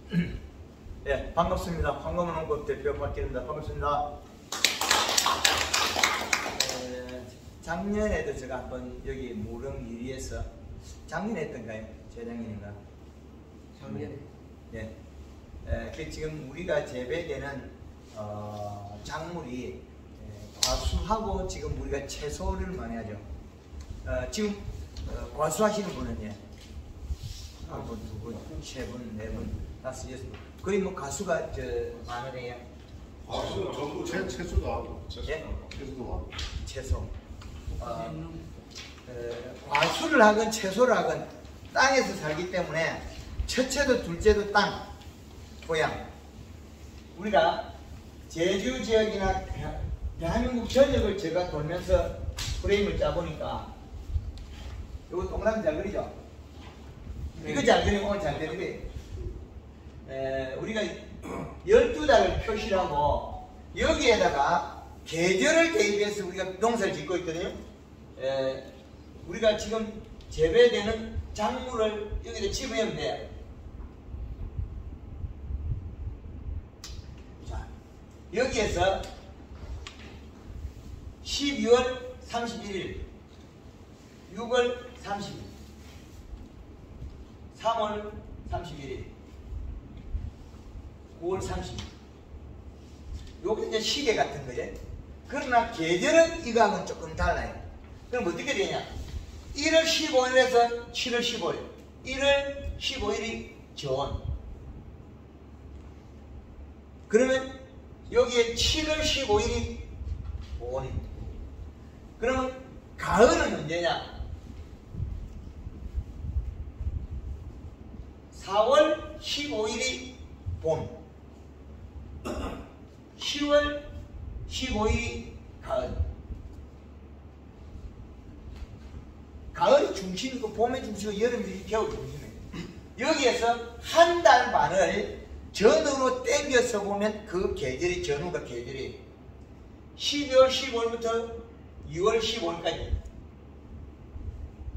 네, 반갑습니다. 황금원홍법 대표 박기입니다. 반갑습니다. 작년에도 제가 한번 여기 무릉 유리에서 작년에 했던가요? 재작년인가? 작년에. 네. 지금 우리가 재배되는 작물이 과수하고 지금 우리가 채소를 많이 하죠. 지금 과수하시는 분은 예. 한 분, 두 분, 세 분, 네 분, 다섯, 여섯 분. 거의 뭐 가수가 많으네요. 과수 전부 채소도 하고 채소도 하고 채소. 과수를 하건 채소를 하건 땅에서 살기 때문에 첫째도 둘째도 땅, 고향. 우리가 제주 지역이나 대한민국 전역을 제가 돌면서 프레임을 짜보니까 이거 동그라미 잘 그리죠? 이거 잘 그리면 오늘 잘 되는 거예요. 우리가 12달을 표시하고 여기에다가 계절을 대입해서 우리가 농사를 짓고 있거든요. 우리가 지금 재배되는 작물을 여기다 집으면 돼요. 자, 여기에서 12월 31일, 6월 30일, 3월 31일, 9월 30일. 요게 이제 시계 같은 거죠. 그러나 계절은 이거하고는 조금 달라요. 그럼 어떻게 되냐? 1월 15일에서 7월 15일. 1월 15일이 저온. 그러면 여기에 7월 15일이 온. 그러면 가을은 언제냐? 4월 15일이 봄, 10월 15일이 가을. 가을이 중심이고 봄의 중심이고 여름이 겨울 중심이에요. 여기에서 한 달 반을 전으로 땡겨서 보면 그 계절이 전후가 계절이 12월 15일부터 6월 15일까지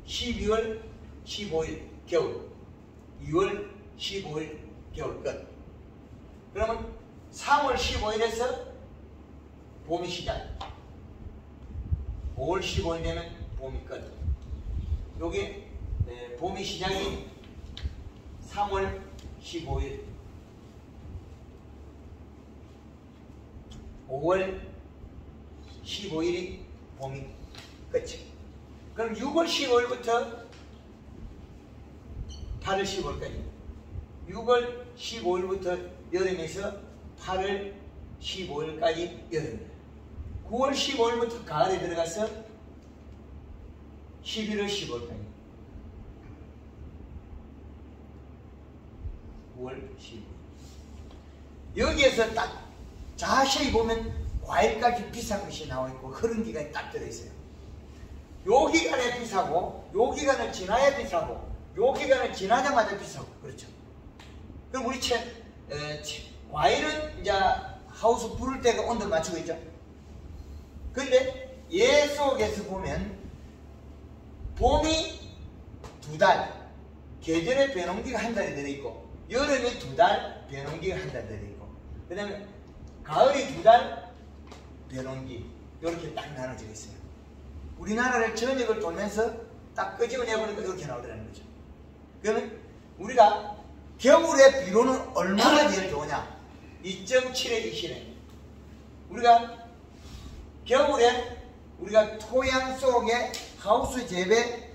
12월 15일 겨울, 2월 15일 겨울 끝. 그러면 3월 15일에서 봄이 시작. 5월 15일 되면 봄이 끝. 요게 봄이 시작이 3월 15일, 5월 15일이 봄이 끝이. 그럼 6월 15일부터 8월 15일까지 6월 15일부터 여름에서 8월 15일까지 여름입니다. 9월 15일부터 가을에 들어가서 11월 15일까지 9월 15일. 여기에서 딱 자세히 보면 과일까지 비싼 것이 나와있고 흐른 기간이 딱 들어있어요. 요 기간에 비싸고 요 기간을 지나야 비싸고 요 기간을 지나자마자 비싸고 그렇죠. 그럼 우리 과일은 이제 하우스 부를 때가 온도 맞추고 있죠. 근데 얘 속에서 보면 봄이 2달, 계절의 변홍기가 한 달이 들어있고 여름이 2달, 변홍기가 한 달 들어있고 그 다음에 가을이 2달, 변홍기 이렇게 딱 나눠져 있어요. 우리나라를 전역을 돌면서 딱 끄집어내보니까 이렇게 나오더라는 거죠. 그러면 우리가 겨울에 비료는 얼마나 제일 좋으냐? 2.7에 20에. 우리가 겨울에 우리가 토양 속에 하우스 재배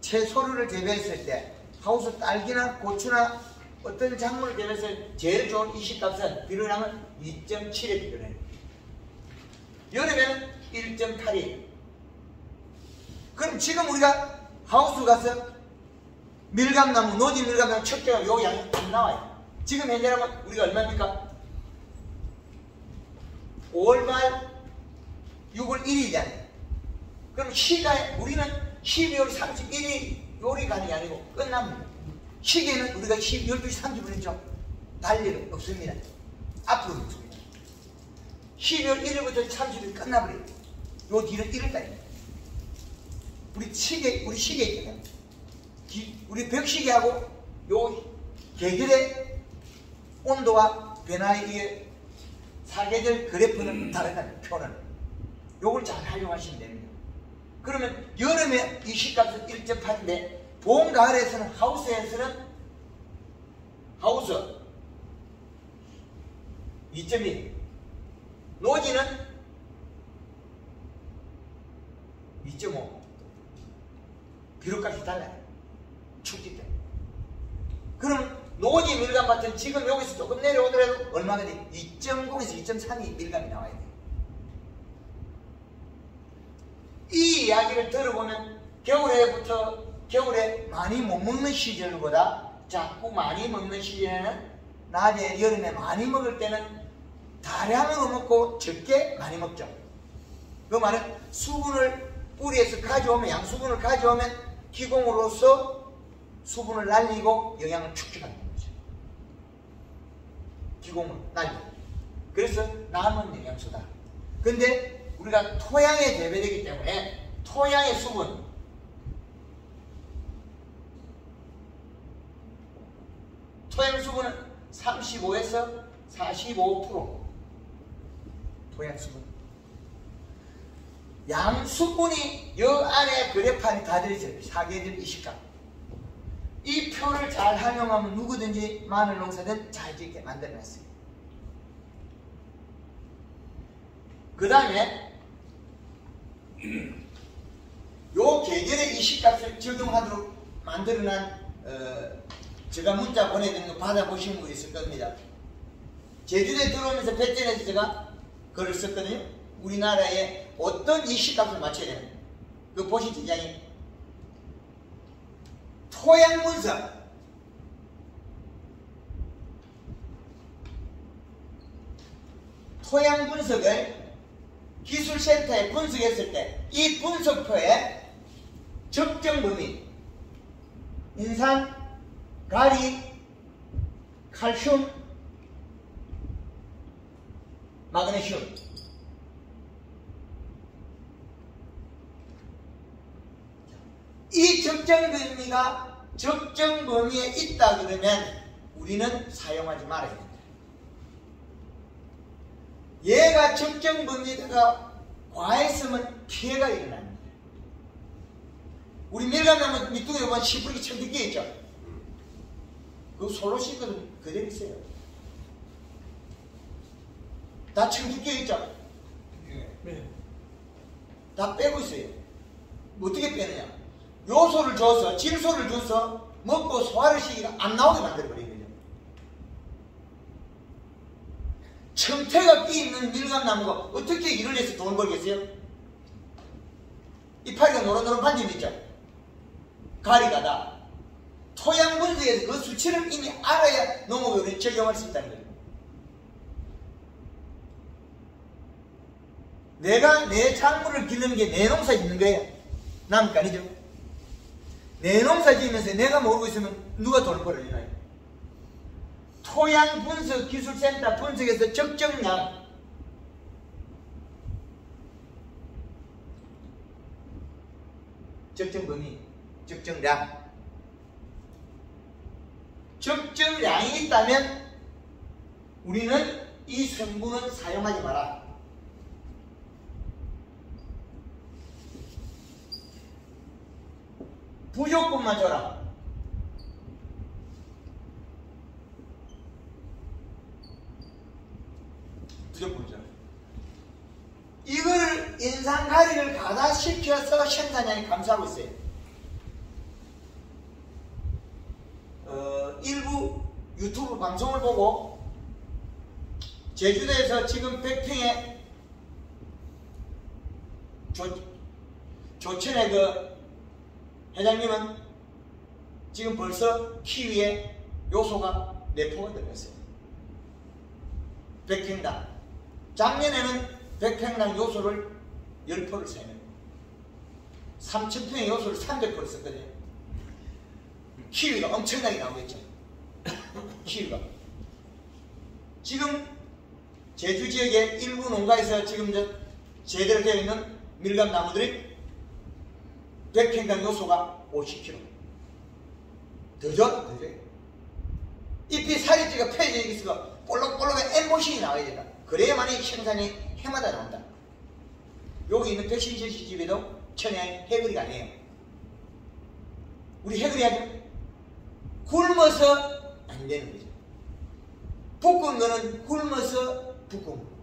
채소를 재배했을 때 하우스 딸기나 고추나 어떤 작물을 재배했을 때 제일 좋은 이식값은 비료량은 2.7에 비료해요. 여름에는 1.8이에요. 그럼 지금 우리가 하우스 가서 밀감나무, 노지 밀감나무 척개가 요 양이 안 나와요. 지금 현재라면 우리가 얼마입니까? 5월 말 6월 1일이잖아요. 그럼 시가에 우리는 12월 31일 요리 가는 게 아니고 끝납니다. 시계는 우리가 12시 30분이죠. 달리는 없습니다. 앞으로 없습니다. 12월 1일부터 30일 끝나버려요. 요 뒤는 1일까지입니다. 우리 시계 있잖아요. 우리 벽시계하고 요 계절의 온도와 변화의 사계절 그래프는 다르다는 표는 요걸 잘 활용하시면 됩니다. 그러면 여름에 이 시값은 1.8인데 봄, 가을에서는 하우스에서는 하우스 2.1, 노지는 2.5. 비료값이 달라요. 춥기 때문에. 그럼 노지 밀감 같은 지금 여기서 조금 내려오더라도 얼마가 돼? 2.0에서 2.3이 밀감이 나와야 돼요. 이 이야기를 들어보면 겨울에 많이 못 먹는 시절보다 자꾸 많이 먹는 시절에는 낮에 여름에 많이 먹을 때는 다량으로 먹고 적게 많이 먹죠. 그 말은 수분을 뿌리에서 가져오면 양수분을 가져오면 기공으로서 수분을 날리고 영양을 축적하는 거죠. 기공을 날리고. 그래서 남은 영양소다. 근데 우리가 토양에 재배되기 때문에 토양의 수분 토양 수분은 35에서 45% 토양 수분. 양수분이 여 안에 그래프안에 다 들어있어요. 사계절 이식값. 이 표를 잘 활용하면 누구든지 마늘 농사든 잘 짓게 만들어놨어요. 그 다음에 요 계절의 이식값을 적용하도록 만들어난 제가 문자 보내드린 거 받아보신 분 있을 겁니다. 제주도에 들어오면서 배전에서 제가 글을 썼거든요. 우리나라에 어떤 이식값을 맞춰야 되는 그 보시죠. 이장님. 토양 분석. 토양 분석을 기술센터에 분석했을 때 이 분석표에 적정 범위 인산, 가리, 칼슘, 마그네슘 이 적정 범위가 적정 범위에 있다 그러면 우리는 사용하지 말아야 된다. 얘가 적정 범위에다가 과했으면 피해가 일어납니다. 우리 밀감나무 밑둥에 보면 시프리기 청두께 있죠? 그 솔로 씻거든 그대로 있어요. 다 청두께 있죠? 네. 다 빼고 있어요. 어떻게 빼느냐? 요소를 줘서 질소를 줘서 먹고 소화를 시키가 안 나오게 만들어버리는 거죠. 청태가 끼있는 밀감나무가 어떻게 일을 해서 돈을 벌겠어요? 이파리가 노릇노릇 반점이 있죠? 가리가다. 토양 분석에서 그 수치를 이미 알아야 농업에 적용할 수 있다는 거예요. 내가 내 작물을 기르는 게 내 농사 짓는 거예요. 남의 거 아니죠? 내 농사 지으면서 내가 모르고 있으면 누가 돈을 벌어주나요? 토양 분석 기술센터 분석에서 적정량 적정 범위 적정량 적정량이 있다면 우리는 이 성분은 사용하지 마라. 부족분만 줘라. 부족분 줘라. 이걸 인산가리를 가다시켜서 생산량이 감소하고 있어요. 일부 유튜브 방송을 보고 제주도에서 지금 백평에 조천의 그 회장님은 지금 벌써 키위에 요소가 4포가 들어갔어요. 100평당. 작년에는 100평당 요소를 10포를 사용해요. 3000평의 요소를 300포를 썼거든요. 키위가 엄청나게 나오겠죠. 키위가. 지금 제주 지역의 일부 농가에서 지금 제대로 되어 있는 밀감 나무들이 100평당 요소가 50kg. 더 줘? 더 줘요. 잎이 살이 폐지가 폐지가 볼록볼록한 엠보싱이 나와야 된다. 그래야만이 생산이 해마다 나온다. 여기 있는 백신철씨 집에도 천혜향이 해그리 가네요. 우리 해그리 하죠? 굶어서 안 되는 거죠. 볶은 거는 굶어서 볶은 거.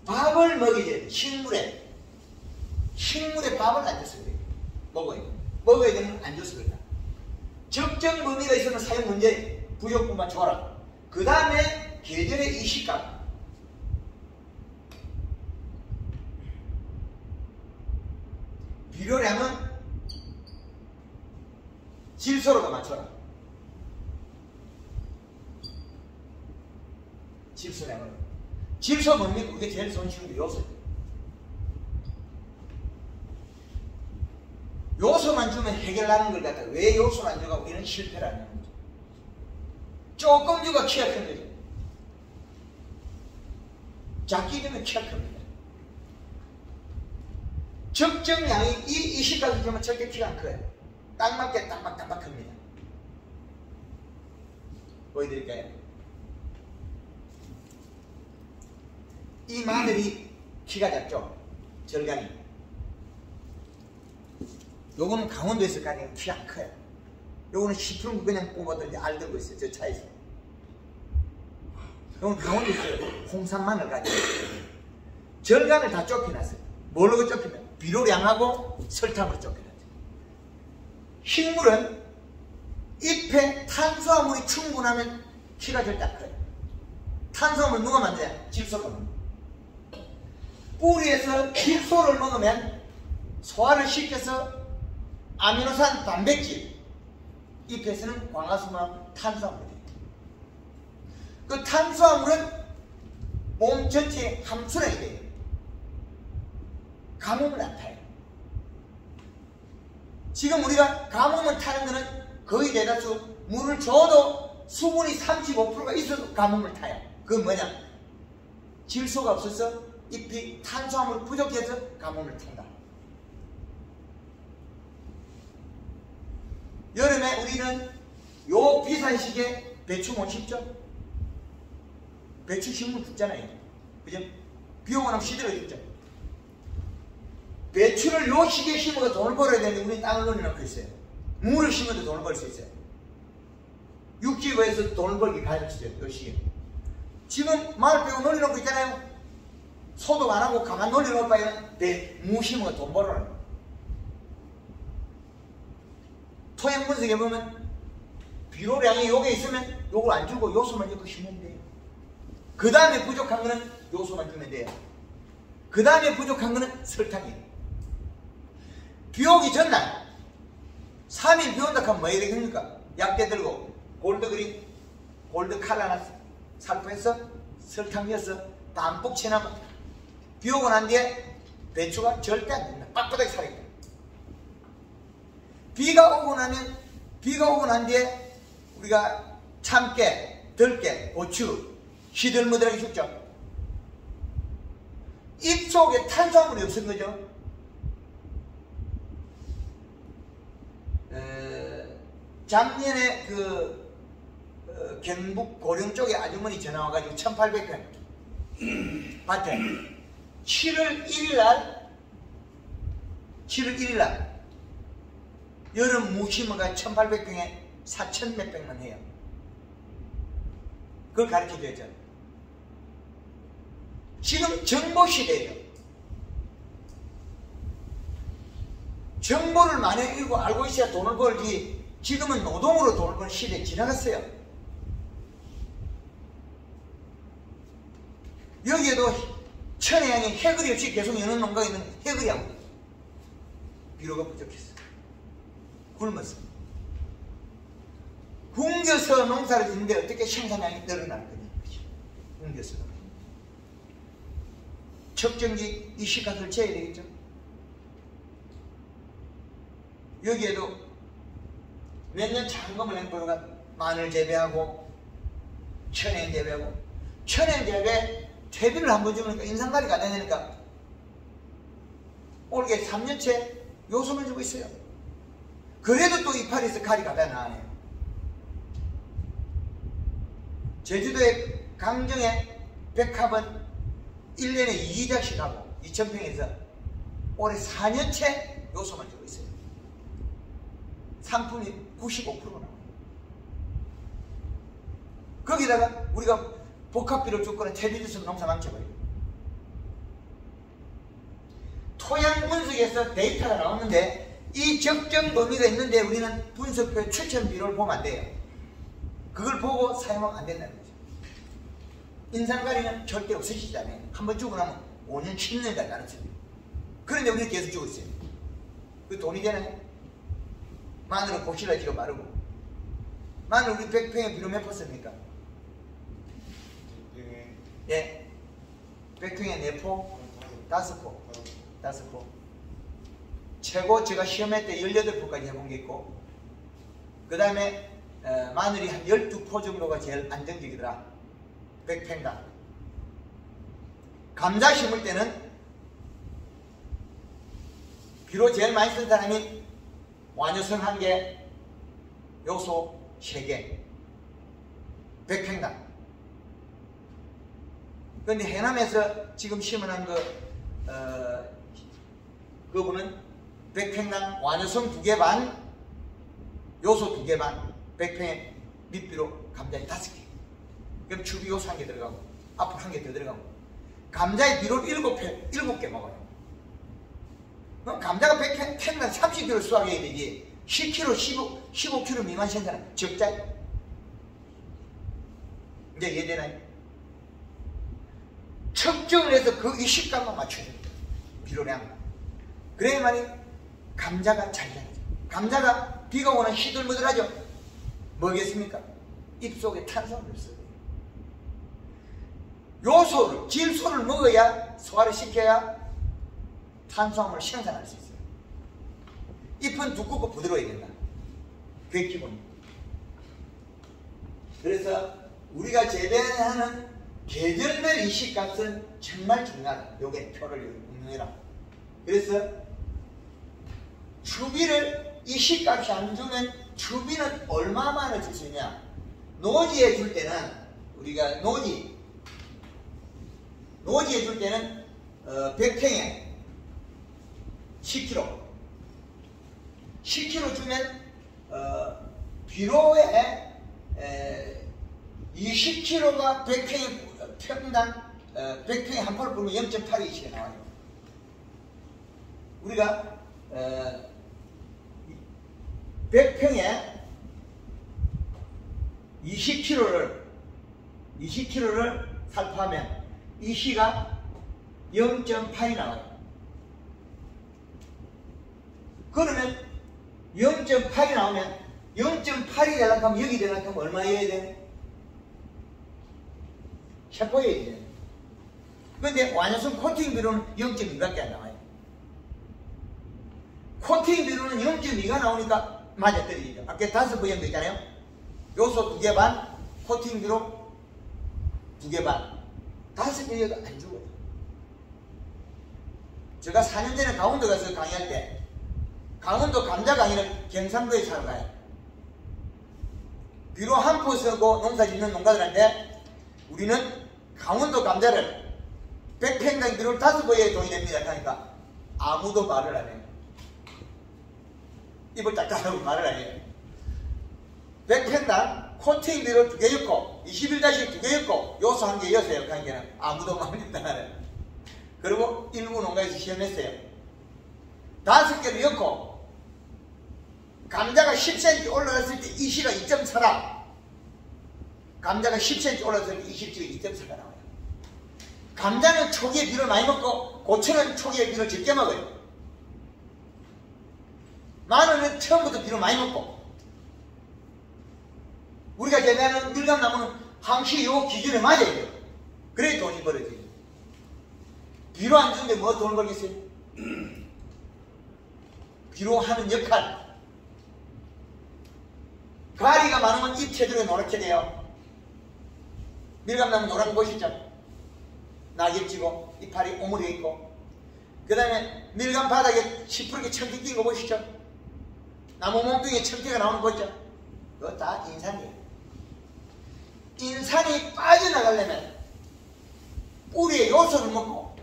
밥을 먹여야 돼. 식물에 밥을 안 줬어야 돼. 먹어야 되면 안 줘서 그런다. 적정 범위가 있으면 사용 문제 부족분만 줘라. 그 다음에 계절의 이 식감. 비료량은 질소로가 맞춰라. 질소량을. 질소 뭡니까? 그게 제일 손쉬운 게 요소예요. 요소만 주면 해결하는 걸 갖다가 왜 요소를 안 줘가 우리는 실패를 하는 거죠. 조금 주가 키가 큰 거죠. 작게 주면 키가 큽니다. 적정 양이 이 식까지 주면 절대 키가 안 커요. 딱 맞게 딱딱 큽니다. 보여드릴까요? 이 마늘이 키가 작죠? 절간이. 요거는 강원도에서 가는 키가 안 커요. 요거는 10% 그냥 뽑아도 알 들고 있어요. 저 차에서. 요건 강원도에서 홍산 마늘 가지고 절간을 다 쫓겨났어요. 뭘로 쫓기면? 비료량하고 설탕으로 쫓겨났죠. 식물은 잎에 탄수화물이 충분하면 키가 절대 안 커요. 탄수화물 누가 만드냐? 질소가 만듭니다. 뿌리에서 질소를 먹으면 소화를 시켜서 아미노산 단백질, 잎에서는 광화수만 탄수화물이 돼요. 그 탄수화물은 몸 전체에 함수량이 돼요. 가뭄을 안 타요. 지금 우리가 가뭄을 타는 거는 거의 대다수 물을 줘도 수분이 35%가 있어도 가뭄을 타요. 그건 뭐냐? 질소가 없어서 잎이 탄수화물 부족해서 가뭄을 탄다. 여름에 우리는 요 비싼 시기에 배추 못 심죠? 배추 심으면 죽잖아요. 그죠? 비 오고 나면 시들어 죽죠? 배추를 요 시기에 심어서 돈을 벌어야 되는데 우리는 땅을 놀려놓고 있어요. 무를 심어도 돈을 벌 수 있어요. 육지구에서 돈을 벌기 가르치죠. 요 시기에. 지금 마을 빼고 놀려놓고 있잖아요. 소독 안 하고 가만 놀려놓을 바에는 무 심어서 돈 벌어라. 토양 분석해 보면 비료량이 요게 있으면 요걸 안 주고 요소만 이렇게 심으면 돼요. 그 다음에 부족한 거는 요소만 주면 돼요. 그 다음에 부족한 거는 설탕이에요. 비 오기 전날 3일 비 온다 하면 뭐 해야 되겠습니까? 약대 들고 골드그린 골드 칼라나 살포해서 설탕 넣어서 담뿍 쳐나면 비 오고 난 뒤에 배추가 절대 안 된다. 빳빳하게 살아있다. 비가 오고 난 뒤에 우리가 참깨, 들깨, 고추, 시들무들하게 죽죠. 잎 속에 탄수화물이 없은 거죠. 작년에 경북 고령 쪽에 아주머니 전화 와가지고 1800평 밭에 7월 1일날 여름 무심어가 1800평에 4000몇 평만 해요. 그걸 가르쳐줘야죠. 지금 정보 시대예요. 정보를 많이 읽고 알고 있어야 돈을 벌지. 지금은 노동으로 돈을 버는 시대에 지나갔어요. 여기에도 천혜향이 해그리 없이 계속 여는 농가에 있는 해그리하고 비료가 부족했어. 굶었어. 굶겨서 농사를 짓는데 어떻게 생산량이 늘어날 거냐. 굶겨서. 척정기 이 시각을 재야 되겠죠. 여기에도 몇 년 장검을 행보가 마늘 재배하고 천행 재배하고 천행 재배 퇴비를 한번 주니까 인상가리가 안 되니까 올게 3년째 요소만 주고 있어요. 그래도 또 이파리에서 가리 가다 나와요. 제주도의 강정의 백합은 1년에 2기작씩 하고 2000평에서 올해 4년째 요소만 주고 있어요. 상품이 95% 나와요. 거기다가 우리가 복합비료 주거나 퇴비주스는 농사 망쳐버려요. 토양 분석에서 데이터가 나오는데 이 적정 범위가 있는데 우리는 분석표 추천 비료를 보면 안 돼요. 그걸 보고 사용하면 안 된다는 거죠. 인산가리는 절대 없으시지 않아요. 한번 주고 나면 5년, 10년까지 가르쳐요. 그런데 우리는 계속 주고 있어요. 그 돈이 되나요? 마늘은 고실라지가 마르고. 마늘 우리 100평에 비료 몇 퍼 씁니까? 예. 100평에 4포? 5포. 5포. 최고 제가 시험할 때 18포까지 해본 게 있고, 그 다음에 마늘이 한 12포 정도가 제일 안정적이더라. 100평당. 감자 심을 때는 비료 제일 많이 쓴 사람이 완효성 1개, 요소 3개. 100평당. 그런데 해남에서 지금 심어놓은 그분은 100평당 완효성 2개 반, 요소 2개 반, 100평에 밑비료 감자에 5개. 그럼 추비 요소 1개 들어가고, 앞으로 1개 더 들어가고. 감자의 비료를 7개 먹어요. 그럼 감자가 100평당 30kg 수확해야 되지. 10kg, 15kg 미만 생산은 적자예요. 이제 이해되나요? 측정을 해서 그 이 식감만 맞춰야 됩니다. 비료량. 그래야만이 감자가 잘 자라죠. 감자가 비가 오나 시들머들하죠. 뭐겠습니까? 입속에 탄수화물을 써요. 요소를, 질소를 먹어야 소화를 시켜야 탄수화물을 생산할 수 있어요. 잎은 두껍고 부드러워야 된다. 그게 기본입니다. 그래서 우리가 재배하는 계절별 이식값은 정말 중요하다. 요게 표를 운영해라. 그래서 추비를 이식값이 안 주면 추비는 얼마만을 줄 수 있냐? 노지에 줄 때는 우리가 노지에 줄 때는 100평에 10kg 10kg 주면 비료에 20kg가 100평에 한 포를 뿌리면 0.82씩 나와요. 우리가 100평에 20kg를 살포하면 이 시가 0.8이 나와요. 그러면 0.8이 나오면 0.8이 되려고 하면 여기 되려고 하면 얼마여야 돼? 10포여야 돼. 그런데 완효성 코팅 비료는 0.2밖에 안 나와요. 코팅 비료는 0.2가 나오니까 맞아떨어지죠. 아까 5포 정도 있잖아요. 요소 2개 반, 코팅 비료 2개 반. 5개가 안 죽어요. 제가 4년 전에 강원도 가서 강의할 때 강원도 감자 강의를 경상도에 사러 가요. 비료 한 포 쓰고 농사 짓는 농가들한테 우리는 강원도 감자를 100평당 비료를 5포에 돈이 됩니다. 하니까 아무도 말을 안 해요. 입을 짝짝하고 말을 안 해요. 100평당 코팅 비료 2개 넣고 21다시 2개 넣고 요소 1개 여세요. 관계는 아무도 말을 안 해요. 그리고 일부 농가에서 시험했어요. 5개를 넣고 감자가 10cm 올라갔을 때 이 시가 2.4라. 감자가 10cm 올라갔을 때 이 시가 2.4가 나와요. 감자는 초기에 비료를 많이 먹고 고추는 초기에 비료를 적게 먹어요. 마늘은 처음부터 비료를 많이 먹고. 우리가 재배하는 밀감나무는 항시 요 기준에 맞아야 돼요. 그래야 돈이 벌어져요. 비료 안 주는데 뭐 돈을 벌겠어요? 비료 하는 역할. 가리가 많으면 잎 테두리가 노랗게 돼요. 밀감나무 노란 거 보시죠? 낙엽지고 이파리 오므려 있고. 그 다음에 밀감 바닥에 시퍼렇게 청태 낀 거 보시죠? 나무 몸뚱이에 청태가 나오는 거 보죠? 그거 다 인산이에요. 인산이 빠져나가려면 뿌리의 요소를 먹고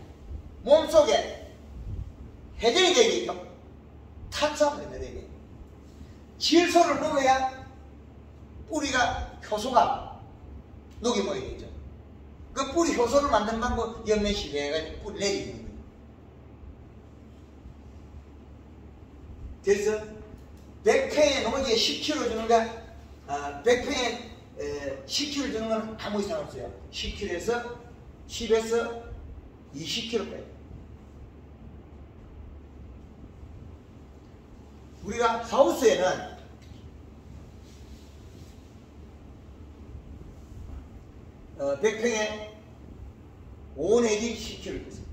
몸속에 해전이 되겠죠. 탄수화물이 되게 질소를 먹어야 뿌리가 효소가 녹이 모이겠죠. 그 뿌리 효소를 만드는 방법 연면시대 해가지고 뿌리 내리는 거예요. 그래서 100평에 농지에 10kg 주는 거, 100평에 10kg 주는 건 아무 이상 없어요. 10kg에서 10에서 20kg까지. 우리가 하우스에는 어, 100평에 5 내지 10kg 있습니다.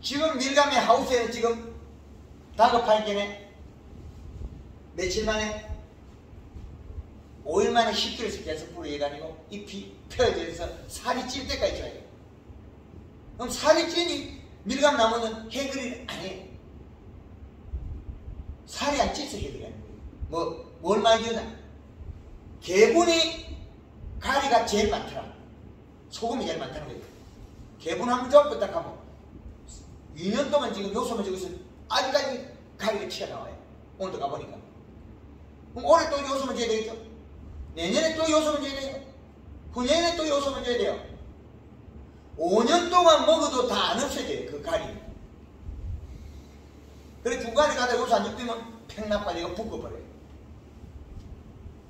지금 밀감의 하우스에는 지금 다급할 경에 며칠 만에 5일 만에 10kg씩 계속 뿌려가지고 잎이 펴져서 살이 찔 때까지 줘야 돼요. 그럼 살이 찌니 밀감 나무는 해그리를 안 해요. 살이 안 찌서 해그리 하는 거예요. 뭘 많이 주나? 개분이 가리가 제일 많더라. 소금이 제일 많다는 거예요. 개분 한번 잡고 딱 하면 2년 동안 지금 요소만 저기서 아직까지 가리가 튀어나와요. 오늘도 가보니까. 그럼 올해 또 요소만 줘야 되겠죠? 내년에 또 요소만 줘야 돼요. 후년에 또 요소만 줘야 돼요. 5년 동안 먹어도 다 안 없어져요. 그 가리. 그래 중간에 가다 요소 안 죽으면 팽나빠지가 붓고버려요.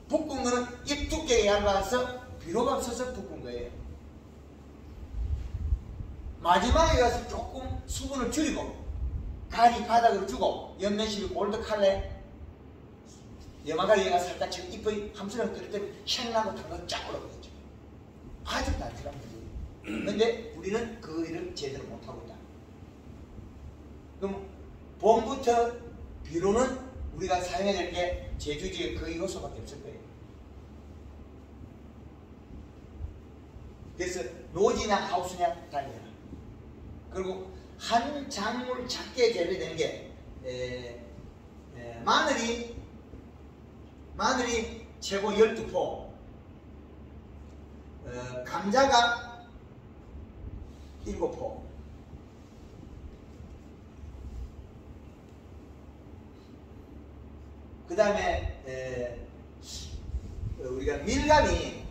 붓은 거는 잎 두께가 얇아서 비료가 없어서 붓은 거예요. 마지막에 가서 조금 수분을 줄이고 가리 바닥으로 주고 연면시비 골드 칼레 염화가리가 살짝 지금 잎의 함수를 끓일 때 향나고 탄거 쫙 올라오겠죠. 아주 단순한 거지. 근데 우리는 그 일을 제대로 못하고 있다. 그럼 봄부터 비료는 우리가 사용해야 될 게 제주지에 그 요소밖에 없을 거예요. 그래서 노지냐 하우스냐 달려라. 그리고 한 작물 작게 재배되는 게 마늘이 최고 12포, 감자가 7포, 그 다음에 우리가 밀감이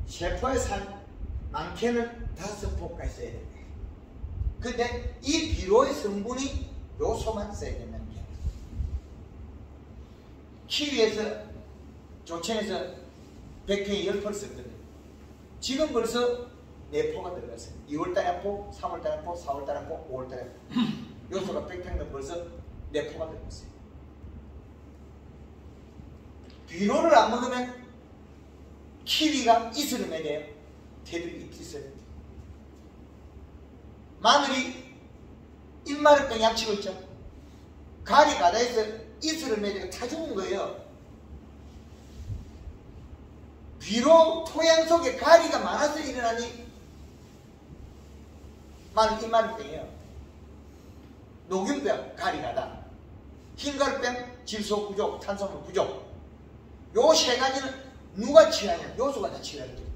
셰퍼에 산 많게는 5포까지 써야 됩니다. 근데 이 비료의 성분이 요소만 써야 된다는 게 키위에서 조천에서 100평에 10포를 썼거든요. 지금 벌써 4포가 들어갔어요. 2월달에 한 포, 3월달에 한 포, 4월달에 한 포, 5월달에 한 포. 요소가 100평에 벌써 4포가 들어갔어요. 비료를 안 먹으면 키위가 이슬을 맺어요. 테두리 잎이 있어요. 마늘이 입마를병 약치고 있죠. 가리 바다에서 이슬을 맺어 다 죽은 거예요. 비료 토양 속에 가리가 많아서 일어나니 마늘 입마를병이에요. 녹균병 가리가다. 흰가루병 질소 부족, 탄수화물 부족. 요 세 가지는 누가 치료하냐? 요소가 다 치료하는 거예요.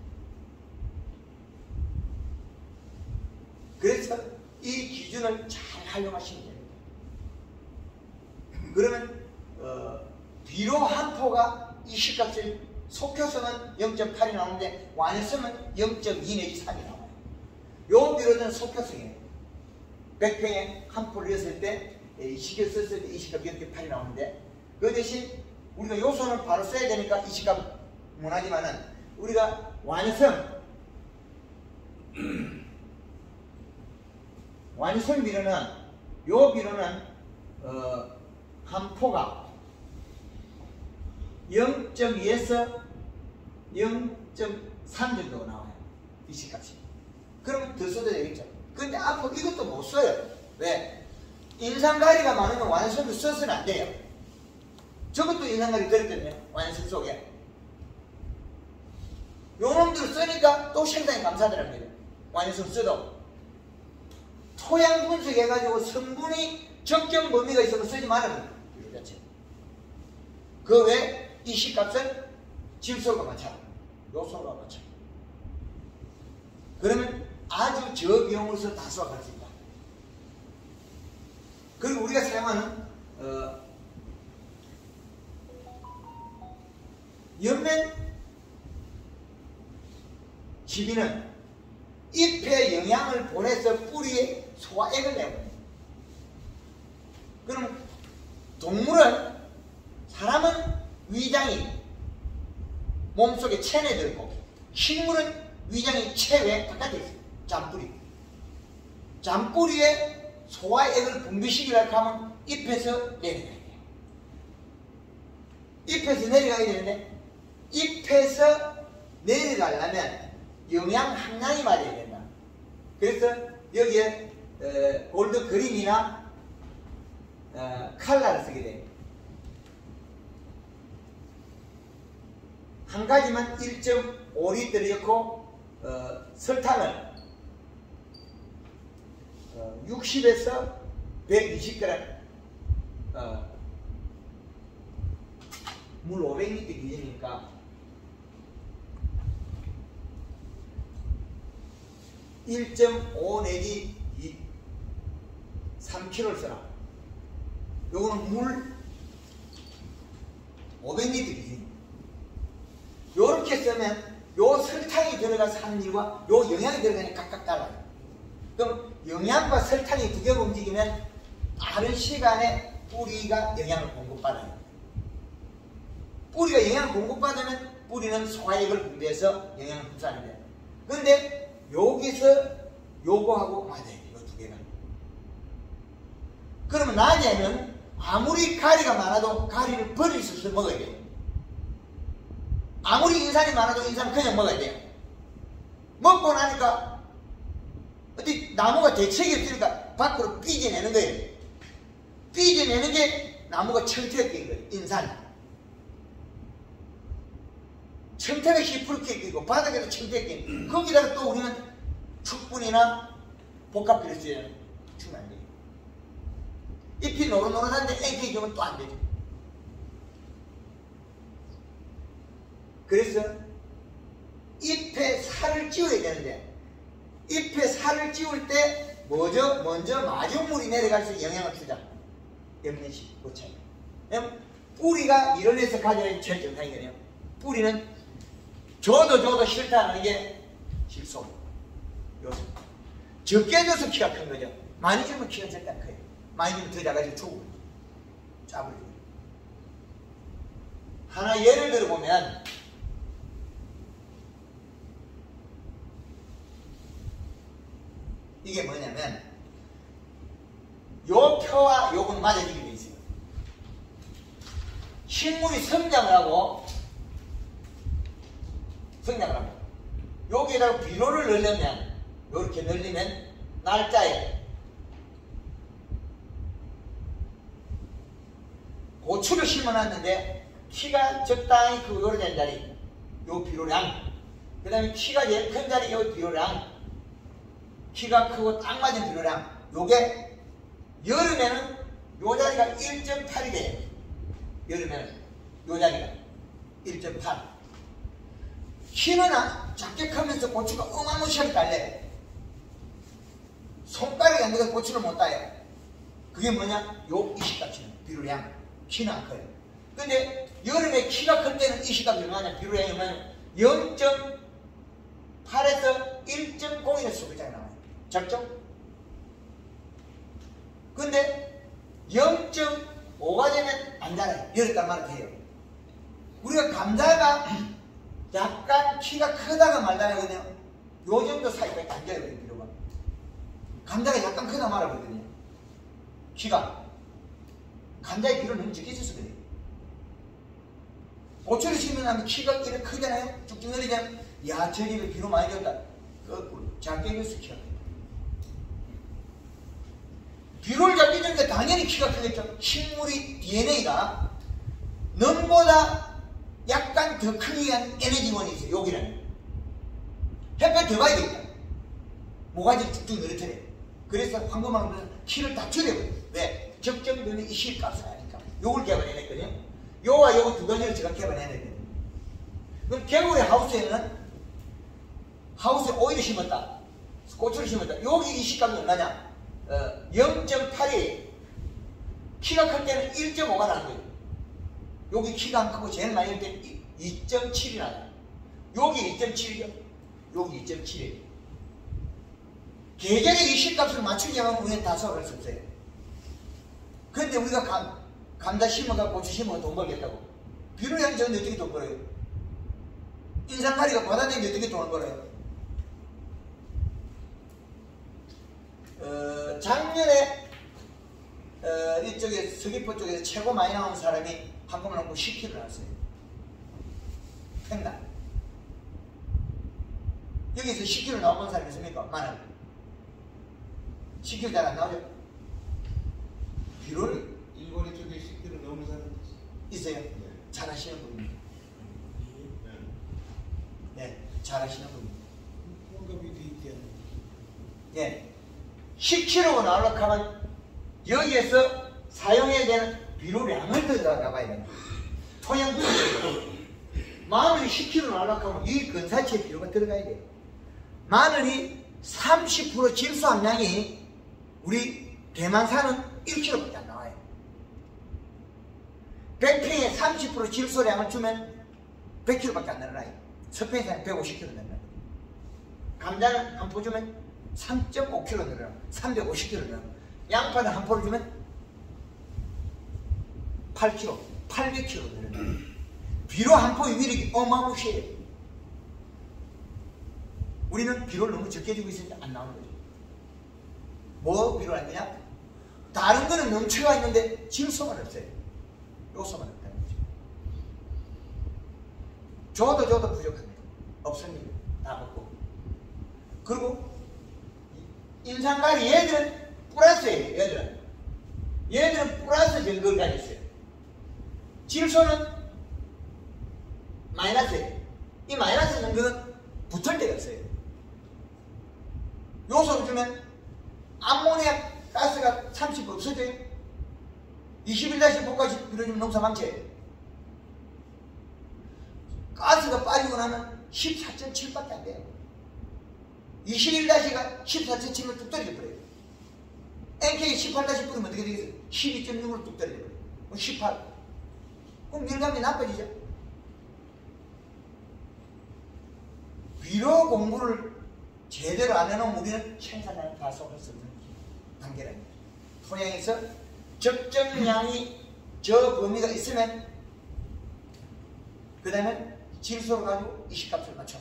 그래서 이 기준을 잘 활용하시면 됩니다. 그러면 비료 한 포가 이 식값을 속효성은 0.8이 나오는데 완효성은 0.2 내지 3이 나와요. 요 비료는 속효성이에요. 100평에 한 포를 넣었을 때 이 식을 썼을 때 이 식값 0.8이 나오는데 그 대신 우리가 요소는 바로 써야 되니까 이 식값 못하지만은 우리가 완효성 비료는 요 비료는 한 포가 0.2에서 0.3 정도가 나와요. 이 식값이. 그럼 더 써도 되겠죠. 근데 앞으로 이것도 못 써요. 왜? 인산가리가 많으면 완효성도 써서는 안 돼요. 저것도 인산가리 들었거든요. 완효성 속에. 요놈들을 쓰니까 또 생산이 감사하더랍니다. 완효성 써도 소양 분석해가지고 성분이 적정 범위가 있어도 쓰지 말아요. 비료 자체. 그 외에 이 C값은 질소가 맞춰. 요소가 맞춰. 그러면 아주 저비용으로서 다 수확할 수 있다. 그리고 우리가 사용하는 옆면 지비는 잎에 영양을 보내서 뿌리에 소화액을 내고, 그럼 동물은, 사람은 위장이 몸속에 체내에 들어있고 식물은 위장이 체외 바깥에 있어요. 잔뿌리. 잔뿌리에 소화액을 분비시키려고 하면 잎에서 내려가야 돼요. 잎에서 내려가야 되는데, 잎에서 내려가려면 영양 함량이 맞아야 된다. 그래서 여기에 골드 그린이나 칼라를 쓰게 돼요. 한 가지만 1.5리터를 넣고 설탕을 60에서 120g, 물 500리터 기준이니까 1.5 내지 3kg를 써라. 요거는 물 500리터 기준입니다. 요렇게 쓰면 요 설탕이 들어가서 하는 일과 요 영양이 들어가는 각각 달라요. 그럼 영양과 설탕이 두 개가 움직이면 다른 시간에 뿌리가 영양을 공급받아요. 뿌리가 영양을 공급받으면 뿌리는 소화액을 분비해서 영양을 흡수하는데, 그런데 여기서 요거하고 맞아야 돼요. 요 두 개가. 그러면 낮에는 아무리 가리가 많아도 가리를 버릴 수 없어 먹어야 돼요. 아무리 인산이 많아도 인산은 그냥 먹어야 돼요. 먹고 나니까 어디 나무가 대책이 없으니까 밖으로 삐져내는 거예요. 삐져내는 게 나무가 청태가 낀 거예요. 인산. 청태가 시프르게 끼고 바닥에도 청태가 끼고, 거기다가 또 우리는 축분이나 복합필수제는 주면 안 돼요. 잎이 노릇노릇한데 앵기 주면 또 안 되죠. 그래서 잎에 살을 찌워야 되는데, 잎에 살을 찌울 때 먼저 마중물이 내려갈수 영향을 주자. 염내식 고차이. 뿌리가 밀어내서 가져야 하는 제일 정상이거든요. 뿌리는 줘도 싫다는 게 질소, 요소. 적게 줘서 키가 큰 거죠. 많이 주면 키가 절대 안 커요. 많이 주면 더 작아지고 죽고 짜버리고. 하나 예를 들어보면, 이게 뭐냐면, 요 표와 요거는 맞아지게 돼 있어요. 식물이 성장을 하고 여기에다가 비료를 넣으면, 요렇게 넣으면 날짜에 고추를 심어놨는데 키가 적당히 크고 된 자리 요 비료량, 그 다음에 키가 제일 큰 자리 요 비료량, 키가 크고 딱 맞은 비료량, 요게 여름에는 요 자리가 1.8이 돼요. 여름에는 요 자리가 1.8. 키는 작게 크면서 고추가 어마무시하게 달래요. 손가락이 안 돼서 고추를 못 따요. 그게 뭐냐? 요 이식값이에요. 비료량. 키는 안 커요. 근데 여름에 키가 클 때는 이식값이 얼마냐? 비료량이 얼마냐? 0.8에서 1.0이라는 수급장이 나와요. 적정? 근데 0.5가 되면 안 자라요. 열었단 말을 해요. 우리가 감자가 약간 키가 크다가 말다 하거든요. 요 정도 사이까지 안 자라요. 비료가. 감자가 약간 크다 말하거든요. 키가. 감자의 비료를 너무 적게 있어서 그래요. 고추를 심으면 키가 이렇게 크잖아요. 쭉쭉 늘리잖아요. 야, 저 집에 비료 많이 줬다. 거꾸로 작게 넣어서 키가 커요. 비료를 작게 주니까 당연히 키가 크겠죠. 식물이 DNA가 넘보다 약간 더 크기 위한 에너지원이 있어요. 여기는 햇볕 더 봐야 되겠다. 모가지를 쭉쭉 늘어뜨려요. 그래서 황금알은 키를 다 줄여버려요. 왜? 적정되는 이 실값을 아니까. 요걸 개발해냈거든요. 요와 요거 두 가지를 제가 개발해냈거든요. 그럼 겨울에 하우스에 오이를 심었다. 고추를 심었다. 여기 이 식감이 얼마냐? 0.8이 키가 클 때는 1.5가 나는 거예요. 여기 키가 안 크고 제일 많이 할 때 2.7이 나요. 여기 2.7이요. 여기 2.7이에요. 계절에 이 식값을 맞추지 않으면 우리는 다 수확할 수 없어요. 그런데 우리가 감자 심어가 고추 심어가 돈 벌겠다고. 비료량이 저는 어떻게 돈 벌어요? 인삼가리가 받아내는데 어떻게 돈을 벌어요? 작년에 이쪽에 서귀포 쪽에서 최고 많이 나온 사람이 황금을 넣고 10kg 나왔어요. 팽날. 여기서 10kg 나온 사람이 있습니까? 마늘. 10kg 잘 안 나오죠? 비료를 일본에 쪽에 10kg 넘는 사람 있어요. 네. 잘하시는 분입니다. 네, 잘하시는 분입니다. 원가비도 있지 않나요? 예. 10kg 나오려고 하면 여기에서 사용해야 되는 비료량을 들어가봐야 됩니다. 토양 비료. 마늘이 10kg 나오려고 하면 이 근사치의 비료가 들어가야 돼요. 마늘이 30% 질소 함량이 우리 대만산은 1kg밖에 안 나와요. 100평에 30% 질소량을 주면 100kg밖에 안 늘어나요. 서평에서는 150kg 늘어나요. 감자는 한 포 주면 3.5kg 늘어나요. 350kg 늘어나요. 양파는 한 포를 주면 8kg, 800kg 늘어나요. 비료 한 포의 위력이 어마무시해요. 우리는 비료를 너무 적게 주고 있으니까 안 나오는 거죠. 뭐 비료가 있느냐? 다른 거는 넘쳐가 있는데 질소만 없어요. 요소만 없다는 거죠. 줘도 부족합니다. 없습니다. 다 먹고. 그리고 인삼가리 얘들은 플러스예요. 얘들은 플러스 정도를 가졌어요. 질소는 마이너스예요. 이 마이너스 정도는 붙을 데가 없어요. 요소를 주면 암모니아 가스가 30% 없어져요. 21-5까지 빌어주면 농사 망쳐요. 가스가 빠지고 나면 14.7밖에 안 돼요. 21-가 14.7로 뚝 떨어져 버려요. NK 18-10 뿌리면 어떻게 되겠어요? 12.6으로 뚝 떨어져 버려요. 18. 그럼 밀감이 나빠지죠? 비료 공부를 제대로 안 해놓으면 우리는 생산량을 가속할 수 없는 단계랍니다. 토양에서 적정량이 저 범위가 있으면 그 다음에 질소를 가지고 이 식값을 맞춰.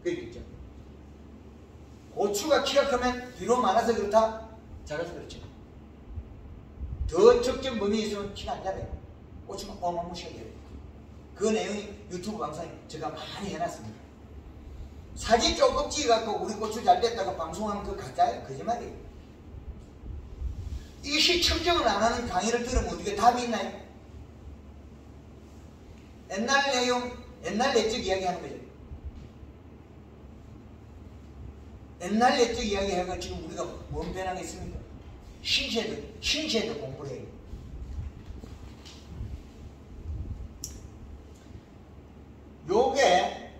그게 있죠. 고추가 키가 크면 비료 많아서 그렇다? 작아서 그렇죠. 더 적정 범위에 있으면 키가 안 자라요. 고추가 어마무시하게 해요. 그 내용이 유튜브 방송에 제가 많이 해놨습니다. 사진 조금 찍어갖고 우리 고추 잘 됐다고 방송하면 그거 가짜예요? 거짓말이에요. 이시 측정을 안 하는 강의를 들으면 어떻게 답이 있나요? 옛날 내용, 옛날 내적 이야기 하는 거죠. 옛날 내적 이야기 하고 지금 우리가 뭔 변화가 있습니까? 신체도 공부를 해요. 요게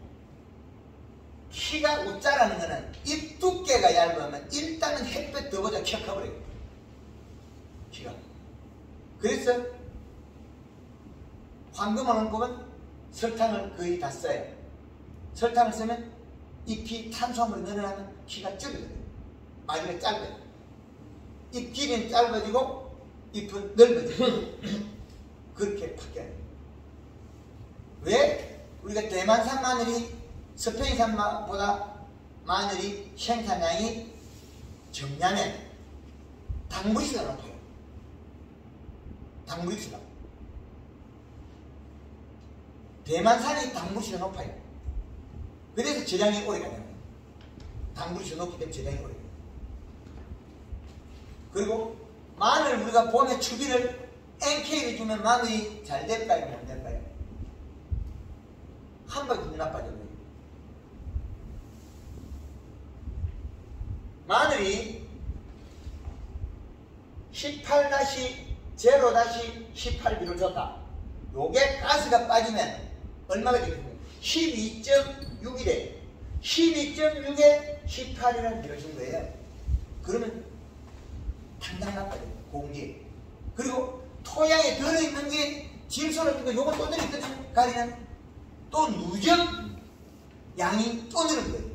키가 웃자라는 거는 이 두께가 얇으면 일단은 햇볕 더보자 키가 커버려요. 키가. 그래서 황금알을 보면 설탕을 거의 다 써요. 설탕을 쓰면 잎이 탄수화물이 늘어나면 키가 줄어들어요. 마디가 짧아요. 잎 길이는 짧아지고 잎은 넓어져요. 그렇게 바뀌어요. 왜? 우리가 대만산 마늘이 스페인산보다 마늘이 생산량이 적냐면 당분수가 높아요. 당분수가. 대만산이 당분수가 높아요. 그래서 저장이 오래 가요. 당분수가 높기 때문에 저장이 오래 가요. 그리고 마늘 우리가 봄에 추비를 NK를 주면 마늘이 잘 될까요? 못 될까요? 한 방에 눈 나빠져요. 마늘이 18-0-18B를 줬다. 요게 가스가 빠지면 얼마가 되겠습니까? 12.6이래. 12.6에 18이라는 비를 준 거예요. 그러면 당장 나빠져요. 공기. 그리고 토양에 들어있는 게 질소를 거 요거 또 들어있거든요. 가리는 또 누정 양이 또 늘은 거예요.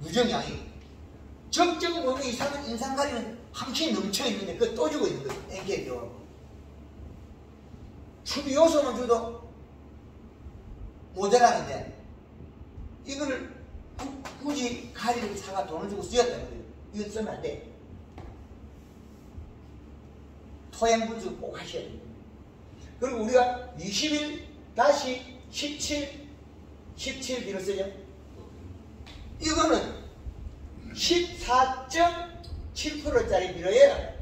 누정 양이. 적정 몸에 이상은 인상 가리는 함께 넘쳐 있는데 그거 또 주고 있는 거예요. NK 들어가고. 수비 요소만 줘도 모자라는데 이걸 굳이 가리를 사가 돈을 주고 쓰였다는 거예요. 이건 쓰면 안 돼. 토양 분석 꼭 하셔야 돼요. 그리고 우리가 21-17B를 쓰죠. 이거는 14.7%짜리 밀어야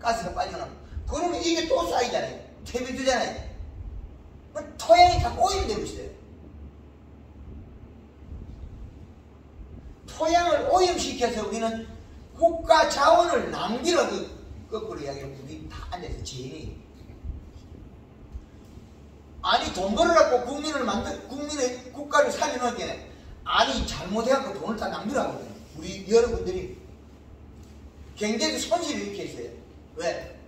가스가 빠져나옵니다. 그러면 이게 또 쌓이잖아요. 태비두잖아요. 토양이 다 오염되고 있어요. 토양을 오염시켜서 우리는 국가 자원을 낭비라고 거꾸로 이야기하면 우리 다 앉아서 죄인이. 아니 돈 벌어갖고 국민의 국가를 살려놓은 게 아니 잘못해갖고 돈을 다 낭비하거든요. 우리 여러분들이 경제적 손실을 이렇게 있어요. 왜?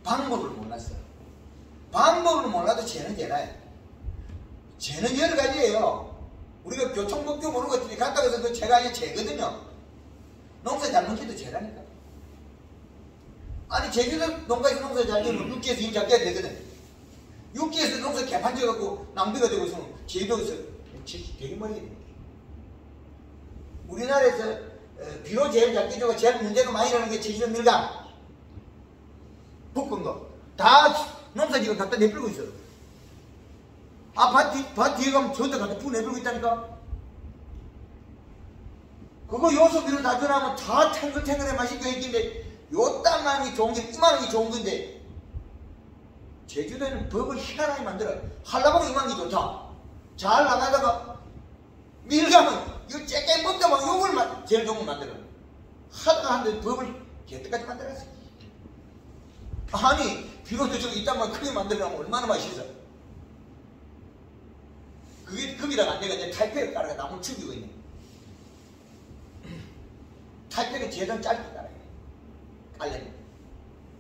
방법을 몰랐어요. 방법을 몰라도 죄는 죄라요. 죄는 여러 가지예요. 우리가 교통법규 모르고 갔다 가서 그 죄가 아니라 죄거든요. 농사 잘못해도 죄라니까. 아니 제주도 농가에서 농사 잘 되면 육지에서 일 잘 돼야 되거든. 육지에서 농사 개판져갖고 낭비가 되고 있으면 제주도에서 되게 멀리 됩니다. 우리나라에서 비료 제일 잘 끼주고 제일 문제가 많이 나는 게 제주도 밀강 볶은 거 다 농사지가 갖다 내버리고 있어. 밭 뒤에 가면 저한테 갖다 푸 내버리고 있다니까. 그거 요소 비료 다 전하면 다 탱글탱글해 맛있게 있긴데 요 땅만이 좋은 게 이만한 게 좋은 건데 제주도에는 법을 희한하게 만들어. 한라봉 이만한 게 좋다. 잘 나가다가 밀가면 이거 째게 먹다 막 욕을 제일 좋은 거 만들어. 하다가 한데 법을 개떡같이 만들었어. 아니 비로도 저기 이딴 크게 만들려면 얼마나 맛있어. 그게 거기다가 내가 이제 탈폐를 깔아가 나무를 죽이고 있네. 탈폐는 제일 짧게 깔아야 돼. 깔려면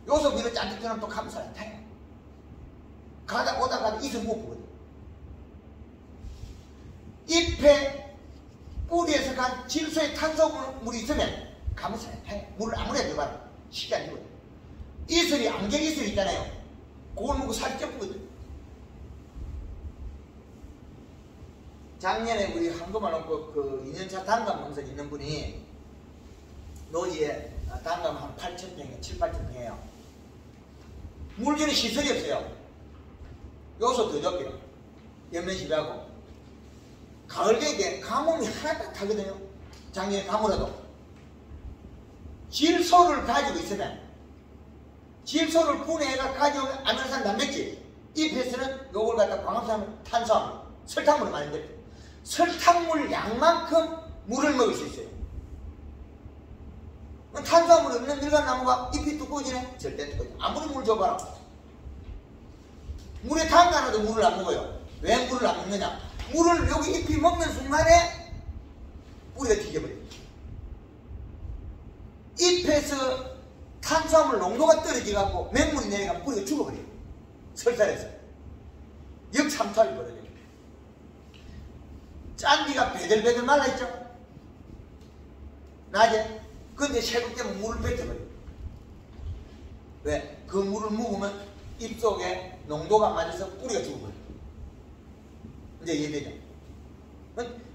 요소 비로 짠득 들어가면 또 감사해. 타요. 가다 오다가 이슬 못 보거든. 잎에 뿌리에서 간 질소의 탄소물이 있으면 감사해. 타요. 물을 아무리 넣어봐라. 쉽게 안 죽어요. 이슬이 안개 이슬 있잖아요. 그걸 먹고 살이 쪄보거든. 작년에 우리 한금을 놓고 그 2년차 단감 농사 있는 분이 노지에 단감 한 8,000평이에요. 7, 8,000평이에요. 물전에 시설이 없어요. 요소 더 적게요. 연면시비하고. 가을 되게 가뭄이 하나 딱 타거든요. 작년에 가물어도. 질소를 가지고 있으면 질소를 분해해가 가져오면 아미노산 단백질. 잎에서는 요걸 갖다 광합성하면 탄수화물, 설탕물을 만든대요. 설탕물 양만큼 물을 먹을 수 있어요. 탄수화물이 없는 밀감나무가 잎이 두꺼워지네? 절대 두꺼워지네. 아무리 물 줘봐라. 물에 담가놔도 물을 안 먹어요. 왜 물을 안 먹느냐? 물을 여기 잎이 먹는 순간에 뿌리가 튀겨버려요. 잎에서 탄수화물 농도가 떨어져갖고 맹물이 내려가면 뿌리가 죽어버려요. 설사해서. 역삼투압이 벌어져요. 짠기가 배들배들 말라있죠? 낮에. 근데 새벽 되면 물을 뱉어버려요. 왜? 그 물을 묵으면 잎 속에 농도가 맞아서 뿌리가 죽어버려요. 이제 이해되죠?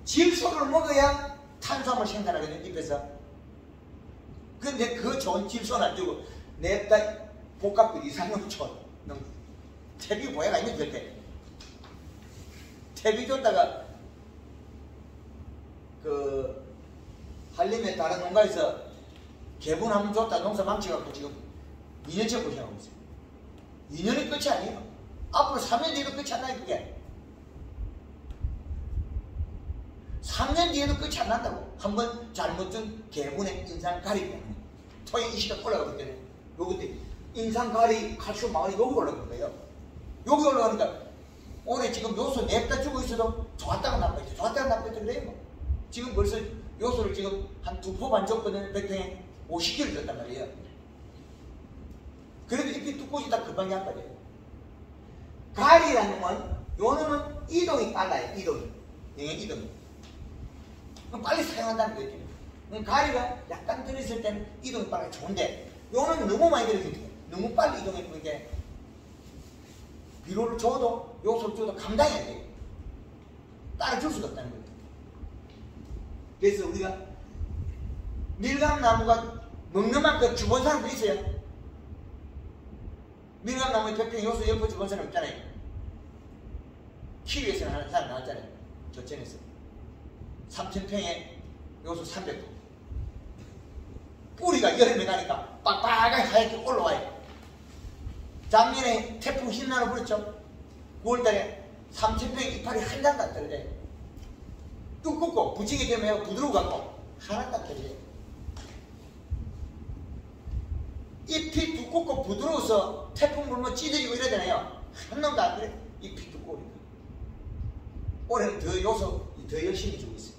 질소를 먹어야 탄수화물 생산하거든요, 잎에서. 근데 그 좋은 질소는 안 주고 냅다 복합비 이상용 쳐. 퇴비 보야가 있는 절대. 퇴비 줬다가 그 한림에 다른 농가에서 개분 한번 줬다 농사 망쳐갖고 지금 2년째 고생하고 있어요. 2년이 끝이 아니에요. 앞으로 3년 뒤에도 끝이 안 나요, 그게. 3년 뒤에도 끝이 안 난다고. 한번 잘못 준 개분의 인상 가리기 때문에. 토양 이식이 올라가기 때문에 요것도 인산가리, 칼슘, 마그네슘 여기 올라가는 거예요. 여기 올라가니까 올해 지금 요소 냅다 주고 있어도 좋았다가 나빠있죠. 좋았다가 나빠있죠. 그래요. 뭐. 지금 벌써 요소를 지금 한 2포 반 줬거든요. 100평에 50kg 줬단 말이에요. 그래도 잎이 두꺼워지다 금방 약빠져요. 가리라는 건 요 놈은 이동이 빨라요. 이동이. 영양 이동이. 그럼 빨리 사용한다는 거죠. 가리가 약간 들었을 때는 이동이 빨라요. 좋은데 요 놈은 너무 많이 들었을 때 너무 빨리 이동해서 이게 비료를 줘도 요소를 줘도 감당이 안 돼요. 따라줄 수가 없다는 거예요. 그래서 우리가 밀감나무가 먹는 만큼 주본 사람도 있어요. 밀감나무에 100평 요소 10% 주본 사람 있잖아요. 키위에서는 하는 사람 나왔잖아요. 조천에서 3000평에 요소 300%. 뿌리가 여름에 가니까 빡빡하게 하얗게 올라와요. 작년에 태풍 흰나루 불었죠. 9월달에 3000평 이파리 한 장도 안 떨어져요. 두껍고 부치게 되면 부드러워갖고 하나도 안 떨어져요. 잎이 두껍고 부드러워서 태풍 불면 찢어지고 이러잖아요. 한 놈도 안 그래. 잎이 두꺼우니까. 올해는 더 요소 더 열심히 주고 있어요.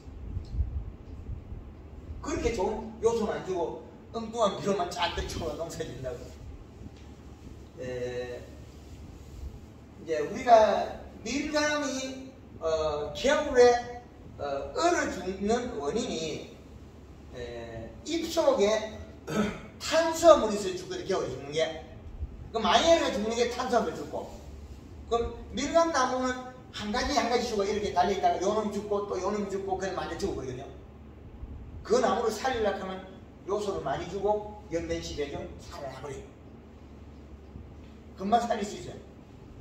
그렇게 좋은 요소는 안 주고 엉뚱한 비료만 쫙 쳐서 농사 짓는다고. 이제 우리가 밀감이 겨울에 얼어 죽는 원인이 잎 속에 탄수화물이 있어서 죽거든요. 겨울에 죽는 게. 그 많이 얼어 죽는 게 탄수화물 죽고. 그럼 밀감나무는 한 가지 죽고 이렇게 달려있다가 요놈 죽고 또 요놈 죽고 그래서 많이 죽어버리거든요. 그 나무를 살리려고 하면 요소를 많이 주고 연면시대 좀 살아나버려요. 금방 살릴 수 있어요.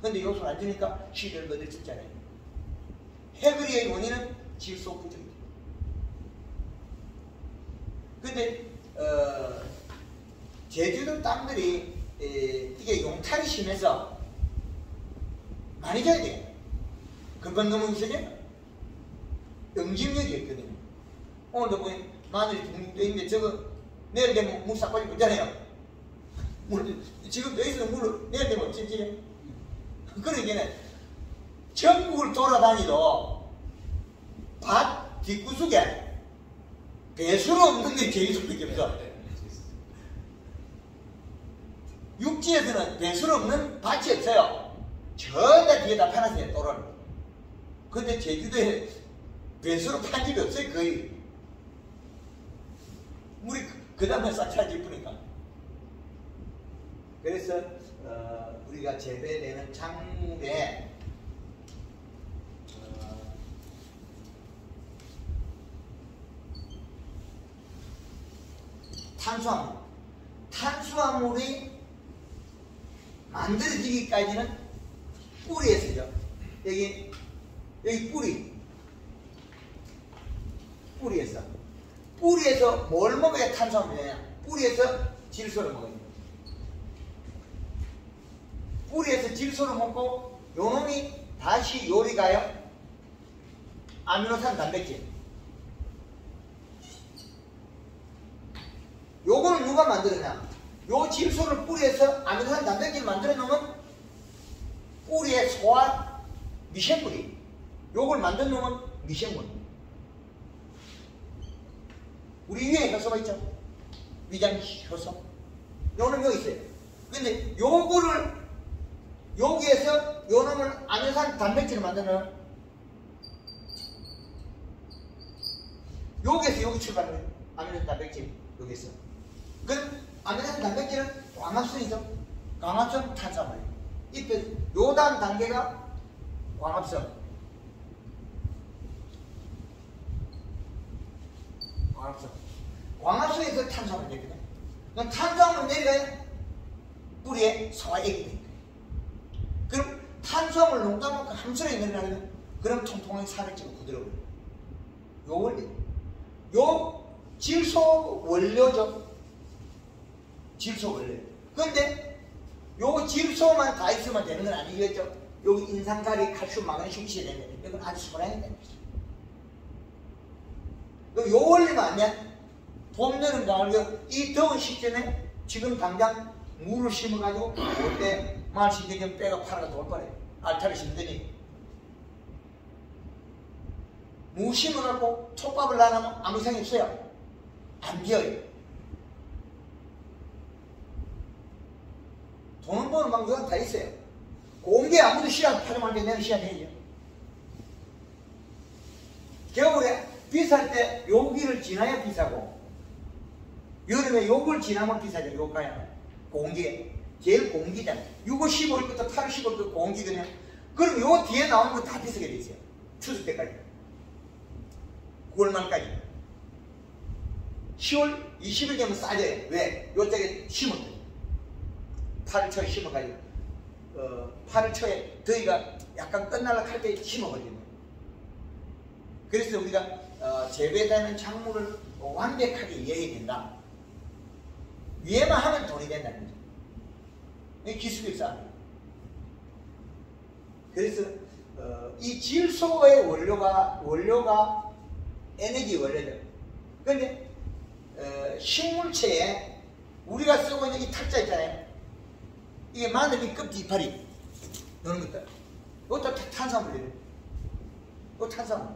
근데 요소를 안 주니까 시대를 거들 죽잖아요. 해그리의 원인은 질소 부족입니다. 근데 제주도 땅들이 이게 용탈이 심해서 많이 줘야 돼요. 금방 너무 있어요. 응집력이 있거든요. 오늘도 보니 마늘이 둥둥 있는데 저거 내일 되면 물 싹 빠지고 있잖아요. 지금 여기서 물을 내일 되면 찜질해. 그러니까 전국을 돌아다니도 밭 뒷구석에 배수로 없는 게 제주도밖에 없어. 육지에서는 배수로 없는 밭이 없어요. 전다 뒤에다 파놨어요. 또를. 근데 제주도에 배수로 판 집이 없어요. 거의. 물이 그 다음에 싹차지 뿌니까. 그래서 우리가 재배되는 작물에 탄수화물이 만들어지기까지는 뿌리에서죠. 여기 뿌리에서 뭘 먹어야 탄수화물이 되냐? 뿌리에서 질소를 먹어야 돼요. 뿌리에서 질소를 먹고 요놈이 다시 요리가요. 아미노산 단백질. 요거는 누가 만들었냐? 요 질소를 뿌리에서 아미노산 단백질 만들어 놓으면 뿌리의 소화 미생물이 요걸 만든 놈은 미생물. 우리 위에 효소가 있죠. 위장 효소. 요놈 여기 있어요. 근데 요거를 여기에서 요 놈을 아미노산 단백질을 만드는 여기에서 여기 출발을 해요. 아미노산 단백질 여기에서. 그 아미노산 단백질은 광합성이죠. 광합성 탄수화물. 이때 요 다음 단계가 광합성. 광합성에서 탄수화물 내리거든. 그럼 탄수화물 내리면 뿌리에 소화액이 됩니다. 그럼 탄수화물 농도만큼 함수력이 내려가면 그럼 통통하게 살을 찌고 부드러워요. 요 원리. 요 질소 원료죠. 질소 원료. 그런데 요 질소만 다 있으면 되는 건 아니겠죠. 여기 인산가리, 칼슘, 마그네슘 있어야 되는데 이건 아주 소량이 됩니다. 요 원리만 알면 봄, 여름, 가을, 이 더운 시점에 지금 당장 무를 심어가지고 그때 마을 심겨지면 빼가 팔아가 돌 거래. 알타를 심더니 무 심어갖고 톱밥을 놔놓으면 아무 이상이 없어요. 안 비어요. 돈은 버는 방법은 다 있어요. 공개 아무도 씨앗 파지 말게 내는 씨앗 해야죠. 겨울에 비쌀 때 여기를 지나야 비싸고 여름에 요걸 지나면 비싸죠. 요가야 공기 제일 공기잖아요. 6월 15일부터 8월 15일부터 공기거든요. 그럼 요 뒤에 나오는 거 다 비싸게 돼 있어요. 추석 때까지 9월 말까지 10월 20일 되면 싸져요. 왜? 요쪽에 심었거든요. 8월 초에 심어가지고 8월 초에 더위가 약간 끝날라 할 때 심어거든요. 그래서 우리가 재배되는 작물을 완벽하게 이해해야 된다. 이해만 하면 돈이 된다는 거죠. 이게 기술이 있어. 그래서 이 질소의 원료가 에너지 원료죠. 그런데 식물체에 우리가 쓰고 있는 이 탁자 있잖아요. 이게 마늘이 껍질 이파리 이런 것들. 이것도 탄수화물이에요. 이거 탄수화물.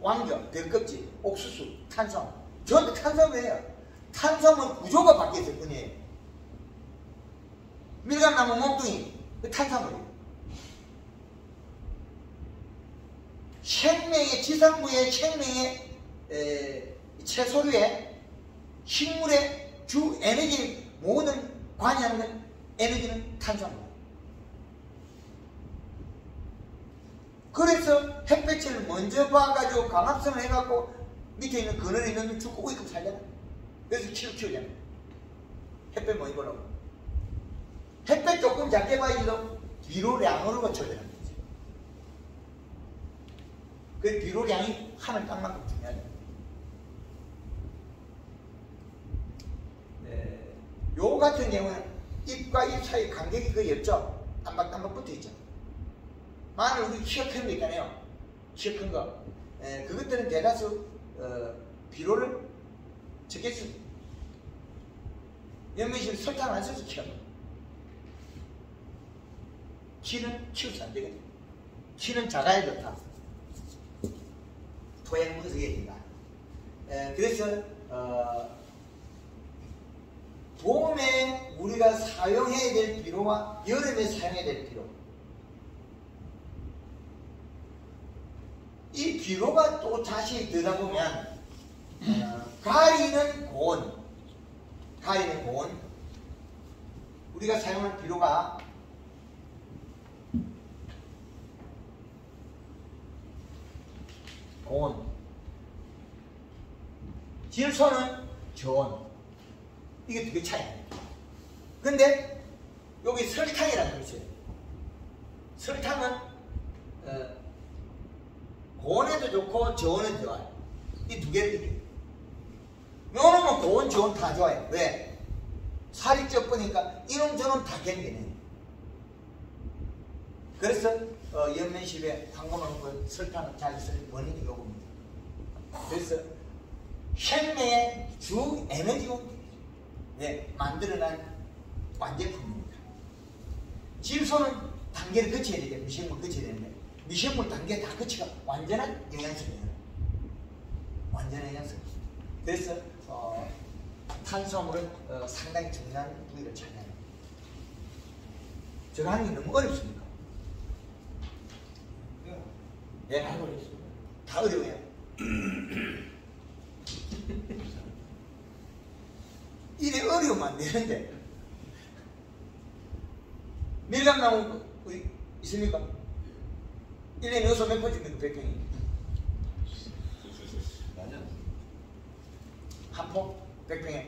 왕겨, 별껍질, 옥수수, 탄수화물. 전부 탄수화물이에요. 탄수화물 구조가 바뀌었을 뿐이에요. 밀감나무 몸뚱이, 탄수화물이에요. 생명의 지상부의 생명의 채소류의 식물의 주 에너지 모든 관여하는 에너지는 탄수화물. 그래서 햇볕을 먼저 봐가지고 광합성을 해갖고 밑에 있는 그늘에 있는 죽고 있고 살잖아. 그래서 키우잖아. 햇볕 많이 보라고. 햇볕 조금 작게 봐야지도 비료량으로 맞춰야 되는 거지. 그 비료량이 하늘 땅만큼 중요하다. 네. 요 같은 경우는 잎과 잎 사이 간격이 거의 없죠. 땀박땀박 붙어 있죠. 마늘 우리 키가 큰 거 있잖아요. 키가 큰 거. 그것들은 대다수 비료를 적게 씁니다. 연면실 설탕 안 써서 키워요. 키는 키워서 안 되거든요. 키는 작아야 좋다. 토양 분석해야 된다. 그래서 봄에 우리가 사용해야 될 비료와 여름에 사용해야 될 비료. 이 비료가 또 자세히 들여다보면 가리는 고온, 우리가 사용할 비료가 고온, 질소는 저온. 이게 되게 차이나요. 근데 여기 설탕이라는 거 있어요. 설탕은 고온에도 좋고 저온에도 좋아요. 이 두 개를 이겨요. 요놈은 고온, 저온 다 좋아요. 왜? 살이 쪄보니까 이놈 저놈 다 견디네. 그래서 연면실에 황금한 거 설탕을 잘 쓸 원인이 요겁니다. 그래서 생명의 주 에너지가 만들어낸 완제품입니다. 질소는 단계를 거쳐야 되겠 미생물 거쳐야 되는데 미생물 단계 다 거치가 완전한 영양소예요. 완전한 영양소. 그래서 탄수화물은 상당히 중요한 부위를 차지합니다. 제가 하는 게 너무 어렵습니까? 예, 다 어려워요. 이래 어려우면 안 되는데. 밀감나무 있습니까? 1년에 여기서 몇 번 줍니까? 100평이? 한 포? 100평에?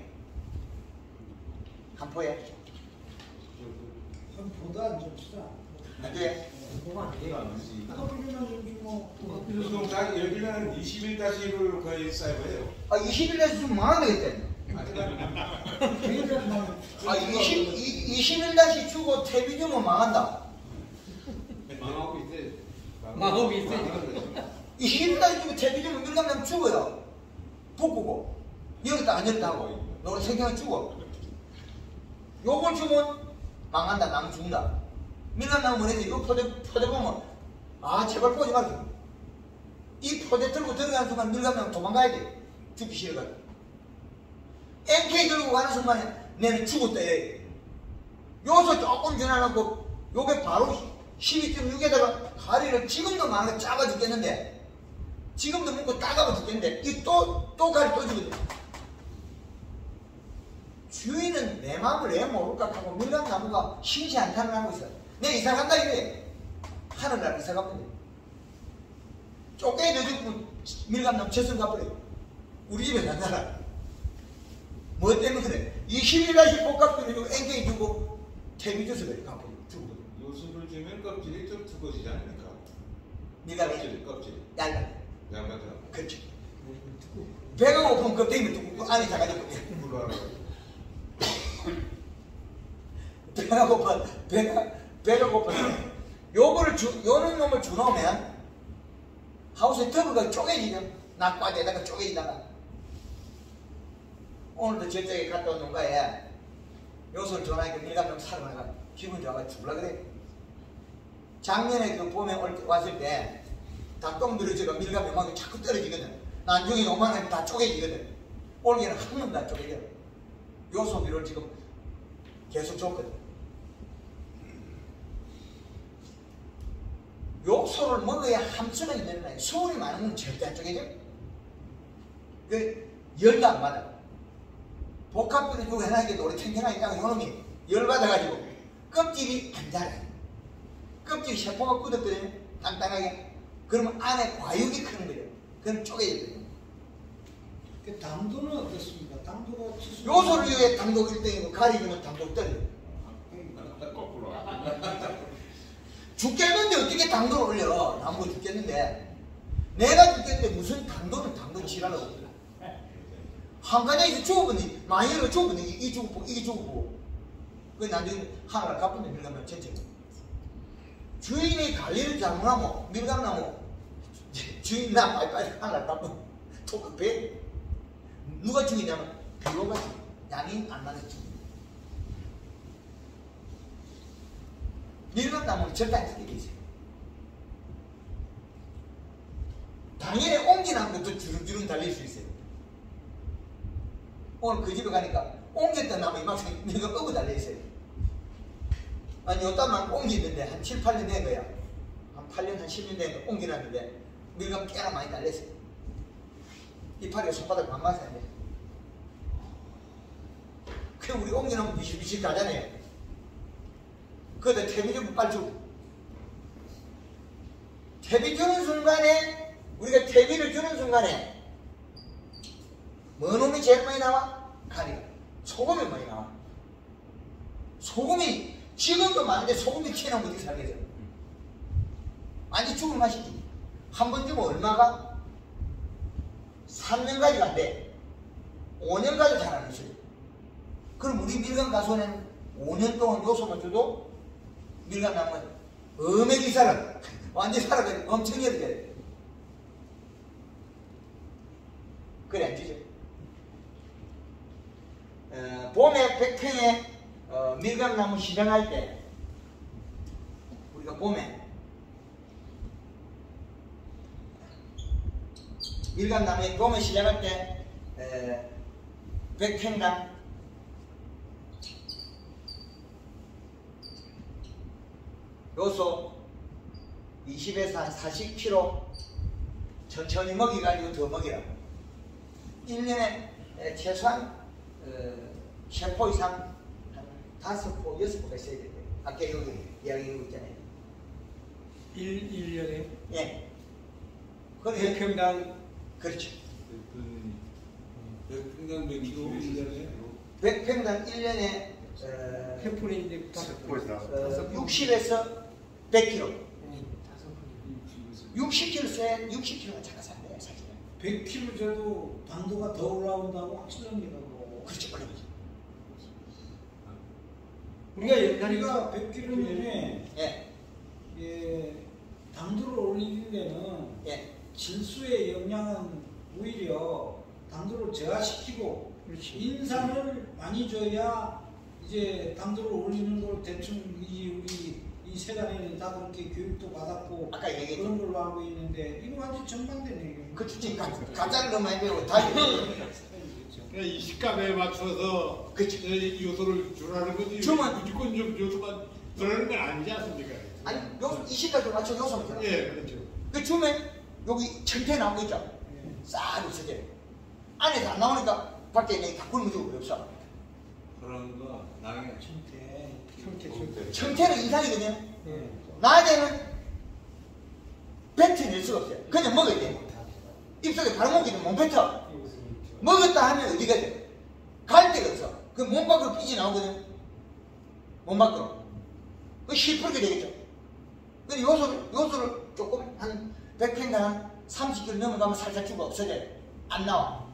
한 포에? 보다 좀 싸. 안 돼? 보통 여기는 21-1을 거의 쌓여요. 20일에서 좀 많아 되겠다. 21다시 주고 퇴비 주면 망한다. 마음이 있어. 21다시 주고 퇴비 주면 밀감나무 죽어요. 볶고. 열었다 안 열었다 하고 요걸 생경을 주고 요걸 주면 망한다 나무 죽는다. 밀감나무 뭐래지 이거 포대 보면 아 제발 보지 말고 이 포대 들고 들어가는 순간 밀감나무 도망가야 돼. 죽기 싫어가지고 NK 들고 가는 순간에 내는 죽었다 이래. 요서 조금 지나놓고 요게 바로 12.6에다가 가리를 지금도 많이 작아 죽겠는데 지금도 먹고 따가워 죽겠는데 이 또 가리 또 죽거든. 주인은 내 마음을 왜 모를까 하고 밀감나무가 심시 안타를 하고 있어. 내 이사 간다 이래. 하늘날 이사 가면 돼. 쪼개져 죽고 밀감나무 재선 가버려. 우리 집에 간다라. 뭐 때문에 그래? 21가지 복합들을 주고 NK 주고 태비 줘서 그래. 가버려. 죽고. 요술을 주면 껍질이 좀 두꺼지지 않습니까? 밀감이 껍질. 얇아. 얇아져. 그렇지. 배가 고프면 껍데기만 두고 안에 작아졌고. 배가 고파. 배가 고파. 요거를 요런 놈을 주놓으면 하우스에 더블가 쪼개지죠. 낙과대다가 쪼개지다가. 오늘도 저쪽에 갔다 온 농가에 요소를 전화하니까 밀감나무 사러 나가 기분 좋아가지고 죽으려 그래. 작년에 그 봄에 왔을 때 닭똥들이 제가 밀감나무가 자꾸 떨어지거든. 나중에 요만하면 다 쪼개지거든. 올해는 한 놈도 안 쪼개져. 요소비를 지금 계속 줬거든. 요소를 먹어야 함수가 있는 거야. 수분이 많은 건 절대 안 쪼개져. 그 열도 안 받아. 복합비를 주고 해나니까 오래 탱탱하니까 요놈이 열받아가지고 껍질이 안 자라요. 껍질이 세포가 굳었거든요. 단단하게. 그러면 안에 과육이 크는 거예요. 그럼 쪼개지거든요. 그 당도는 어떻습니까? 당도가 치수. 요소를 위해 당도 1등이고 가리주면 당도 떨어져. 거꾸로. 죽겠는데 어떻게 당도를 올려? 나무가 죽겠는데. 내가 죽겠는데 무슨 당도는 당도 지랄하고. 한가지에서 죽어보니, 많이가 죽어보니, 이 죽어보고, 이게 죽어보고. 그 나중에 하나를 갚으면 밀감나무 전체. 주인이 관리를 잘못하면, 밀감나무, 주인 나 빨리빨리 하나를 갚으면, 톡 배. 누가 죽이냐면, 비로가 죽여. 양이 안 나서 죽여. 밀감나무는 절대 안 죽게 돼 있어요. 당연히 옮기는 것도 주름주름 달릴 수 있어요. 오늘 그 집에 가니까 옮겼던 나무 이만큼 내가 업어 달려있어요. 아니 요딴만 옮기는데 한 7, 8년 된 거야. 한 8년, 한 10년 된 거 옮겨놨는데 밀감 꽤나 많이 달렸어요. 이파리가 손바닥 반만 사야 돼. 그래 우리 옮겨놓으면 미실미실 가잖아요. 그거다 퇴비 좀 빨리 주고. 퇴비 주는 순간에 우리가 퇴비를 주는 순간에 뭐 놈이 제일 많이 나와? 가리가. 소금이 많이 나와. 소금이 지금도 많은데 소금이 튀어나오면 어떻게 살겠어? 완전 죽을 맛이지. 한 번 주면 얼마가? 3년까지가 안 돼. 5년까지 잘 안 있어요. 그럼 우리 밀감 가수는 5년 동안 요소만 줘도 밀감 나무는 어메기 살아. 완전 살아가지고 엄청 열게. 그래 안 주죠. 봄에 백평에 밀감나무 시장할 때 우리가 봄에 밀감나무에 봄에 시장할 때 백평당 요소 20에서 한 40kg 천천히 먹여가지고 더 먹이라. 1년에 최소한 세포 이상 한 5포, 6포가 있어야 돼요. 아까 여기 이야기하고 있잖아요. 1년에? 예. 몇 평당? 그렇죠. 100평당 몇 킬로? 1년에? 100평당 1년에 햇풀인데 60에서 100kg. 60kg 써야 60kg가 작아서 안 돼요, 사실은. 100kg 줘도 당도가 더 올라온다고 확실합니다. 그렇죠, 어렵죠. 우리가 옛날에가 100kg면에 예. 예, 당도를 올리는 데는 예. 질소의 영양은 오히려 당도를 저하시키고 그렇지. 인삼을 많이 줘야 이제 당도를 올리는 걸 대충 이 세간에는 다 그렇게 교육도 받았고 아까 얘기했죠. 그런 걸로 하고 있는데 이거 완전 정반대네. 그치, 지금 가짜를 너무 많이 배우고 다 이 식감에 맞춰서 그치. 이 요소를 주라는 거지. 주면- 무조건 좀 요소만 들어가는 건 아니지 않습니까? 아니 이 시까지 맞춰 요소는 들어. 예, 그렇죠. 그 주면 여기 청태 나온 거 있죠. 싹 없어져. 안에서 안 나오니까 밖에 있는 다 굶어지고 그래 없어. 그런 거 나중에 청태. 청태는 인상이거든요. 예. 낮에는 뱉어낼 수가 없어요. 그냥 먹어야 돼. 입속에 바로 먹기는 못 뱉어. 먹었다 하면 어디가 돼? 갈 데가 없어. 그 몸 밖으로 삐지 나오거든. 몸 밖으로. 그 시퍼렇게 되겠죠. 근데 요소를 조금 한 100평당 한 30kg 넘어가면 살살 죽어 없어져요. 안 나와.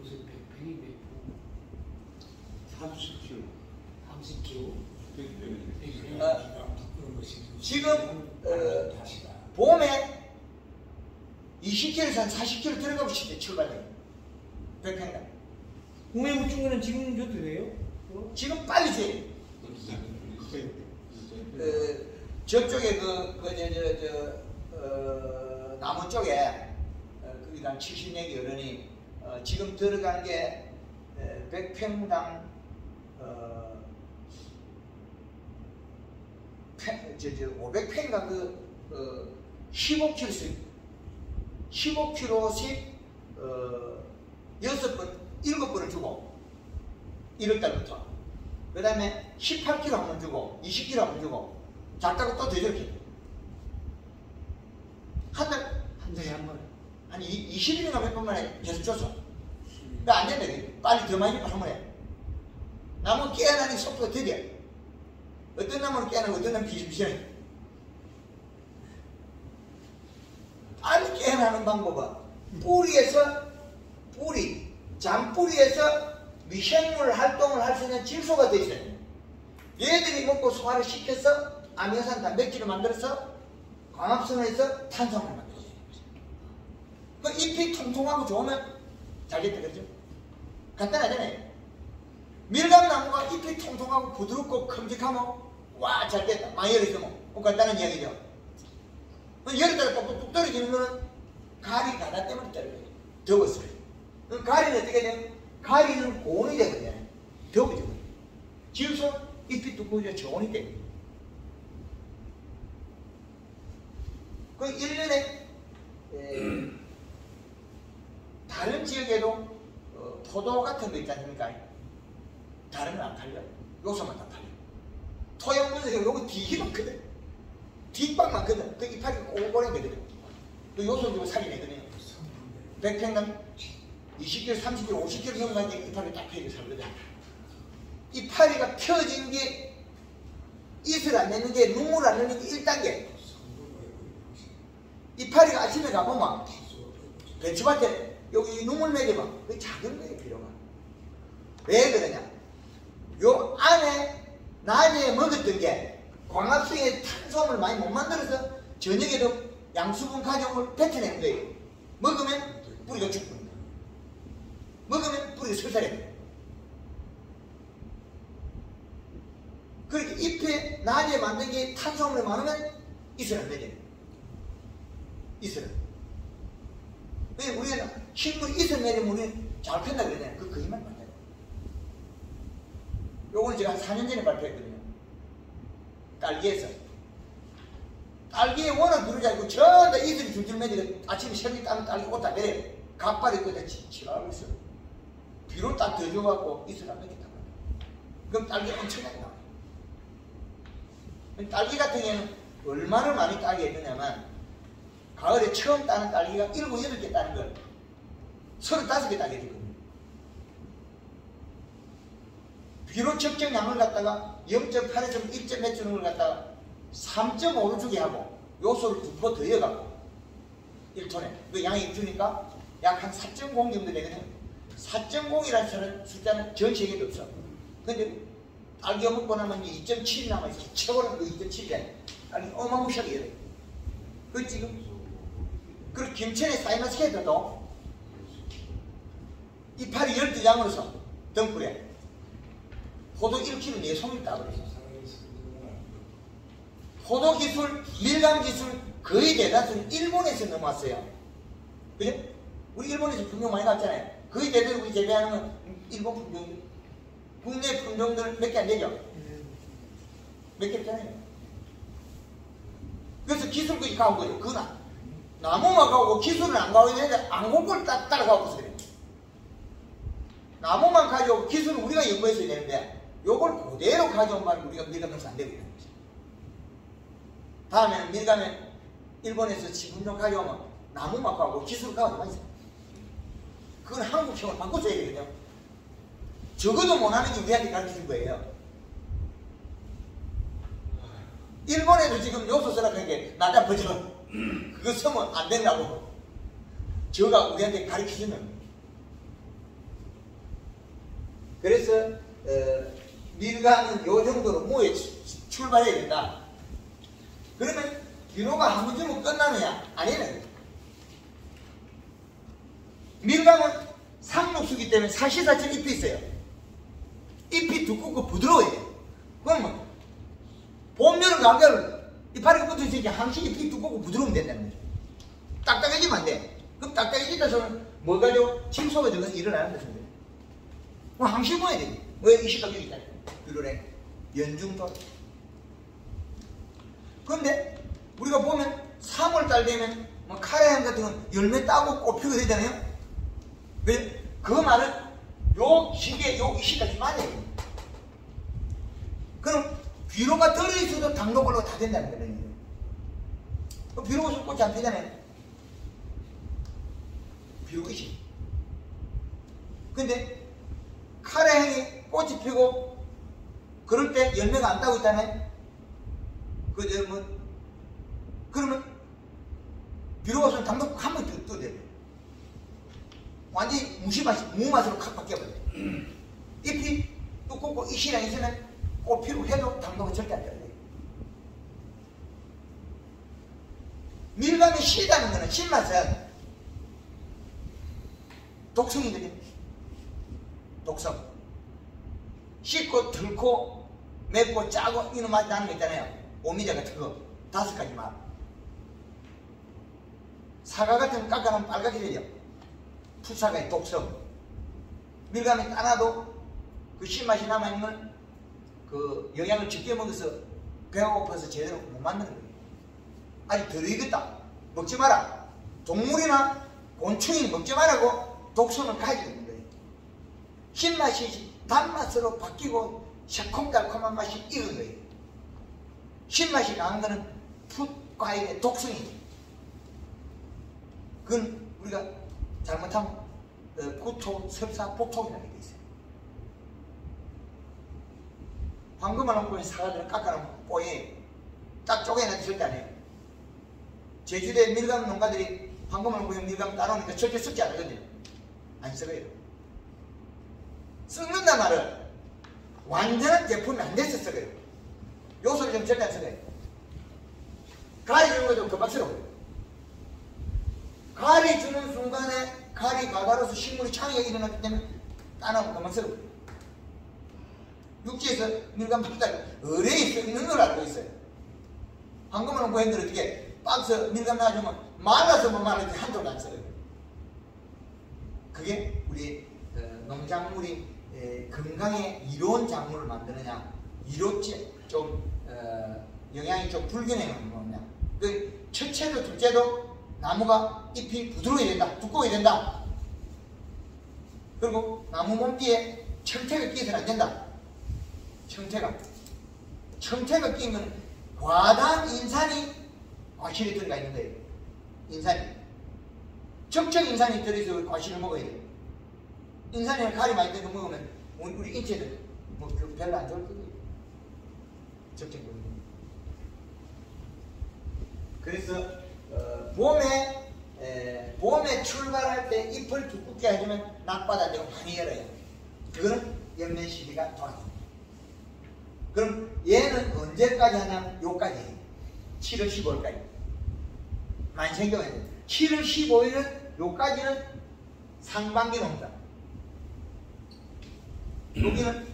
요새 100평이 몇 30kg. 30kg? 지금 봄에 20kg에서 한 40kg 들어가고 싶대 출발해. 100평당. 우메 묻힌 거는 지금 줘도 돼요? 지금 빨리 줘야 돼. 저쪽에 나무 쪽에 거기가 70년기 어른이 지금 들어간 게 100평당 500평인가 15kg씩 6번, 7번을 주고 1월달부터 그 다음에 18kg 한 번 주고 20kg 한 번 주고 작다고 또 되저렇게 한 달에 한 번. 한 20일인가 몇 번 만에 계속 줬어. 그러니까 안 된다. 빨리 더 많이 한 번에. 나무 깨어나는 속도가 더뎌. 어떤 나무는 깨어나고 어떤 나무는 비실비실해. 빨리 깨어나는 방법은 잔뿌리에서 미생물 활동을 할 수 있는 질소가 되어 있어요. 얘들이 먹고 소화를 시켜서 아미노산 단백질을 만들어서 광합성에서 탄수화물을 만들어요. 그 잎이 통통하고 좋으면 잘겠다, 그렇죠? 간단하잖아요. 밀감나무가 잎이 통통하고 부드럽고 큼직하면 와, 잘됐다. 많이 열있으면 간단한 이야기죠. 열에 따라 뚝뚝 떨어지는 거는 가리 가다 때문에 떨어져요. 더웠어요. 그럼 가리는 어떻게 돼요? 가리는 고온이 되거든요. 더워져. 질소 잎이 두꺼워져 저온이 돼요. 그 1년에 다른 지역에도 포도 같은 거 있지 않습니까? 다른 건 안 팔려. 요소만 다 팔려. 토양 분석에 요거 되게 많거든. 뒷방 많거든. 그 이파리 꼬꼬랭거든. 그 요소 주고 살이 내거든요. 100평당 20kg, 30kg, 50kg 넘어가니까 이파리 딱 펴게 살거든. 이파리가 펴진 게 잇을 안 내는 게 눈물 안 내는 게 1단계. 이파리가 아침에 가보면 배추밭에 여기 눈물 매겨봐. 그 작은 거예요, 필요가. 왜 그러냐? 요 안에 낮에 먹었던 게 광합성의 탄수화물을 많이 못 만들어서 저녁에도 양수분 가정을 뱉어내는 거예요. 먹으면 뿌리가 죽습니다. 먹으면 뿌리가 설사해요. 그렇게 잎에 낮에 만든 게 탄수화물이 많으면 잇을 안 내려요. 잇을. 왜 우리가 식물이 잇을 내리면 우리는 잘 핀다 그러잖아요. 그 거짓말 맞아요. 요거는 제가 한 4년 전에 발표했거든요. 딸기에서. 딸기에 워낙 누르지 않고 전부 다 이슬이 줄줄 매지고 아침에 새벽에 따면 딸기 옷 다 내려요. 갑발이 끝에 치라고 있어요. 비로 딱 더줘갖고 이슬 안 매겠다고. 그럼 딸기 엄청나게 나와요. 딸기 같은 경우는 얼마나 많이 따게 해주냐면 가을에 처음 따는 딸기가 7, 8개 따는 걸 35개 따게 해주거든요. 비로 적정량을 갖다가 0.8에서 1점 몇 주는 걸 갖다가 3.5로 주게 하고 요소를 2% 더 이어갖고 1톤에 그 양이 주니까 약 한 4.0 정도 되거든요. 4.0이라는 숫자는 전 세계도 없어. 근데 딸기 먹고 나면 2.7이 남아있어. 최고는 그 2.7이야. 아니 어마무시하게 이래. 그 지금 그 김천의 사이먼스케이트도 이파리 12장으로서 등불에 포도 1kg 4송이 따버렸어. 포도 기술, 밀감 기술 거의 대다수는 일본에서 넘어왔어요. 그죠? 우리 일본에서 품종 많이 갔잖아요. 거의 대부분 우리 재배하는 건 일본 품종, 국내 품종들 몇 개 안 되죠? 몇 개 없잖아요. 그래서 기술까지 가고 거예요. 그건 나무만 가고 기술은 안 가고 있는데 안 공부를 따라가고 있어요. 나무만 가져오고 기술은 우리가 연구했어야 되는데 요걸 그대로 가져오면 우리가 밀감 농사 안 되고 있는 거죠. 다음에는 밀감에 일본에서 지분종 가져오면 나무만 가고 기술을 가져오면 있어요. 그건 한국형을 바꿔줘야 되거든요. 적어도 못하는 게 우리한테 가르쳐준 거예요. 일본에도 지금 요소 쓰라는 게 나다 버져. 그거 쓰면 안 된다고. 저가 우리한테 가르쳐주는 거예요. 그래서 밀감은 요 정도로 무에 출발해야 된다. 그러면 비료가 한 번 주면 끝나느냐? 아니네. 밀감은 상록수기 때문에 사시사철 잎이 있어요. 잎이 두껍고 부드러워야 돼요. 그러면 봄, 여름, 가을 이파리가 붙어있으니까 항시 잎이 두껍고 부드러우면 된다는 거죠. 딱딱해지면 안 돼. 그럼 딱딱해진다 소는 뭐 가지고 침속에 들어가서 일어나는 것입니다. 그럼 항시 모아야 돼. 왜 이 시각 여기 있잖아요. 비료래 연중도. 그런데 우리가 보면 3월달 되면 뭐 카레향 같은 건 열매 따고 꽃 피우게 되잖아요. 왜? 그 말은 요 시기에 요 시까지 맞아야 돼요. 그럼 비료가 들어있어도 당도벌로가 다 된다는 거예요. 비료가 없으면 꽃이 안 피잖아요. 비료것이. 근데 카레향이 꽃이 피고 그럴 때 열매가 안 따고 있다네. 그러면 비료가 없으면 당도 한 번 더 떠야 돼요. 완전히 무맛으로 확 바뀌어버려요. 잎이 두껍고 이시랑 있으면 꽃 피고 해도 당도가 절대 안 떨어져요. 밀감이 시다는 거는 신맛은 독성이거든요. 독성. 씹고 들고 맵고 짜고 이런 맛이 나는 거 있잖아요. 오미자 같은 거 5가지 맛. 사과 같은 거 깎아놓으면 빨갛게 되죠. 풋사과의 독성. 밀감이 따놔도 그 신맛이 남아있는 건 그 영양을 적게 먹어서 배가 고파서 제대로 못 만드는 거예요. 아직 덜 익었다. 먹지 마라. 동물이나 곤충이 먹지 말라고 독성을 가지고 있는 거예요. 신맛이 단맛으로 바뀌고 새콤달콤한 맛이 익은 거예요. 신맛이 강한 거는 풋 과일의 독성이죠. 그건 우리가 잘못하면 구토, 설사, 복통이라는 게 있어요. 황금을 놓고 사과들은 깎아놓으면 뽀얘. 딱 쪼개내지 절대 안 해요. 제주도의 밀감 농가들이 황금을 놓고 밀감 따놓으니까 절대 썩지 않거든요. 안 썩어요. 썩는단 말은 완전한 제품이 안 돼서 썩어요. 요소를 좀 절대 안 썩어요. 가리 주는 것도 금방 썩어요. 가리 주는 순간에 가리 가가로서 식물이 창의가 일어났기 때문에 따놓으면 금방 썩어요. 육지에서 밀감 박다가 의뢰에 써 있는 걸 알고 있어요. 황금을 놓고 했는데 어떻게 박스 밀감 놔주면 말라서 못 말라지 한쪽도 안 써요. 그게 우리 농작물이 건강에 이로운 작물을 만드느냐, 이롭지 좀 영양이 좀 불균형한 거냐. 그 첫째도 둘째도 나무가 잎이 부드러워야 된다, 두꺼워야 된다. 그리고 나무 몸뒤에 청태가 끼어서는 안 된다. 청태가 끼인 거는 과다한 인산이 과실에 들어가 있는 거예요. 인산이. 적정 인산이 들어있어 과실을 먹어야 돼요. 인산이나 가리 많이 들어 먹으면 우리 인체는 뭐 별로 안 좋을 거예요. 적정 부분. 그래서 봄에 출발할 때 잎을 두껍게 해주면 낮바닥으로 많이 열어요. 그거는 열매 시기가 돌아갑니다. 그럼 얘는 언제까지 하냐면 요까지 해요. 7월 15일까지. 많이 챙겨야 돼요. 7월 15일은 요까지는 상반기 농사. 여기는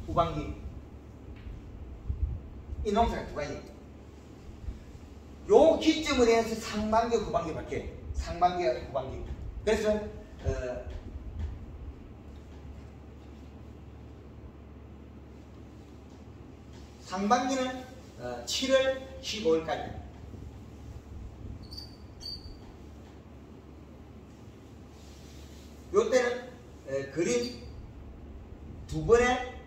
후반기. 이 농사가 두 가지. 요 기점을 해서 상반기, 후반기 밖에. 상반기와 후반기. 그래서 상반기는 7월 15일까지. 요때는 그린 두 번에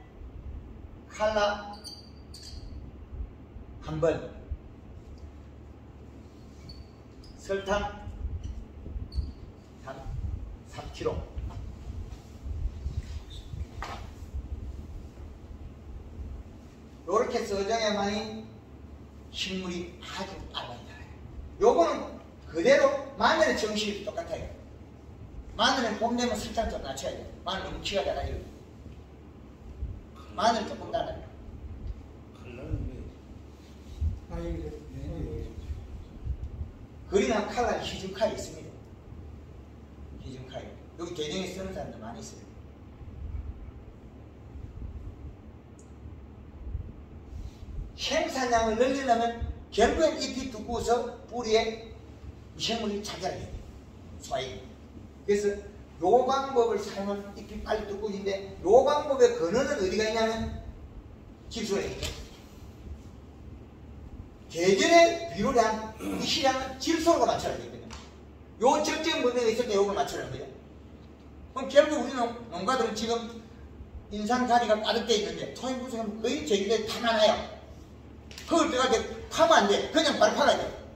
칼라 한 번, 설탕 3kg. 요렇게 써줘야만이 식물이 아주 빨리 자라요. 요거는 그대로 마늘의 정식이 똑같아요. 마늘은 봄 되면 설탕 좀 낮춰야 돼요. 마늘 너무 키가 작아지고. 마늘 조금 달아요. 칼라는 아니 그리나 칼라 희중칼이 있습니다. 희중칼이. 여기 개정에 쓰는 사람도 많이 있어요. 생산량을 늘리려면 결국엔 잎이 두꺼워서 뿌리에 미생물이 잘 자라게 돼요. 소화이. 그래서 요 방법을 사용하면 잎이 빨리 두꺼워지는데 요 방법의 근원은 어디가 있냐면 질소에 있죠. 계절의 비료량, 이 시량은 질소로 맞춰야 되거든요. 요 적정 문제가 있을 때 요걸 맞추라는 거예요. 그럼 결국 우리 농가들은 지금 인산가리가 가득 있는데 토양 분석하면 거의 저희들이 다 많아요. 흙을 빼가지고 파면 안 돼. 그냥 바로 파가야 돼.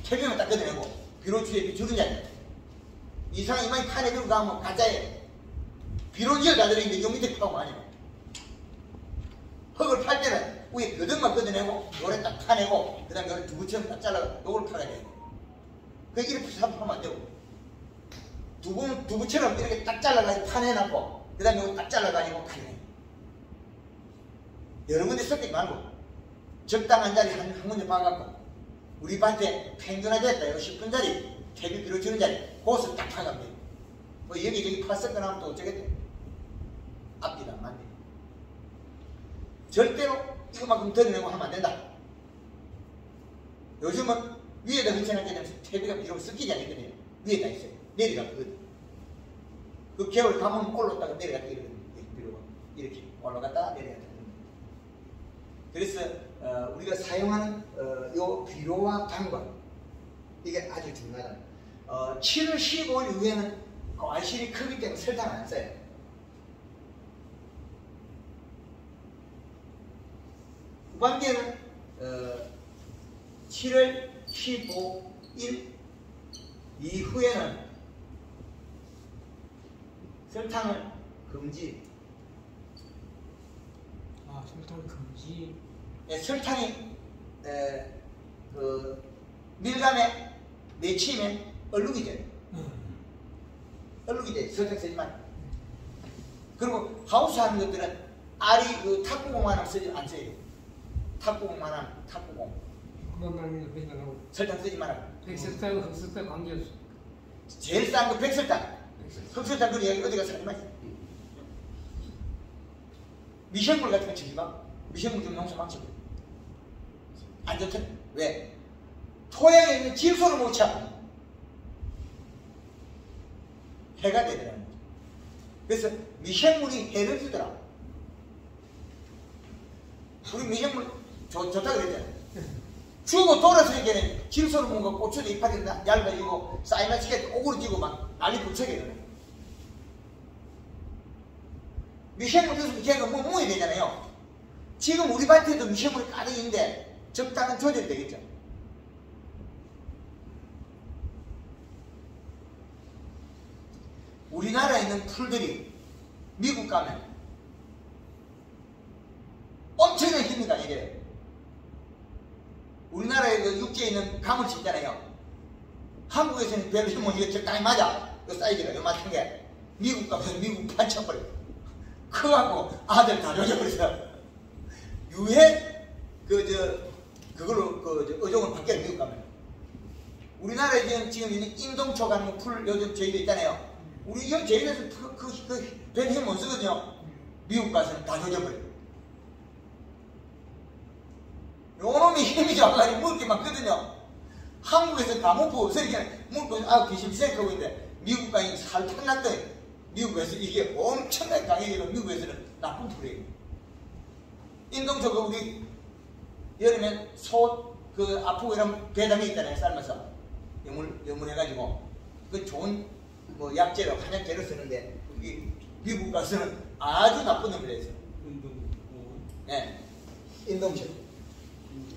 태경을 딱 걷어내고 비료 주에 주는 자리에 이상 이만히 파내주고 가면 가짜예요. 비료지가 다 들어있는데 요 밑에 파고 아니에요. 흙을 팔 때는 위에 벼등만 걷어내고 요래 딱 파내고 그 다음에 요래 두부처럼 딱 잘라서 요걸 파야 돼요. 그 이렇게 파면 안 되고 두부처럼 이렇게 딱 잘라가지고 파내놨고 그 다음에 요거 딱 잘라가지고 파내. 여러 군데 섞이지 말고 적당한 자리 한 군데 파갖고 우리 밭에 평균화됐다 요 10분짜리 퇴비 비료 주는 자리 거기서 딱 파가면 돼요. 뭐 여기저기 파 섞어나면 또 어쩌겠대. 앞뒤가 안 맞네. 절대로 이거만큼 덜어내고 하면 안 된다. 요즘은 위에다 붙여놨기 때문에 퇴비가 비료가 섞이지 않거든요. 위에다 있어요. 내려가거든. 그 겨울 가면 올라갔다가 내려갔다 이러거든요. 비료가 이렇게 올라갔다 내려갔다. 그래서 우리가 사용하는 요 비료와 방법 이게 아주 중요하다. 7월 15일 이후에는 알실이 크기 때문에 설탕을 안 써요. 후반기에는 7월 15일 이후에는 설탕을 금지. 아 설탕 금지. 설탕이 그 밀감에 내치면 얼룩이 돼요. 얼룩이 돼요. 설탕 쓰지 말고. 그리고 하우스 하는 것들은 알이 그 탁구공만 쓰지 안 써요. 탁구공만 하면 탁구공. 그것만 그냥 설탕 쓰지 말라고. 백설탕 흑설탕 관계없어. 제일 싼 거 백설탕. 흑설탕 그리 여기 어디가 사지 마세요. 미생물 같은 거 치지 마. 미생물 좀 농사 망치고. 안 좋잖아. 왜? 토양에 있는 질소를 못 차. 해가 되더라는 거죠. 그래서 미생물이 해를 주더라. 우리 미생물 좋다 그랬잖아요. 주고 돌아서 이제는 질소를 뭔가 고추도 이파리 얇아지고 쌓이마치게 오그러지고 막 난리 붙여게 되네. 미생물 주서 걔가 뭐 모여야 되잖아요. 지금 우리 밭에도 미생물이 가득 있는데 적당한 조절이 되겠죠. 우리나라에 있는 풀들이 미국 가면 엄청나게 깁니다. 이게 우리나라에 그 육지에 있는 가물치 있잖아요. 한국에서는 별로 뭐 이게 적당히 맞아. 그 사이즈가 요만한 게 미국 가면 미국 반쳐버려. 그거하고 아들 다 조져버려서 유해 그걸로 어종을 바뀌어요. 미국 가면. 우리나라에 지금 있는 인동초 가는 풀 요즘 저희도 있잖아요. 우리 이 제일에서 별 힘 못 쓰거든요. 미국 가서는 다 조져버려요. 요놈이 힘이 좋아가지고 먹을 게 많거든요. 한국에서 다 못 보고 그냥 먹고 귀신 생각하고 있는데 미국 가니 살짝 났더니 미국에서 이게 엄청나게 강해지고 미국에서는 나쁜 풀이에요. 인동초가 우리 여름에 소 아프고 이런 배당이 있잖아요. 삶아서 여물해가지고 그 좋은 뭐 약재로 한약재로 쓰는데 미국 가서는 아주 나쁜 놈이라 해서 네. 인동초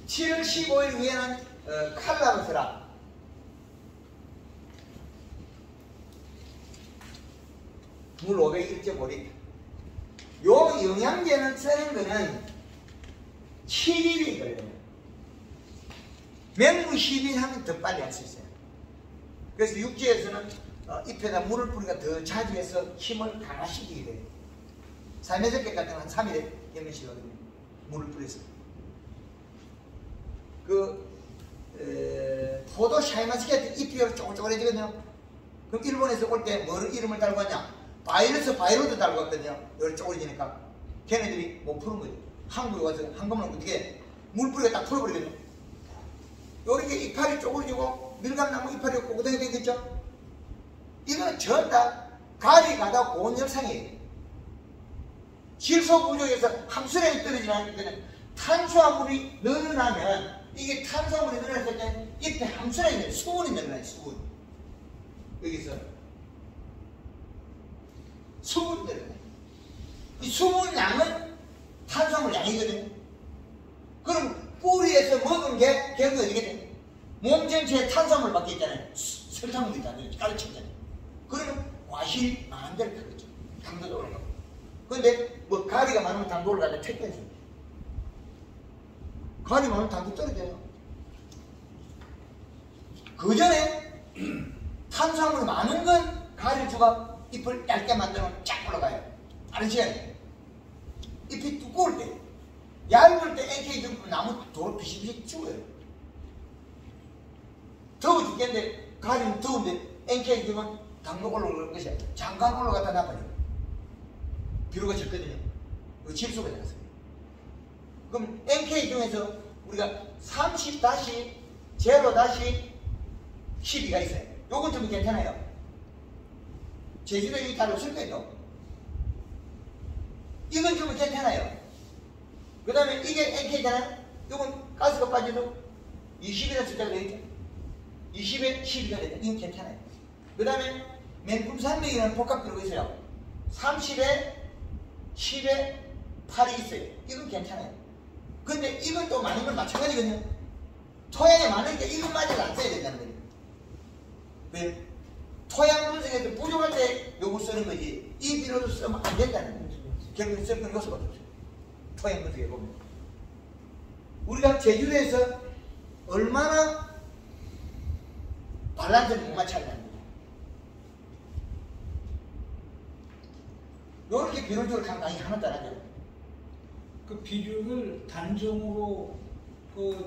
7월 15일 위에는 칼라로 쓰라. 물 501.5리터. 요 영양제는 쓰는 거는 7일이 걸려요. 맹구 10일 하면 더 빨리 할 수 있어요. 그래서 육지에서는 잎에다 물을 뿌리가 더 자주 해서 힘을 강화시키게 돼요. 삶의적개 같은 건 한 3일에 연면시거든요. 물을 뿌려서. 포도 샤인머스켓 잎이 쪼글쪼글해지거든요. 그럼 일본에서 올 때 뭐를 이름을 달고 왔냐? 바이러도 달고 왔거든요. 여기 쪼글해지니까. 걔네들이 못 푸는 거죠. 한국에 와서 한꺼번에 어떻게 물뿌리가 딱 풀어버리거든요. 요렇게 이파리 쪼글지고 밀감나무 이파리가 꼬그덩이 되겠죠? 이거는 전부 다 가리 가다 고온 현상이에요. 질소 부족에서 함수량이 떨어지는 거는 탄수화물이 늘어나면 이게 탄수화물이 늘어났을 때 잎에 함수량이 수분이 늘어나요. 수분. 여기서 수분이 늘어나요. 이 수분 양은 탄수화물 양이거든요. 그럼 뿌리에서 먹은 게 결국 어떻게 돼? 몸 전체에 탄수화물 밖에 있잖아요. 설탕물이 다 가르쳤잖아요. 그러면 과실 마음대로 크겠죠. 당도도 올라가고. 근데 뭐 가리가 많으면 당도 올라가는데 택배에서 가리 많으면 당도 떨어져요. 그 전에 탄수화물이 많은 건 가리주가 잎을 얇게 만들면 쫙 올라가요. 아시겠어요? 잎이 두꺼울 때, 얇을 때 NK 좀 나무 도로 비실비실 죽어요. 더워 죽겠는데 가리는 더운데 NK 주면 당도 올라오는 것이 잠깐 올라갔다 나빠져요. 비료가 적거든요. 질소가 나왔어요. 그럼 NK 중에서 우리가 30-0-12가 있어요. 요건 좀 괜찮아요. 제주도 여기 잘 없을 거예요. 이건 좀 괜찮아요. 그 다음에 이게 NK잖아요. 요건 가스가 빠져도 20이라는 숫자가 되겠죠. 20에 12가 되죠. 이건 괜찮아요. 그 다음에 맹금산맥이라는 복합 들어가 있어요. 30에 10에 8이 있어요. 이건 괜찮아요. 근데 이건 또 많은 건 마찬가지거든요. 토양에 많으니까 이것마저도 안 써야 된다는 거예요. 왜? 토양 분석에서 부족할 때 요거 쓰는 거지 이 비료도 쓰면 안 된다는 거죠. 결국은 쓸 건 요소가 없어요. 토양 분석에 보면 우리가 제주도에서 얼마나 밸런스를 못 맞춰야 하는 거예요. 요렇게 비료적으로 간단히 하나도 안 하죠. 그 비율을 단정으로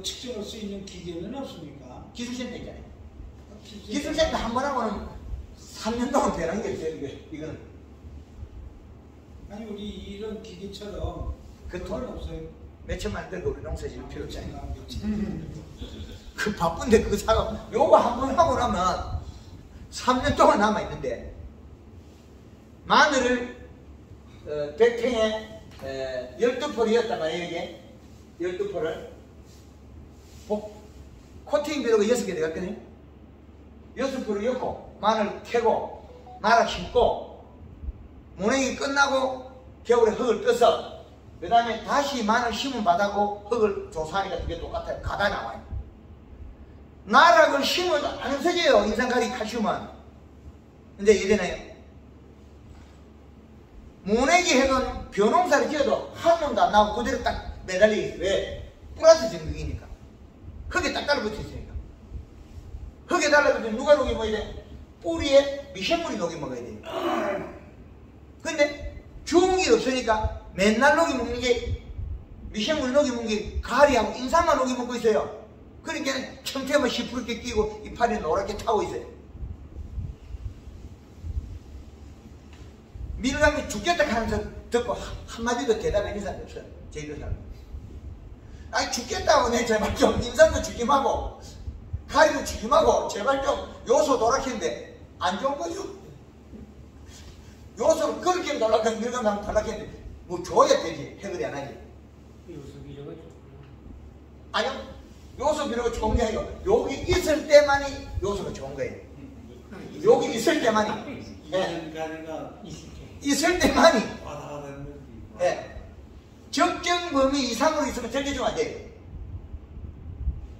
측정할 수 있는 기계는 없습니까? 기술센터 있잖아요. 기술센터 한 번 하고는 3년 동안 배라는 게 없어요. 이거는. 아니 우리 이런 기계처럼 그건 없어요. 몇 천만 들고 우리 농사 지을 필요 없잖아요. 그 바쁜데 그거 사고 요거 한 번 하고 나면 3년 동안 남아있는데 마늘을 100평에 12포를 말이에요. 이게 12포를 코팅 비료가 6개 들어갔거든요. 6포를 엮고 마늘 캐고 말아 심고 모내기 끝나고 겨울에 흙을 떠서 그 다음에 다시 마늘 심은 바닥고 흙을 조사하니까 그게 똑같아요. 가다 나와요. 나락을 심어도 안 없어져요. 인산가리 칼슘은. 근데 이래나요? 모내기 해도 벼농사를 지어도 한 놈도 안 나오고 그대로 딱 매달려 있어요. 왜? 플러스 전극이니까. 흙에 딱 달라붙어 있으니까. 흙에 달라붙으면 누가 녹이 먹어야 돼? 뿌리에 미생물이 녹이 먹어야 돼요. 근데 좋은 게 없으니까 맨날 녹이 먹는 게 미생물 녹이 먹는 게 가리하고 인삼만 녹이 먹고 있어요. 그러니까 청태만 시퍼렇게 끼고 이파리 노랗게 타고 있어요. 밀감이 죽겠다 하면서 듣고 한마디도 대답해준 사람이 없어요. 제주도 사람. 아니 죽겠다고 내 제발 좀 인삼도 죽임하고 가리도 죽임하고 제발 좀 요소 노랗겠는데 안 좋은 거죠. 요소를 그렇게 놀라겠는데 밀감 하면 놀라겠는데 뭐 줘야 되지. 해결이 안 하지. 요소 비료가 좋구나. 아니요. 요소 비료가 좋은 게 아니고 여기 있을 때만이 요소가 좋은 거예요. 여기 있을 때만이. 예. 가리가 있을 때만이. 와다 되는 거지. 예. 적정 범위 이상으로 있으면 절대 주면 안 돼요.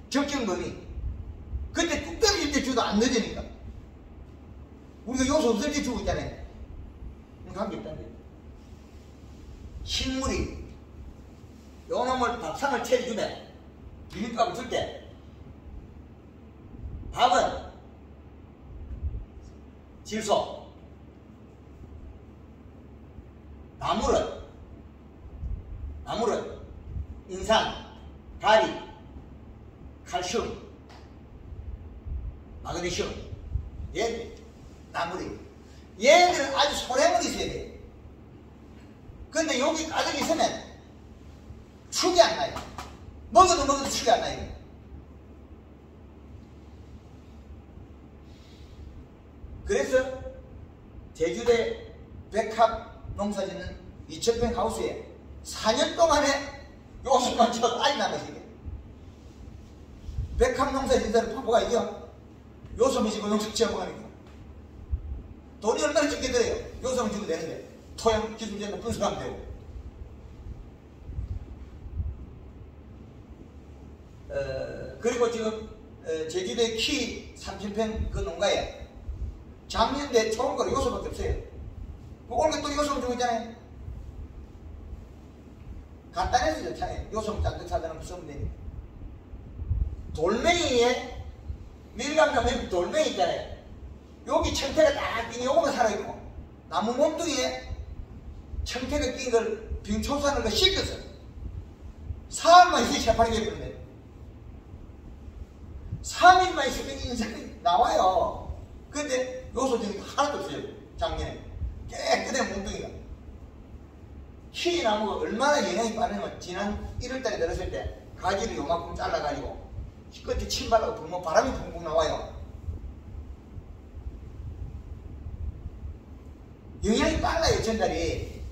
적정 범위. 그때 뚝 떨어질 때 줘도 안 늦으니까. 우리가 요소 없을 때 주고 있잖아요. 관계 없다는 거예요. 식물이 요 놈을 밥상을 채워주면 비빔밥을 줄 때 밥은 질소, 나물은 인산, 가리, 칼슘, 마그네슘, 얘 나물이 얘들은 아주 소량은 있어야 돼. 근데 여기 가득 있으면 축이 안 나요. 먹어도 축이 안 나요. 그래서 제주대 백합 농사 짓는 2000평 하우스에 4년 동안에 요소만 저 아이 남으시게. 백합 농사 짓는 사람 바보가 이겨. 요소만 짓고 농사 지어먹으니까. 돈이 얼마나 적게 들어요? 요소만 주면 되는데. 토양 기술자는 분석하면 되고. 그리고 지금 제주도의 키 30평 그 농가에 작년에 좋은 거로 요소밖에 없어요. 올해 또 요소만 주고 있잖아요. 간단해서 좋잖아요. 요소만 잔뜩 사다는 쓰면 되니까. 돌멩이에 밀감나무 돌멩이 있잖아요. 여기 청태가 딱 끼니 요거만 살아있고 나무 몸뚱이에 청태가 낀 걸 빙초산을 거 씻겨서 사흘만 있으면 재판이 되거든요. 3일만 있으면 인생이 나와요. 근데 요소 중에 하나도 없어요. 작년에 깨끗해 몸뚱이가. 키나무가 얼마나 영향이 빠르냐면 지난 1월달에 들었을 때 가지를 요만큼 잘라가지고 끝에 침 발라고 불면 바람이 붕붕 나와요. 영향이 빨라요. 전달이.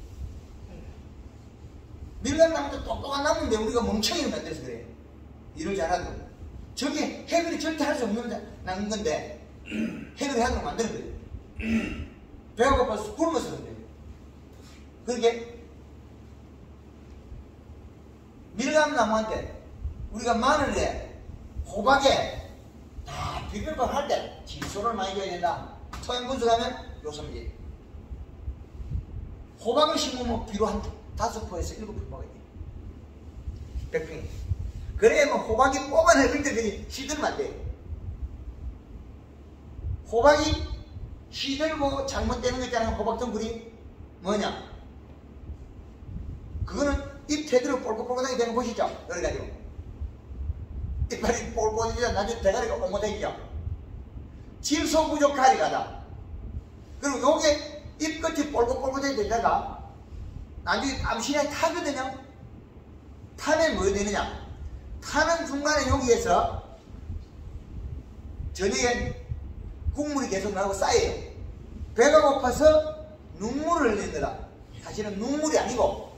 밀감나무도 똑똑한 나무인데 우리가 멍청이를 만들어서 그래요. 일을 잘하고. 저게 해결이 절대 할 수 없는 건데 해결이 하도록 만드는 거예요. 배가 고파서 굶어서 그래요. 그렇게 밀감나무한테 우리가 마늘에 호박에 다 비빔밥 할 때 질소를 많이 줘야 된다. 토양 분석하면 요소입니다. 호박을 심으면 비로 한 5포에서 7포 먹어야 돼. 100평이. 그래야 뭐 호박이 뽑아내릴 때 시들면 안 돼. 호박이 시들고 잘못되는 거 있잖아요. 호박 덩굴이 뭐냐? 그거는 잎 테두리로 꼴깍꼴깍하게 되는 거 보시죠? 그래가지고 이빨이 꼴꼴이죠. 나중에 대가리가 오모되죠. 질소 부족 가리가다. 그리고 요게 잎 끝이 꼴깍꼴깍하게 되다가 나중에 암시량이 타거든요. 타면 뭐 되느냐? 타는 순간에 여기에서 저녁에 국물이 계속 나오고 쌓여요. 배가 고파서 눈물을 흘리는 거다. 사실은 눈물이 아니고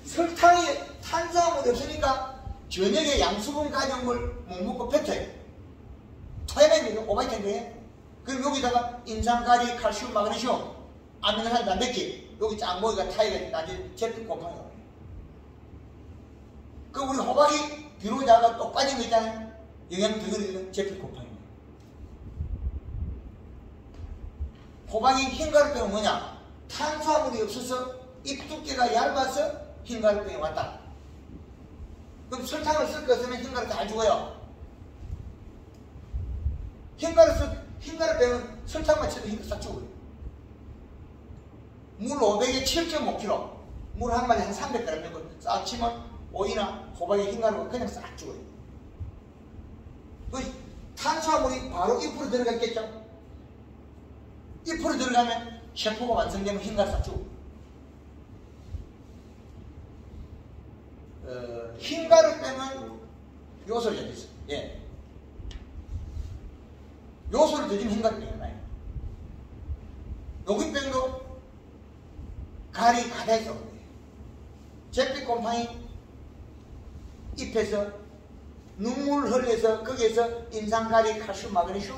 설탕이 탄수화물이 없으니까 저녁에 양수분 가정물 못 먹고 뱉어요. 토해내는 거예요. 오바이텐데. 그럼 여기다가 인산, 가리, 칼슘, 마그네슘, 아미노산, 단백질 여기 짱보기가 타이가 나중에 제품 곰팡이가. 그 우리 호박이 비로자가 똑 빠진 거 있잖아요. 영양 덩어리는 제품 곰팡이입니다. 호박이 흰가루병은 뭐냐? 탄수화물이 없어서 잎 두께가 얇아서 흰가루병이 왔다. 그럼 설탕을 쓸 거 없으면 흰가루 다 죽어요. 흰가루병은 설탕만 쳐도 흰가루 싹 죽어요. 물 500에 7.5kg, 물 한 마리 한 300g 정도 싹 치면 오이나 호박의 흰가루가 그냥 싹 죽어요. 그 탄수화물이 바로 잎으로 들어갔겠죠? 잎으로 들어가면 셰프가 완성되면 흰가루 싹 죽어. 흰 가루 빼면 요소를 좀 있어. 예. 요소를 더 주면 흰 가루 빼잖아요. 여기 뺑도 가리 가다에서 오는 거예요. 잿빛 곰팡이 잎에서 눈물 흘려서 거기에서 인산가리, 칼슘, 마그네슘,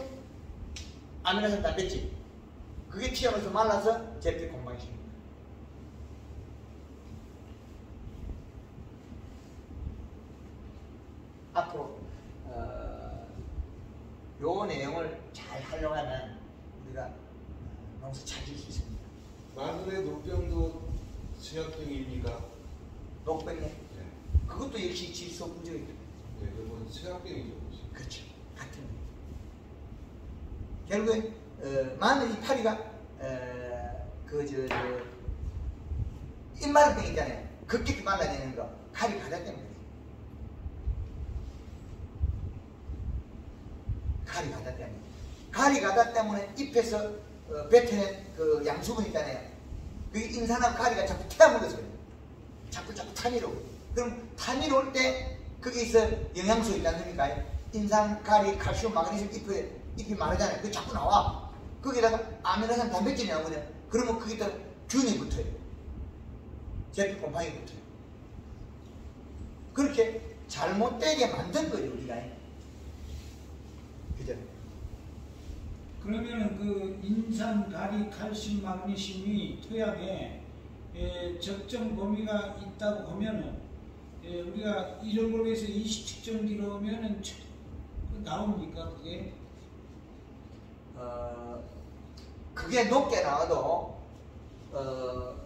아미노산, 단백질 그게 튀어나와서 말라서 잿빛 곰팡이 생깁니다. 앞으로 요 내용을 잘 하려고 하면 우리가 농사 잘 지을 수 있습니다. 마늘의 녹병도 치약병입니까? 녹병에 네. 그것도 역시 질소 부족이죠. 네, 이건 치약병이죠. 그렇죠. 같은 결국에 마늘 이파리가 입마른병 있잖아요. 급격히 말라내는 거 가리 가다 때문에 가리 가다 때문에 가리 가다 때문에 잎에서 뱉어낸 그 양수분 있잖아요. 그 인산하고 가리가 자꾸 태워먹어서 그래요. 자꾸 탄이로. 그럼 탄이로 올 때 거기서 영양소 있지 않습니까? 인산, 가리, 칼슘, 마그네슘 잎이 마르잖아요. 그게 자꾸 나와. 거기다가 아미노산 단백질이 나오거든요. 그러면 거기다 균이 붙어요. 잿빛 곰팡이 붙어요. 그렇게 잘못되게 만든 거예요, 우리가. 그죠? 그러면은 그 인산, 가리, 칼슘, 마그네슘이 토양에 적정 범위가 있다고 하면은 우리가 이런 걸로 해서 이시 측정기로 하면은 나옵니까 그게? 그게 높게 나와도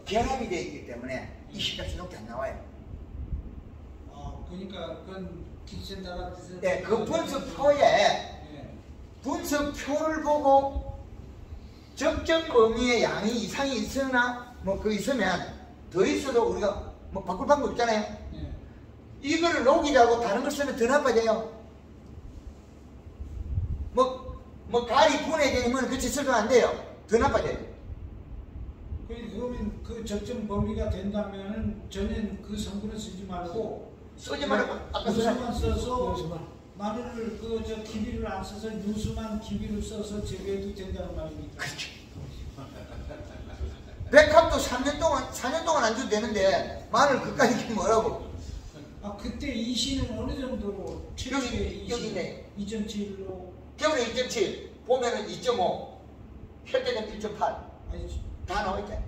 결합이 되어 있기 때문에 이시값이 높게 안 나와요. 그러니까 그건 기센터가 뜻은 네, 그 분석표에 분석표를 보고 적정 범위의 양이 이상이 있으나 뭐 그 있으면 더 있어도 우리가 뭐 바꿀 방법 있잖아요. 예. 이거를 녹이자고 다른 걸 쓰면 더 나빠져요. 뭐 가리 분해되면 그치 써도 안 돼요. 더 나빠져요. 그러면 그 적정 범위가 된다면은 전혀 그 성분을 쓰지 말고 쓰지 말고 아까 유수만 써서 요소만. 마늘을 저 기비를 안 써서 유수만 기비를 써서 재배해도 된다는 말입니까? 그렇죠. 백합도 4년 동안 안 줘도 되는데 마늘 그까지 뭐라고? 그때 이시는 어느 정도로 여기네. 2.7로 겨울에 2.7, 봄에는 2.5, 햇 때는 1.8 다 나와 있잖아요.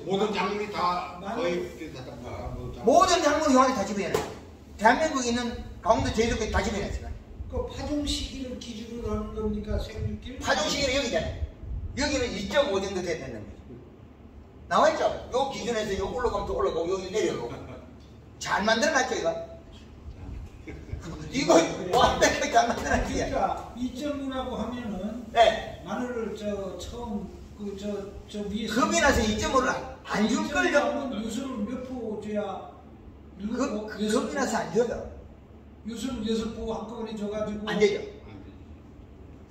모든 작물이 다 마늘- 거의 다 모든 작물 효한이 다 집어내요. 대한민국에 있는 강원도 제주도까지 다 집어냈어요. 그 파종 시기를 기준으로 하는 겁니까? 생육기를? 파종 시기는 여기잖아요. 여기는 2.5 정도 됐다는 거죠. 나와있죠? 요 기준에서 요 올라가면 또 올라가고 여기 내려가고 잘 만들어놨죠 이거 완벽하게 잘 만들어놨지. 그러니까 2.5라고 하면은 네. 마늘을 처음 저 위에 겁이 나서 2.5를 안 줄 걸요. 유수를 몇 포 줘야 겁이 나서 안 줘요. 유수를 6포 한꺼번에 줘가지고 안 되죠.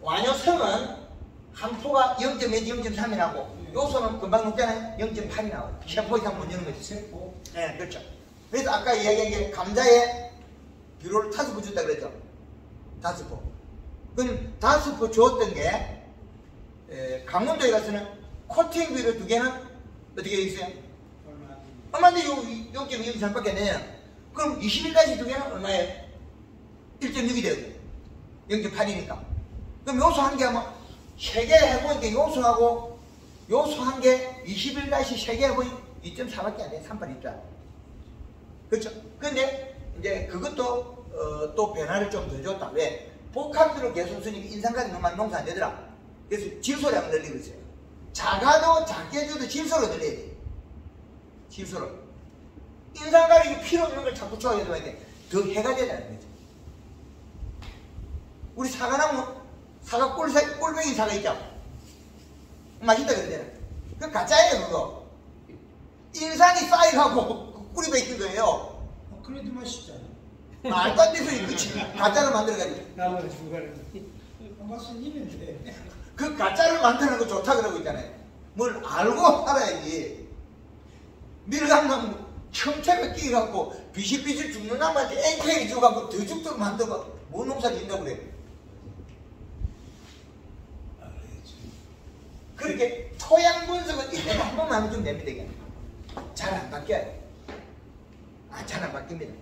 완효성은 한 포가 0.2, 0.3이라고 요소는 금방 녹잖아요. 0.8이 나와요. 3포 이상 못 주는 거지. 3포. 네, 그렇죠. 그래서 아까 이야기한 게 감자에 비료를 5포 준다 그랬죠. 5포. 그럼 5포 주었던 게 강원도에 가서는 코팅 비료 2개는 어떻게 되어 있어요? 얼마인데 0.2, 0.3밖에 안 되잖아. 그럼 21다시 2개는 얼마예요? 1.6이 되거든. 0.8이니까. 그럼 요소 한 개 하면 3개 해보니까 요소하고 요소 한 개 21-3개 해보니까 2.4밖에 안 돼. 38입자. 그렇죠? 근데 이제 그것도 또 변화를 좀 더 줬다. 왜? 복합비료 계속 쓰니까 인산가리 너무 많이 농사 안 되더라. 그래서 질소량을 늘리고 있어요. 작아도 작게 줘도 질소로 늘려야 돼. 질소로. 인산가리 필요 없는 걸 자꾸 줘야 돼. 더 해가 되자는 거죠. 우리 사과나무, 사과 꼴뱅이 사과 있죠? 맛있다 그러잖아. 그거 가짜예요, 그거. 인산이 쌓여가고 꿀이 있는 거예요. 그래도 맛있잖아. 말도 안 되는 소리, 그치? 가짜로 만들어가지고. 나무를 중간에. 맛은 있는데. 그 가짜를 만드는 거 좋다 그러고 있잖아요. 뭘 알고 살아야지. 밀감나무 청태가 끼갖고 비실비실 죽는 남한테 앵크에 줘갖고 더 죽도록 만들고 뭐 농사 짓는다고 그래. 그렇게 토양 분석은 1년에 한 번만 하면 좀 됩니다. 이게 잘 안 바뀌어요. 잘 안 바뀝니다.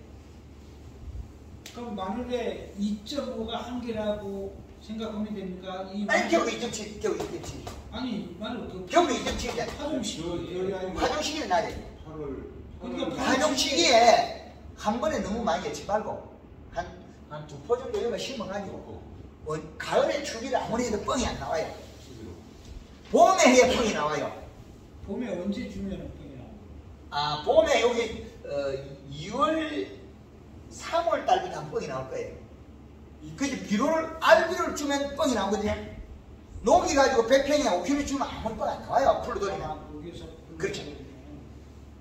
그럼 마늘에 2.5가 한계라고 생각하면 됩니까? 아니 겨울 2.7, 겨울 2.7. 아니 마늘 그 겨울 2.7이잖아. 파종 시기는 나야 돼. 그러니까 파종 시기에 한 번에 너무 많이 예치 말고 한 2포 정도 여기가 심어가지고 가을에 추비를 아무리 해도 뻥이 안 나와요. 봄에 해야 뻥이 나와요. 봄에 언제 주면 뻥이 나와? 봄에 여기 2월 3월 달부터 한 뻥이 나올 거예요. 그래서 알비료를 주면 뻥이 나오거든요. 녹이 가지고 100평에 5kg 주면 아무리 뻥 안 나와요. 풀로 돌리면. 그렇죠.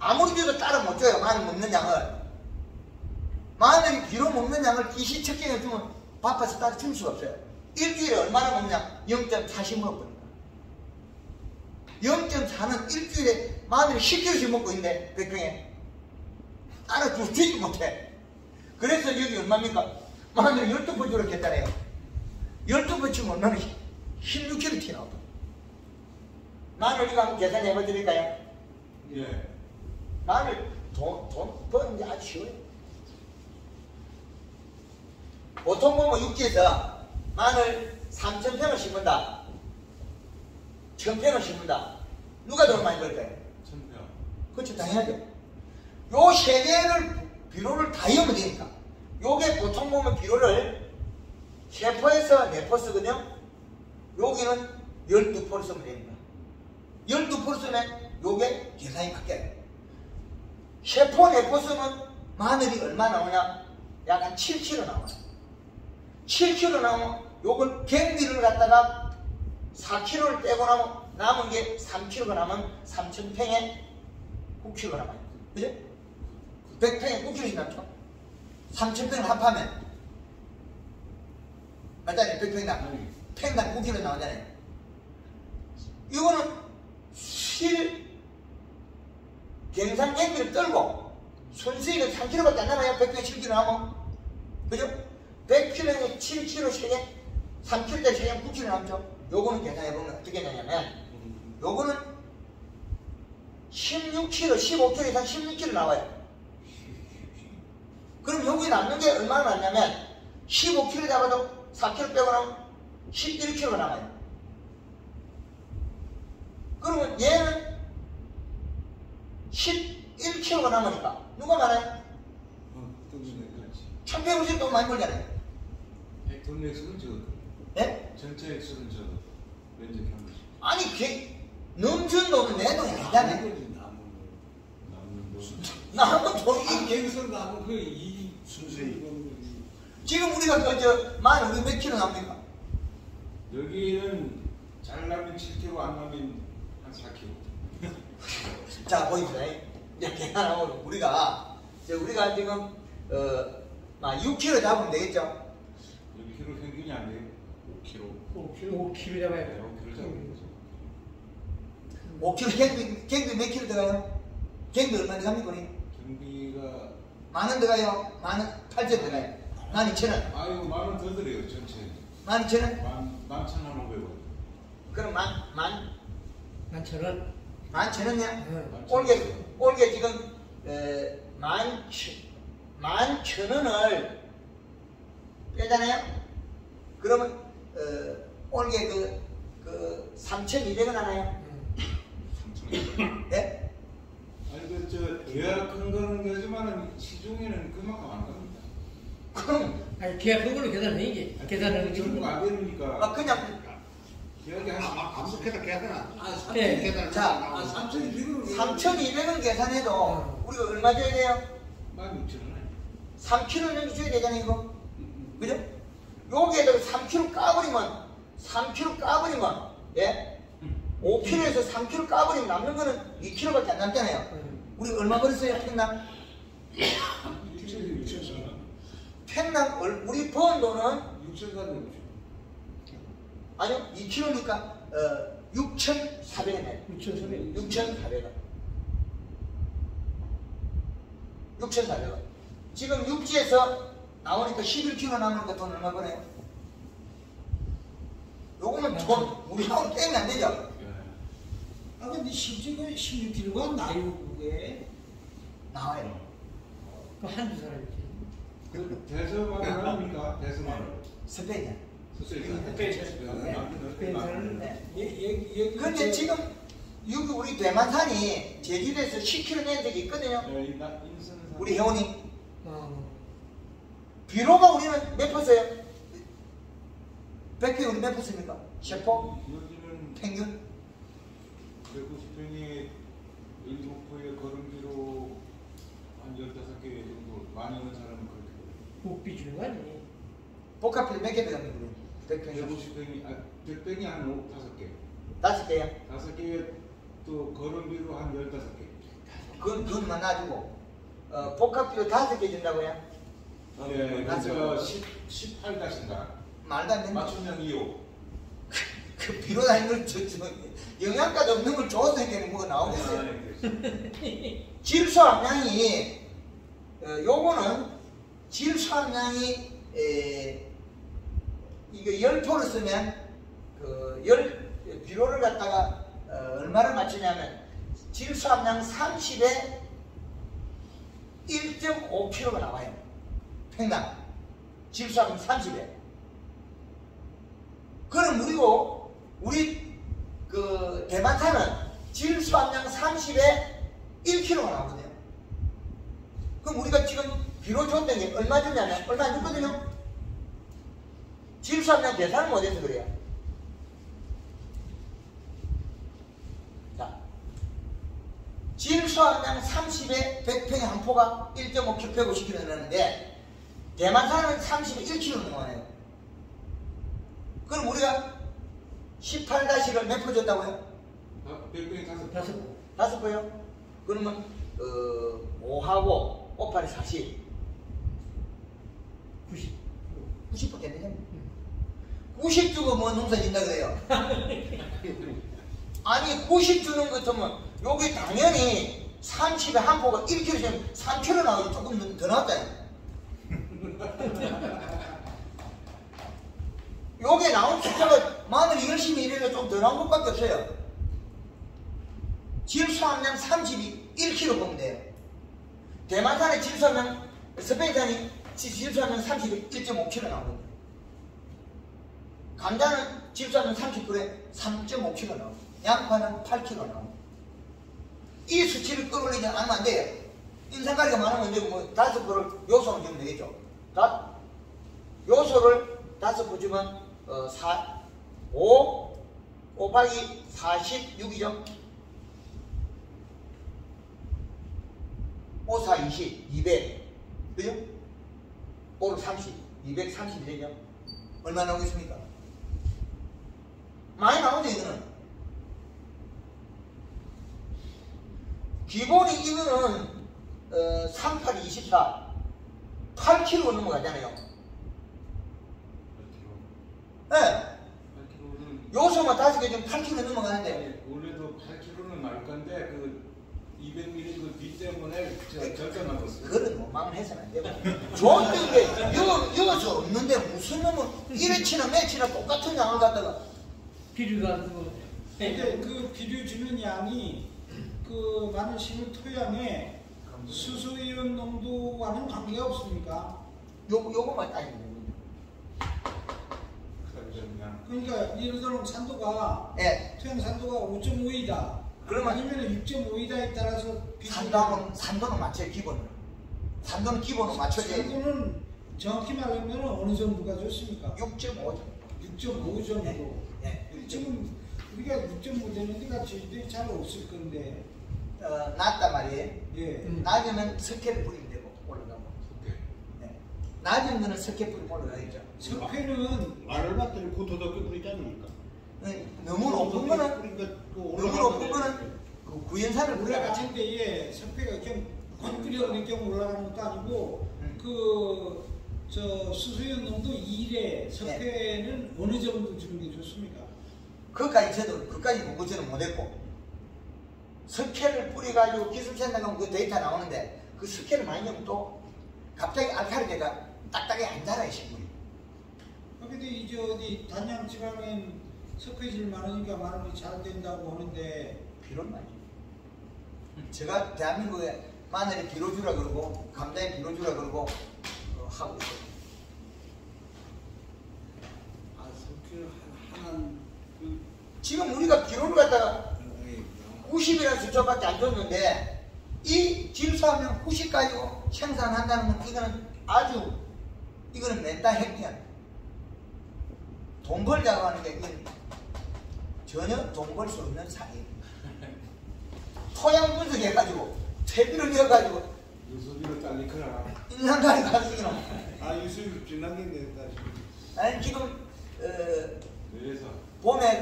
아무리 줘도 따로 못 줘요. 마늘 먹는 양을. 마늘이 비료 먹는 양을 일시척경에 주면 바빠서 따로 줄 수가 없어요. 일주일에 얼마나 먹냐? 0.40 먹거든요. 0.4는 일주일에 마늘이 10kg씩 먹고 있는데 100평에 따로 주지 못해. 그래서 여기 얼마입니까? 마늘 12번 주력했잖아요. 12번 치면 얼마나 16kg 튀어나오고. 마늘 이거 한번 계산해 드릴까요? 예. 마늘 돈 버는 게 아주 쉬워요. 보통 보면 육지에서 마늘 3,000평을 심는다. 1,000평을 심는다. 누가 돈 많이 벌까요? 1,000평. 그렇죠. 당연하죠. 요 세 개를 비료를 다 넣으면 되니까. 요게 보통 보면 비료를 3포에서 4포 쓰거든요. 여기는 12포를 쓰면 됩니다. 12포를 쓰면 요게 계산이 바뀌어요. 3포, 4포 쓰면 마늘이 얼마 나오냐? 약 한 7kg 나와요. 7kg 나오면 요걸 갱비를 갖다가 4kg를 빼고 나면 남은 게 3kg가 남으면 3,000평에 9kg가 남아요. 그죠? 100평에 9kg씩 남죠? 3,000평을 합하면 맞잖아요. 100평당 평당 9kg 나오잖아요. 이거는 갱상 갱비를 떨고 순수익은 3kg밖에 안 남아요. 100평에 7kg 나오면. 그죠? 100kg에 7kg 3개, 3kg짜리 3개 9kg 남죠? 요거는 계산해보면 어떻게 되냐면 요거는 16kg, 15kg 이상 16kg 나와요. 그럼 여기 남는 게 얼마나 남냐면 15kg 잡아도 4kg 빼고 나면 11kg가 남아요. 그러면 얘는 11kg가 남으니까 누가 많아요? 천평씩 돈 많이 벌잖아요. 돈 액수는 적어. 예? 전체 액수는 적어. 면적이 한 번씩. 아니 넘준 돈은 내 돈이 아니잖아요. 남은 돈이 갱선 남은 이 순수익. 지금 우리가 마늘 우리 몇 킬로 납니까? 여기는 잘 나면 7kg, 안 나면 한 4kg. 자 보입니다. 이제 계산하고 우리가 지금 6kg 잡으면 되겠죠? 6kg 평균이 안 돼요. 5kg. 5kg 잡아야 네, 돼요. 5kg 잡아요. 5kg 갱비 몇 킬로 들어가요? 갱비 얼마 들어갑니까? 경비가 만원 들어가요? 18,000원 들어가요? 12,000원? 아유 만원 더 들어요 전체. 12,000원? 11,500원. 그럼 11,000원. 11,000원이야? 네. 올게 지금 11,000원을 빼잖아요? 그러면 올게 그 3,200원 하나요? 네? 아니 계약한 거는 그지만은 시중에는 그만큼 안 갑니다. 그럼 아니 계약한 걸로 계산해야지. 계산하는 정부가 안 되니까. 그냥 계약이 아무렇게나 계산아. 네. 자 3,200원 계산해도 우리가 얼마 줘야 돼요? 16,000원. 3kg 정도 줘야 되잖아요 이거. 그죠? 여기에다가 3kg 까버리면 예? 5kg에서 3kg 까버리면 남는 거는 2kg밖에 안 남잖아요. 우리 얼마 벌었어요 평당? 평당 우리 번 돈은 6,400원. 아니요 2kg니까 6,400원. 6,400원. 6,400원. 6,400원. 지금 육지에서 나오니까 11kg 남으니까 돈 얼마 버네요? 요거는 돈 우리하고 땡이 안 되죠? 아 근데 실제 그 16kg가 나요 그게. 나와요. 그 한두 사람이지. 그 대서마을 아닙니까? 대서마을. 스페인이야. 예. 근데 지금 여기 우리 대만산이 제주도에서 10km 내는 데가 있거든요. 우리 회원이. 비로가 우리는 몇 퍼세요? 100회 우리 몇 퍼입니까? 셰퍼? 여기는 평균? 190평에 7포의 걸음비로 한 15개 정도 많이 오는 사람은 그렇게 복비 주는 거 아니니? 복합비로 몇 개 들어갑니까? 100평이? 150평이 100평이 한 5-5개 5개요? 5개에 또 걸음비로 한 15개 그것만 놔주고 복합비로 5개 준다고요? 네, 그래서 18-인가 말도 안 되는 맞춤형 2호 그 비로 다니는 걸 영양가도 없는 걸 줘서 이렇게 뭐가 나오겠어요? 질소 함량이 요거는 질소 함량이 이거 10포를 쓰면 비료를 갖다가 얼마를 맞추냐면 질소 함량 30에 1.5kg가 나와요. 평당 질소 함량 30에. 그럼 우리 그 대만산은 질소 함량 30에 1kg가 나오거든요. 그럼 우리가 지금 비료 줬던 게 얼마 주냐면 얼마 안 줬거든요. 질소 함량 계산을 못해서 그래요. 자, 질소 함량 30에 100평에 한 포가 1.5kg, 150kg 되는데 대만산은 30에 1kg 넘어가요. 그럼 우리가 18-를 몇 포 줬다고요? 100평에 5 포요? 그러면 5하고 5, 8이 40 90포 됐네. 90 주고 뭐 농사 짓는다 그래요? 아니 90 주는 것 같으면 여기 당연히 30에 한 포가 1kg면 3kg 나오지 조금 더 나왔잖아요. 여기에 나온 숫자가 마늘이 열심히 일해서 좀 더 나온 것밖에 없어요. 질소 함량 30이 1kg 보면 돼요. 대만산의 질소 함량, 스페인산이 질소 함량 30이 1.5kg 나오거든요. 감자는 질소 함량 30%에 3.5kg 나오고 양파는 8kg 나오고 이 수치를 끌어올리지 않으면 안 돼요. 인상가리가 많으면 이제 뭐 5포를 요소는 주면 되겠죠. 요소를 5포 주면 5 곱하기 46이죠. 5, 4, 20, 200 그죠? 5로 30, 230이 되죠. 얼마 나오겠습니까? 많이 나오죠. 이거는 기본이 이거는 3, 8, 24 8kg 넘어가잖아요. 네. 8kg는 요소만 5개 좀 8kg 넘어가는데 원래도 8kg는 날 건데 그 200ml 그 비 때문에 절대 남았어요. 그런 원망을 해서는 안 되고 좋은데 이게 여기서 없는데 무슨 놈은 1회치나 매치나 똑같은 양을 갖다가 비료가 그거. 근데 그 비료 주는 양이 그 마늘 심은 토양에 수소이온 농도와는 관계가 없습니까? 요거만 따지면 됩니다. 그러니까 예를 들어 산도가 예. 토양 산도가 5.5이다. 그러면 아니면 6.5이다에 따라서 산도는 맞춰요. 기본으로. 산도는 기본으로 맞춰져야지. 산도는 정확히 말하면 어느 정도가 좋습니까? 6.5죠. 6.5 정도. 네. 지금 우리가 6.5 되는 데가 제주도에 잘 없을 건데. 낮단 말이에요. 예. 낮으면 석회를 뿌리면 되고 올라가고. 네. 낮은 거는 석회 뿌리면 올라가겠죠. 석회는 마늘 밭을 고토덕게 뿌리지 않습니까? 너무 높은 거는 너무 높은 거는 그 구연산을 뿌려야 올라가는 데에 석회가 그냥 끓여 그냥 올라가는 것도 아니고 저 수소연 농도 1에 석회는 어느 정도 주는 게 좋습니까? 그까지 보고서는 못했고 석회를 뿌려가지고 기술센터 가면 그 데이터 나오는데 그 그 석회를 많이 넣으면 또 갑자기 알칼리가 딱딱하게 안 자라요, 식물이. 근데 이제 어디 단양 지방엔 석회질 많으니까 마늘이 잘 된다고 하는데 비료는 많이. 제가 대한민국에 마늘에 비료 주라 그러고 감자에 비료 주라 그러고 하고 있어요. 아, 석회를 하나는 그 지금 우리가 비료를 갖다가 90이라는 숫자밖에 안 줬는데 이 질소하면 90 가지고 생산한다는 건 이거는 아주 이거는 맨날 핵이야. 돈 벌자고 하는 게 이건 전혀 돈 벌 수 없는 사기예요. 토양 분석해가지고 퇴비를 넣어가지고 유수비로 잘리거라. 인상가리 가지기는 아, 유수비로 지나겠네 다시. 아니 지금 그래서 봄에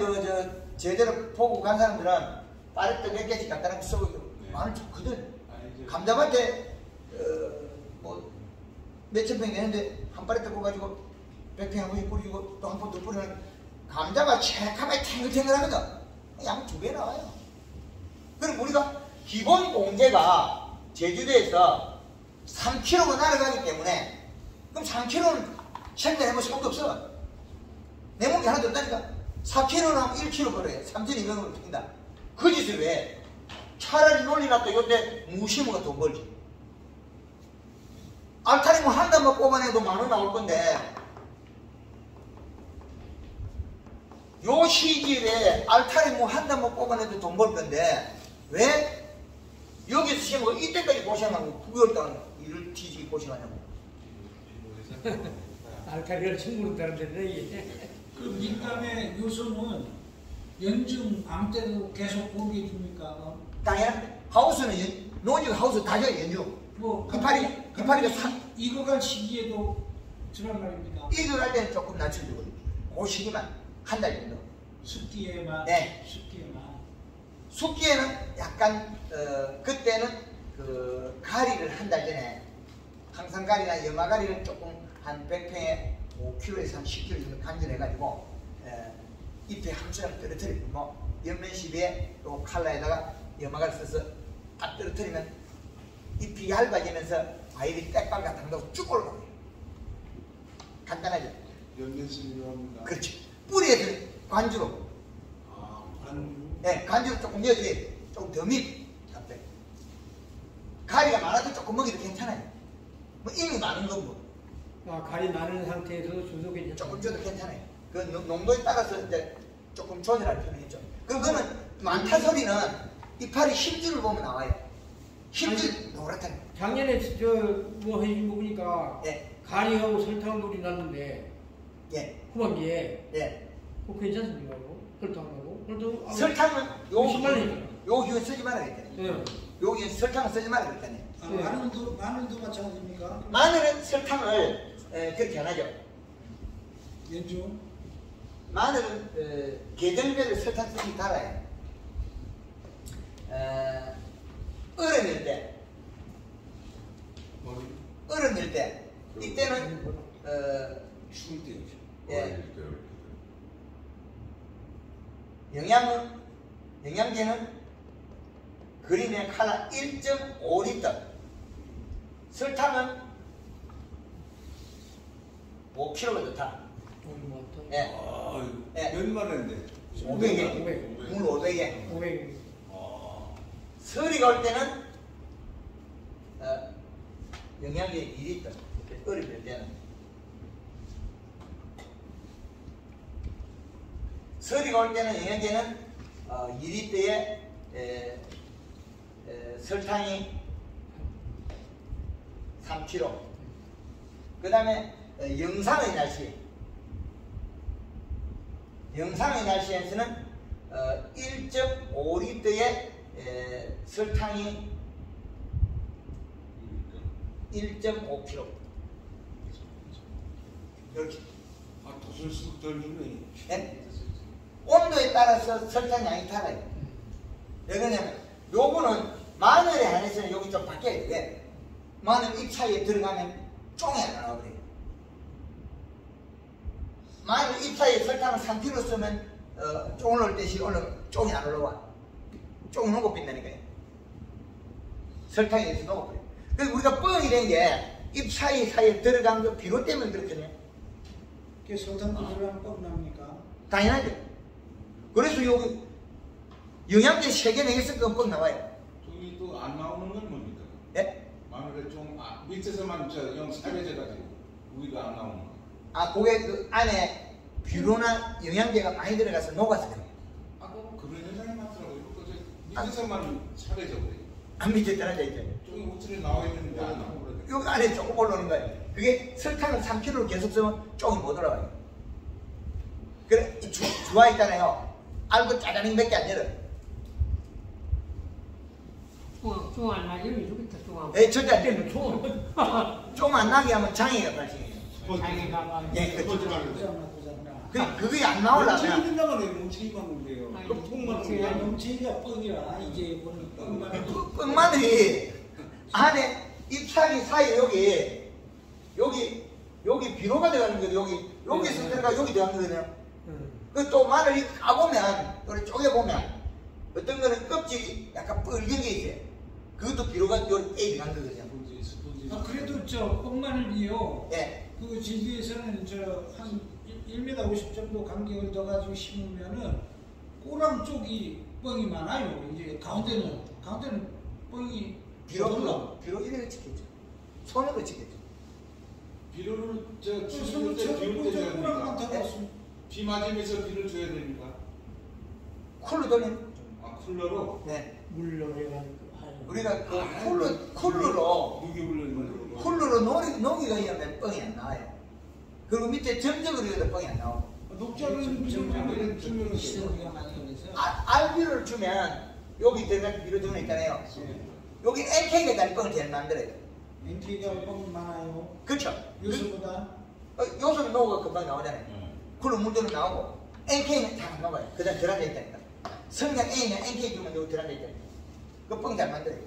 제대로 보고 간 사람들은 빠르게 몇 개씩 갖다 놓고 쓰고 마늘 좋거든. 감자밭에 뭐 몇천 평이 되는데 한 파리 뜯고 가지고 100평 한 번씩 뿌리고 또 한 번 더 뿌리면 감자가 새카맣게 탱글탱글하거든. 양 2배 나와요. 그럼 우리가 기본 공제가 제주도에서 3kg가 날아가기 때문에 그럼 3kg는 생산해볼 수밖에 없어. 내 몸이 하나도 없다니까. 4kg는 하면 1kg 벌어요. 3,200원을 푼다. 그 짓을 왜? 차라리 논리나 요때 무심어가 돈 벌지. 알타리 뭐 한 단만 뽑아내도 10,000원 나올 건데 요 시기에 알타리 뭐 한 단만 뽑아내도 돈 벌 건데 왜 여기서 심고 이때까지 고생하고 9개월 동안 일을 뒤지게 고생하냐고. 알칼리를 충분히 다른데 이게. 그 민감의 요소는 연중 암 때도 계속 보게 줍니까? 당연 하우스는 노지가 하우스 다져 연중. 뭐 이파리가 익어갈 시기에도 주란 말입니다. 익어갈 때는 조금 낮춰주고 그 시기만 한 달 정도. 습기에만. 네. 습기에만. 숙기에는 약간 그때는 그 가리를 한 달 전에 항상가리나 염화가리를 조금 한 100평에 5kg에서 한 10kg 정도 간절해가지고 잎에 한 수랑 떨어뜨리고 뭐 옆면시비에 또 칼라에다가 염화가리 써서 딱 떨어뜨리면 잎이 얇아지면서 과일이 떼빵 같은 거 쭉 올라오요. 간단하죠. 연면심이라고 합니다. 그렇지. 뿌리에 관주로. 아, 관. 네, 간주로 조금 넣어줘야 조금 더 밉. 가리가 많아도 조금 먹여도 괜찮아요. 뭐 이미 많은 건 뭐. 아, 갈이 많은 상태에서 줘도 괜찮아. 조금 줘도 괜찮아요. 그 농도에 따라서 이제 조금 조절할 필요는 있죠. 그거는 많다 소리는 이파리 힘줄을 보면 나와요. 힘줄 노랗다는 거. 작년에 뭐 해준 거 보니까 예, 가리하고 설탕물이 났는데 예, 후반기에 예. 그거 괜찮습니까? 설탕하고 설탕은 심할래요. 요 기운 쓰지 말아야 겠네. 예. 요 기운 설탕은 쓰지 말아야 겠네. 아, 네. 마늘도 마찬가지입니까? 마늘은 설탕을 그렇게 안 하죠. 연중. 마늘은 계절별로 설탕 쓰기 달아요. 얼음일 때, 얼음일 때 이때는 추울 때 예, 영양제는 그린의 칼라 1.5리터, 설탕은 5kg가 좋다. 예, 예. 몇 마리인데? 500개, 물 500개. 500. 설이가 올 때는 영양제 2리터, 얼음일 때는 설이가 올 때는 영양제는 2리터에 설탕이 3kg. 그 다음에 영상의 날씨에서는 1.5리터에 설탕이 1.5kg. 이렇게. 아, 도술수록 덜 주네. 네? 온도에 따라서 설탕량이 달라요. 왜 그러냐면 요거는 마늘에 한해서는 여기 좀 바뀌어야 돼. 왜? 마늘 잎 사이에 들어가면 쫑이 안 나와버려요. 마늘 잎 사이에 설탕을 3kg 쓰면 쫑 올라올 때 쫑이 안 올라와. 쫑 녹아 빛나니까요. 설탕에 의해서 녹아버려요. 그래서 우리가 뻥이라는 게 입 사이사이에 들어간 거 비료 때문에 그렇거든요. 그 설탕도 들어가면 뻥 납니까? 당연하죠. 그래서 여기 영양제 3개, 4개 섞으면 뻥 나와요. 저기 또 안 나오는 건 뭡니까? 예? 마늘에 좀 밑에서만 영 사려져가지고 우리가 안 나오는 거. 아, 그게 그 안에 비료나 영양제가 많이 들어가서 녹아서 그래요. 그런 현상이 많더라고요. 그저 밑에서만 사려져 버려요. 안 밑에 떨어져 있죠. 저기 우틀에 나와 있는데 안 나오고 그래요. 여기 안에 조금 올라오는 거예요. 그게 설탕을 3kg로 계속 쓰면 조금 못 올라와요. 그래, 주화 있잖아요. 알고 짜자는 밖에 안 열어. 좀 안 나면 좋겠다. 좀 예, 절대 안 때는 돼요. 좀. 좀 안 나게 하면 장애가 발생해요. 장애가 예, 그렇죠. 그잖아. 그게 안 나오려면 된다고요. 뭉치기만 그래요. 아니, 통만 제가 그래요. 넘치기가 뻥이라 이제 보니 뻥만 뻥마늘이 안에 잎사귀 사이 여기 비료가 들어가는 거예요. 여기서 들어가 여기 들어가는 거거든요. 그 또 마늘이 까보면 여기 쪼개보면 어떤 거는 껍질이 약간 뻘건 게 있어요. 그것도 비료가 여기 빼 들어간 거거든요. 아, 그래도 저 뻥마늘이요. 예. 그 제주에서는 한 1m 50 정도 간격을 둬가지고 심으면은 꼬랑 쪽이 뻥이 많아요. 이제 가운데는 뻥이 비료 이렇게 찍겠죠. 손으로 찍겠죠. 비료를 저 손으로 추수할 때 비올 때 줘야 꼬랑만 됩니까? 타고 비 맞으면서 비를 줘야 됩니까? 쿨로 돌리면 쿨러로 네. 물로 해가지고. 우리가 그 쿨러로 무기 불리는 거. 쿨러로 녹이가 있으면 뻥이 안 나와요. 그리고 밑에 점적으로 해도 뻥이 안 나오고. 녹자는 점점을 주면은 시설비가 많이 걸려서 알비를 주면 여기 들어간 비료 등은 있잖아요. 여기 NK가 잘 뻥을 잘 만들어요. NK가 뻥이 많아요. 그렇죠. 요새보다 요소는 녹아가 금방 나오잖아요. 쿨러 물들은 나오고 NK는 잘 안 녹아요. 그다음 들어앉아 있다니까. 성냥 A는 NK 주면 여기 들어앉아 있다니까. 그 뻥 잘 만들어요.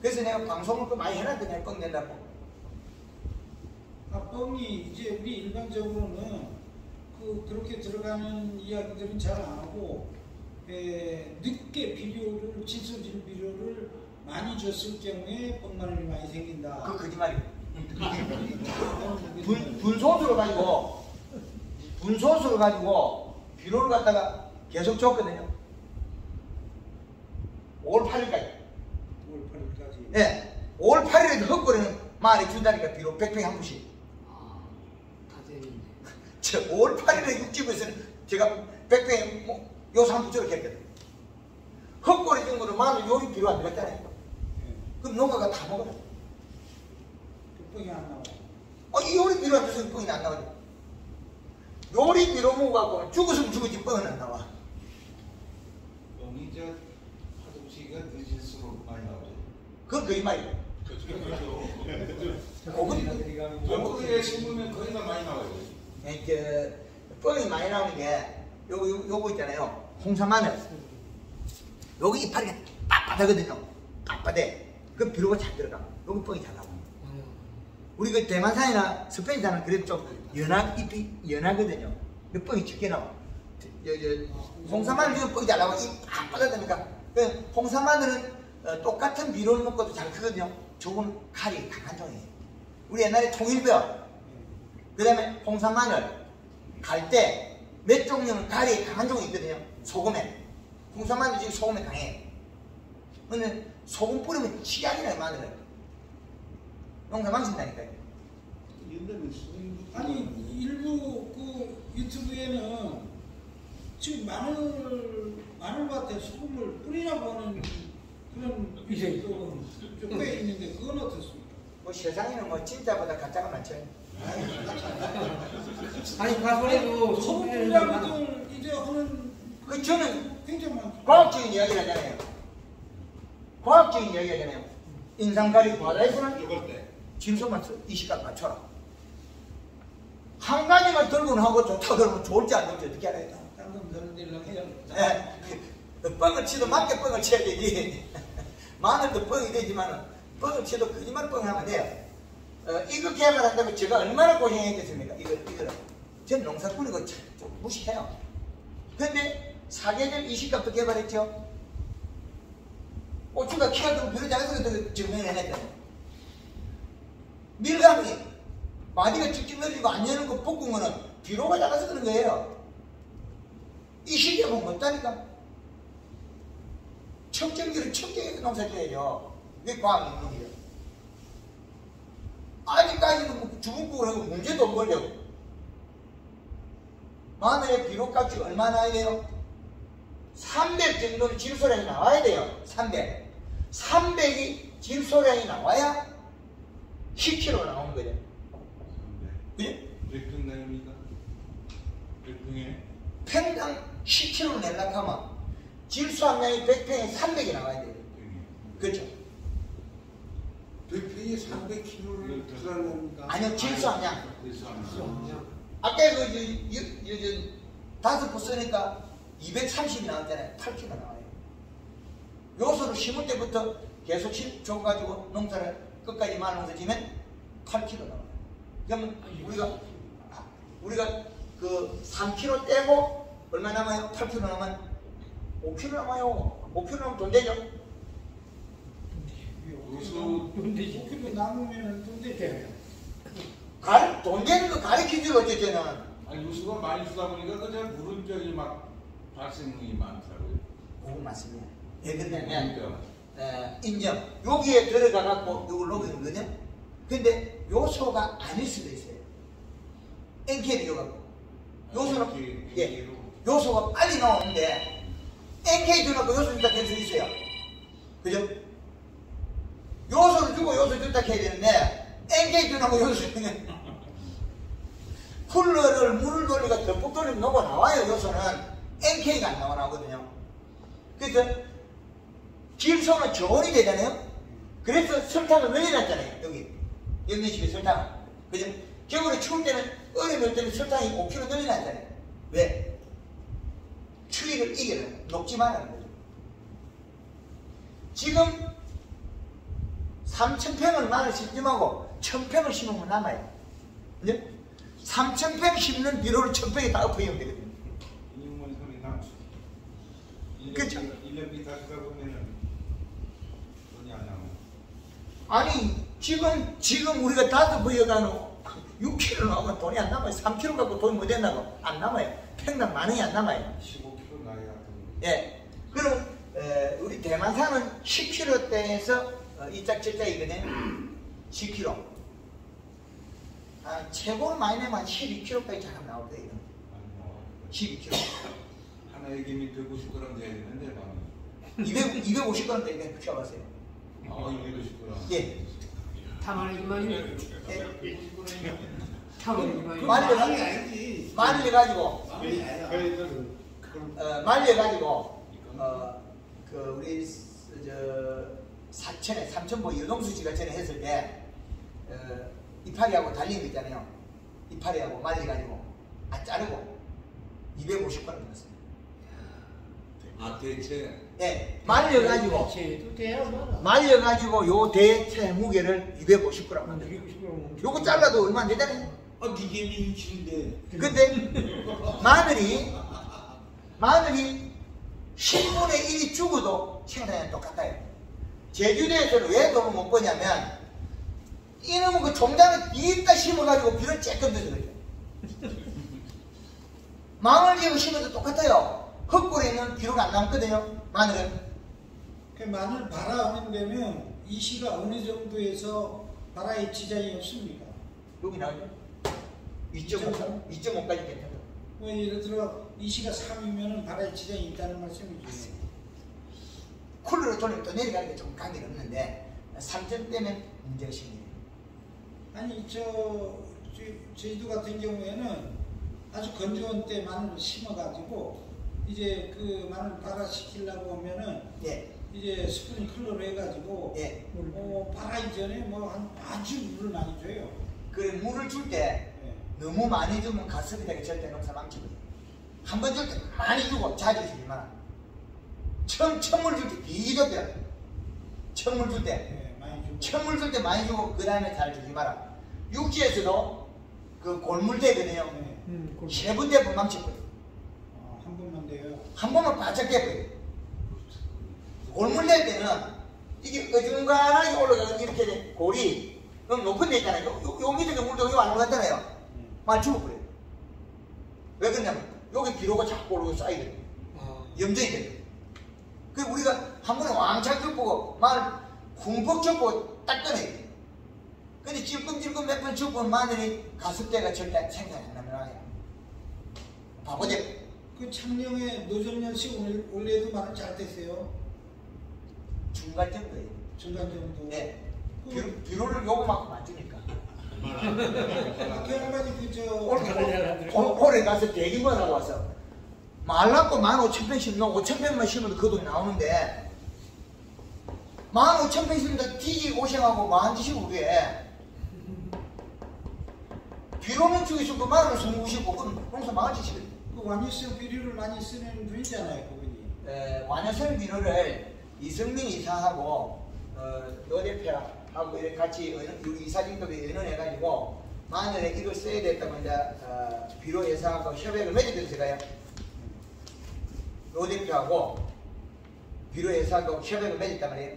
그래서 내가 방송을 또 많이 해놨더니 뻥 낸다고. 뻥이 이제 우리 일반적으로는 그렇게 들어가는 이야기들은 잘 안 하고 늦게 비료를 질소질 비료를 많이 줬을 경우에 뻥마늘이 많이 생긴다. 그 거짓말이에요. 분소수를 가지고 비료를 갖다가 계속 줬거든요. 5월 8일까지. 5월 8일까지. 예. 5월 8일에도 헛거리는 말이 준다니까 비료 100평에 한 분씩. 다 되는데. 저 5월 8일에 육지부에서는 제가 100평에 요새 한 분씩 했거든. 헛거리 준 거는 마늘 요리 비료 안 들었잖아요. 그럼 농가가 다 먹어요. 뻥이 안 나와. 이 요리 비료 안 줘서 뻥이 안 나오죠. 요리 비료 먹어갖고 죽었으면 죽었지 뻥은 안 나와. 뻥이 저 파독치기가 늦을수록 많이 나오죠. 그건 거짓말이에요. 전국에 심으면 거의 다 많이 나와요. 뻥이 많이 나오는 게 요거 있잖아요. 홍삼마늘. 여기 이파리가 빳빳하거든요. 빳빳해. 그 비료가 잘 들어가. 여기 뻥이 잘 나와. 우리 그 대만산이나 스페인산은 그래도 좀 잎이 연하거든요. 그 뻥이 적게 나와. 홍삼마늘 지금 뻥이 잘 나와. 이 빳빳하다니까. 그 홍삼마늘은 똑같은 비료를 먹고도 잘 크거든요. 저건 칼이 강한 종이에요. 우리 옛날에 통일벼, 그 다음에 홍삼마늘, 갈대, 몇 종류는 칼이 강한 종이 있거든요. 소금에. 홍삼마늘 지금 소금에 강해. 근데 소금 뿌리면 치약이라 마늘을. 농사 망친다니까요. 아니 일부 그 유튜브에는 지금 마늘밭에 소금을 뿌리라고 하는 그런 비디오도 꽤 있는데 그건 어떻습니까? 뭐 세상에는 뭐 진짜보다 가짜가 많죠. 아니 가서에도 소금 뿌리라고들 이제 하는 그 저는 굉장히 많죠. 과학적인 이야기를 하잖아요. 과학적인 이야기 하잖아요. 인상가리 바다에서는 이걸 때. 질소만 20각 맞춰라. 한 가지만 들고는 하고 좋다고 그러면 좋을지 안 좋을지 어떻게 알아야 돼? 땅금 덜들랑 해야 예. 뻥을 치도 맞게 뻥을 쳐야 되지. 마늘도 뻥이 되지만 뻥을 쳐도 거짓말 뻥을 하면 돼요. 이거 개발한다고 제가 얼마나 고생했겠습니까? 이거를. 전 농사꾼이고 좀 무시해요. 근데 사계절 20갑도 개발했죠. 고추가 키가 좀 별로 작아서 증명을 해냈잖아요. 밀감이 마디가 쭉쭉 늘리고 안 여는 거 볶은 거는 비료가 작아서 그런 거예요. 이 시기에 보면 못다니까. 척정기를 척정해서 농사지어야죠. 그게 과학 능력이에요. 아직까지는 뭐 주문국을 하고 문제도 안 걸려고. 마늘의 비료값이 얼마나 돼요? 300 정도는 질소량이 나와야 돼요. 300. 300이 질소량이 나와야 10kg 나오는 거죠. 그죠? 몇 평 나입니까? 몇 평에? 평당 10kg 내려고 하면 질소 함량이 100평에 300이 나와야 돼요. 그렇죠? 100평에 300kg를 들어갑니까? 아니요, 질소 함량. 질소함량. 아까 다섯 부 쓰니까 230이 나왔잖아요. 8kg 나와요. 요소를 심을 때부터 계속 줘가지고 농사를 끝까지 마늘 농사 지면 8kg 나와요. 그러면 우리가 그 3kg 떼고 얼마 남아요? 8kg 남으면 5kg 남아요. 5kg 남으면 돈 되죠? 돈 되지. 그거 남으면 돈 되죠. 돈 되는 거 가르치죠, 어쨌든. 아니 요수가 많이 주다 보니까 그저 물음병이 막 발생이 많더라고요. 그거 맞습니다. 왜 그러냐면 인정. 여기에 들어가갖고 이걸 녹이는 거죠. 근데 요소가 아닐 수도 있어요. NK 비료갖고. 요소는 요소가 빨리 나오는데 NK 주놓고 요소 준다 할 수 있어요. 그죠? 요소를 주고 요소 준다 해야 되는데 NK 주놓고 요소 주면 쿨러를 물을 돌리고 듬뿍 돌리면 녹아 나와요. 요소는 NK가 안 나오거든요. 그래서 질소는 저온이 되잖아요. 그래서 설탕을 늘려놨잖아요. 여기 영양식의 설탕. 그죠? 겨울에 추울 때는 얼음일 때는 설탕이 5kg 늘려놨잖아요. 왜? 추위를 이겨내는 녹지 말라는 거죠. 지금 3,000평을 마늘 심지하고 1,000평을 심으면 남아요. 그죠? 3,000평 심는 비료를 1,000평에 다 엎어지면 되거든요. 인육만 손이 남수. 그쵸? 1년비 다시다 보면은 돈이 안 남아. 아니 지금 우리가 다섯 부여가는 6kg 나오면 돈이 안 남아요. 3kg 갖고 돈이 못 된다고 안 남아요. 평당 10,000원이 안 남아요. 15kg 나야 예. 그럼 우리 대만산은 10kg대에서 이짝저짝이거든요. 10kg. 최고로 많이 내면 12kg까지 잘 나올 거예요. 12kg. 하나 얘기면 150g 돼야 되는데 막 250g대 이렇게 붙여봤어요. 250g. 예. 타마르기만 타마르기만 말려가지고 우리 사천에 삼천보 유동수 씨가 전에 했을 때 이파리하고 달린 거 있잖아요. 이파리하고 말려가지고 자르고 250g 넣었어요. 대체? 예, 말려가지고 제도 돼야 뭐. 말려가지고 요 대체 무게를 250g 만들어요. 요거 잘라도 얼마 안 되잖아요. 이게 민치인데. 근데 마늘이 10분의 1이 죽어도 생산량이 똑같아요. 제주도에서는 왜 돈을 못 버냐면 이놈은 그 종장을 뒤에다 심어가지고 비를 쬐끔 넣어서 그래요. 마늘 지금 심어도 똑같아요. 흙골에 있는 비료가 안 남거든요. 마늘은. 그 마늘 발화하는 데면 이 시가 어느 정도에서 발화의 지장이 없습니까? 여기 나오죠? 2.5까지 괜찮아요. 뭐 예를 들어 이 시가 3이면 발화의 지장이 있다는 말씀이죠. 쿨러로 돌리면 또 내려가는 게 좀 관계가 없는데 3점 때면 문제가 생겨요. 아니 제주도 같은 경우에는 아주 건조한 때 마늘을 심어가지고 이제 그 마늘 발화시키려고 하면은 예. 이제 스프링클러로 해가지고 예. 발화기 전에 뭐 아주 물을 많이 줘요. 그래 물을 줄 때 너무 많이 주면 가스비 되게 절대 농사 망치거든요. 한 번 줄 때 많이 주고 자주 주지 마라. 천물 줄 때 비좁게 천물 줄 때 많이 주고. 천물 줄 때 많이 주고 그 다음에 잘 주지 마라. 육지에서도 그 골물대거든요. 세 번 대면 망치거든요. 한 번만 돼요. 한 번만 바짝 대거든요. 골물대 때는 이게 어중간하게 올라가서 이렇게 돼. 골이 그럼 높은 데 있잖아요. 요 밑에 물도 요 안 올라갔잖아요. 말 죽어버려요. 왜 그러냐면 여기 비료가 자꾸 오르고 쌓이거든요. 염증이 돼요. 그래서 우리가 한 번에 왕창 줍고 마늘 쿵퍽 줍고 딱 꺼내야 돼요. 근데 찔끔찔끔 몇 번 줍으면 마늘이 가습대가 절대 생각 안 나면 바보죠. 그 창녕에 노정년 씨 원래도 마늘 잘 됐어요. 중간 정도예요. 중간 정도. 네. 비료를 요거만큼 안 주니까. 그 한 가지 올해 가서 대기만 하고 와서 말랐고 15,000평 심으면 5,000평만 심어도 그 돈이 나오는데 15,000평 심는데 뒤지 고생하고 뭐한 짓이고 그게 비료는 주기시고 마늘을 숨기시고 그건 농사 망할 짓이거든요. 그 완유성 비료를 많이 쓰는 분이잖아요, 그분이. 완효성 비료를 이승민 이사하고 노 대표하고 이렇게 같이 우리 이사진들이 의논해가지고 마늘에 이걸 써야 됐다면 이제 비료 회사하고 협약을 맺어드려서 제가요. 노 대표하고 비료 회사하고 협약을 맺었단 말이에요.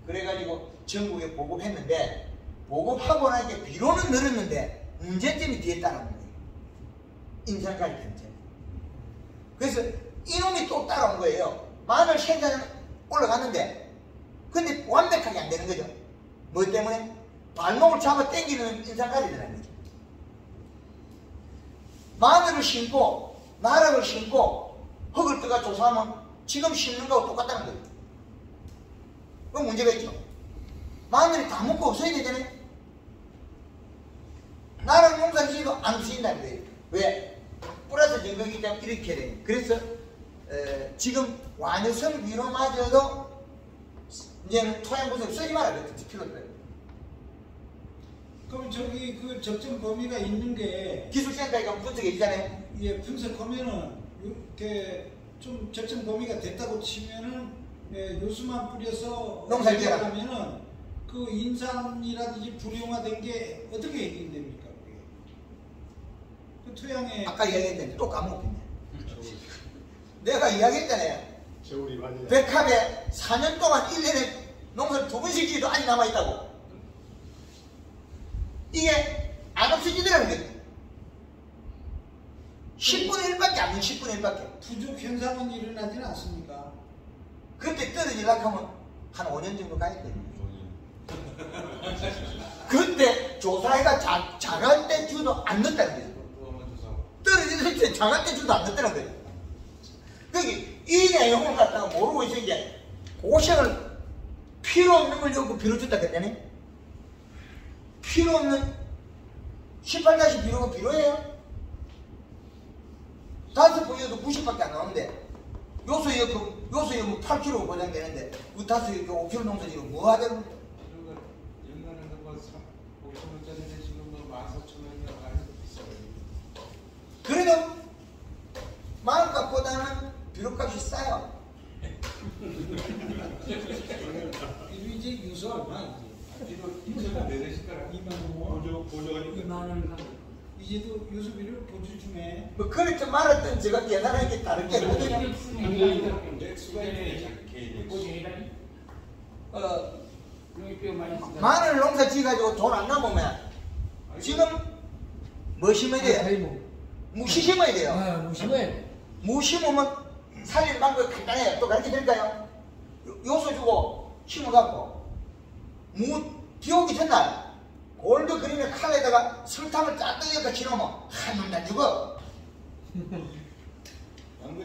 그래가지고 전국에 보급했는데 보급하고 나니까 비료는 늘었는데 문제점이 뒤에 따라오는 거예요. 인상가격 문제. 그래서 이놈이 또 따라온 거예요. 마늘 생산 올라갔는데 근데 완벽하게 안 되는 거죠. 뭐 때문에? 발목을 잡아 당기는 인상가격이라는 거죠. 마늘을 심고 나락을 심고 흙을 떠가 조사하면 지금 심는 거하고 똑같다는 거예요. 그럼 문제가 있죠. 마늘이 다 먹고 없어야 되잖아요. 나락 농사 지어도 안 쓰인다는 거예요. 왜? 플러스 증거이기 때문에 이렇게 돼요. 그래서 지금 완효성 비료마저도 이제는 토양 분석 쓰지 말아야 돼. 필요도 없어요. 그럼 저기 그 적정 범위가 있는 게 기술센터에 가면 분석해 주잖아요. 예, 분석하면은 이렇게 좀 적정 범위가 됐다고 치면은 요수만 뿌려서 농사 지어라. 하면은 그 인산이라든지 불용화된 게 어떻게 해결됩니까? 그게? 그 토양에 아까 이야기했는데 또 까먹었네. 내가 이야기했잖아요. 세월이 많이 백합에 4년 동안 1년에 농사를 2번씩 지어도 아직 남아있다고. 이게 안 없어지더라는 거예요. 10분의 1밖에 안 돼. 10분의 1밖에. 부족 현상은 일어나지는 않습니까? 그때 떨어지려고 하면 한 5년 정도 가야 돼요. 그때 조사해가 자갈 때 주도 안 넣었다는 거예요. 떨어질 때 자갈 때 주도 안 넣었다는 거예요. 그게 이 내용을 갖다가 모르고 있어 이제 고생을 필요 없는 걸 여기 비료 줬다 그랬더니 필요 없는 18가지 비료가 필요해요. 5번이어도 90밖에 안 나오는데 요소액 8kg 보장되는데 그 5개 5kg 농사지로 뭐 하자고? 옛날에는 뭐 5,000원짜리인데 지금 뭐 14,000원이라고 하니까 비싸요. 그래도 마늘값보다는 비료값이 싸요. 이제 유서 얼마 이제? 비료 2,000원 내리시더라. 2만 원. 보조가 2만 원. 이제도 유수비를 보조 중에 뭐 그랬든 말았든 제가 계산하는 게 다른 게 뭐냐? 액수가 이렇게 마늘 농사 지어가지고 돈 안 남으면 지금 뭐 심어야 돼요? 무시 심어야 돼요. 무심해. 무 심으면 살리는 방법이 간단해요. 또 가르쳐 드릴까요? 요소 주고 심어갖고 무 비오기 전날 골드 그린의 칼에다가 설탕을 딱 떠서 치놓으면 한 놈도 안 죽어.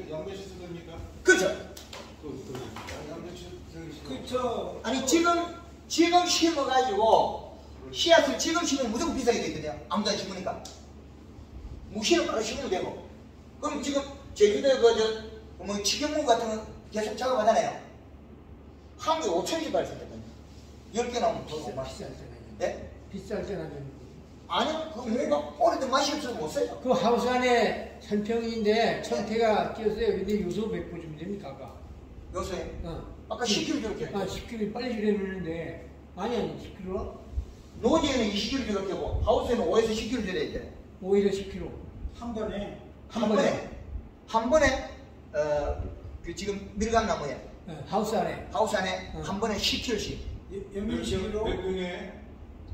양배추 쓰십니까? 그렇죠. 양배추 그저 아니 지금 심어가지고 씨앗을 지금 심으면 무조건 비싸게 되거든요. 아무도 안 심으니까. 무시는 바로 심으면 되고. 그럼 지금 제주도에 뭐 치경무 같은 거 계속 작업하잖아요. 한 개 5,000원씩 발생했거든요. 10개 나오면 더 비쌀 많이. 때가 네? 비쌀 때가 되는 아니요, 그 무가 오래된 맛이 없어서 못 써요. 그 하우스 안에 10평인데 천태가 끼었어요. 근데 요소 몇 보 주면 됩니까 아까? 요새 어. 아까 10kg 저렇게. 10kg 빨리 주려는데 아니 10kg? 노지에는 20kg 저렇게 하고 하우스에는 5에서 10kg 줘야 돼. 오히려 10kg. 한 번에 한 번에 그 지금 밀감나무에 하우스 안에 하우스 안에 한 번에 10kg씩 연면식으로 몇 평에?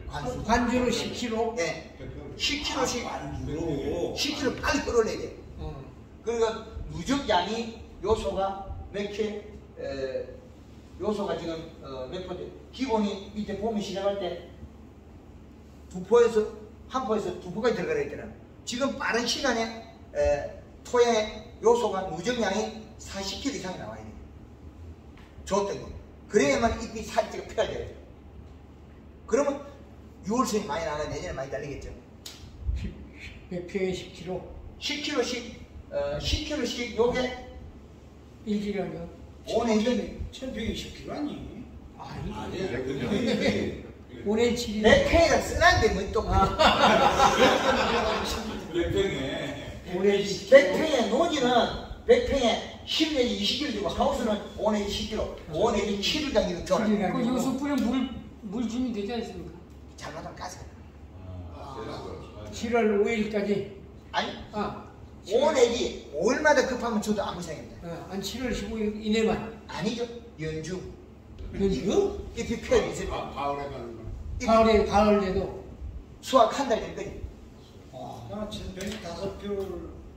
관수. 관주로 10kg. 예, 10kg씩 관주로 10kg 빨리 끌어내야 돼. 그러니까 누적량이 요소가 몇 개, 요소가 지금 몇 포대? 기본이 밑에 봄이 시작할 때 두 포에서 한 포에서 두 포까지 들어가야 되잖아. 지금 빠른 시간에 토양의 요소가 누적량이 40kg 이상이 나와야 돼. 좋던 거. 그래야만 잎이 살짝 펴져야 돼. 그러면 6월생이 많이 나가 내년에 많이 달리겠죠. 몇 평에 10kg. 10kg씩 요게 1kg요. 5내 1 1000평에 10kg 아니? 아니. 아니야. 5내 7이. 100평이라 쓰는데 뭐 또. 몇 평에? 5내 10kg. 100평의 노지는 100평에 10 내지 20kg 주고 하우스는 5 내지 10kg, 5 내지 7kg 당기는 좋아. 그 요소 뿌리면 물 주면 되지 않습니까? 잘못하면 가서. 7월 5일까지. 아니, 아. 5 내지 5일마다 급하면 줘도 아무 생각입니다. 한 7월 15일 이내만. 아니죠. 연주. 연주? 잎이 펴져 있을 때. 가을에 가는 거. 가을에도. 수확 한 달 전까지. 나 1000평에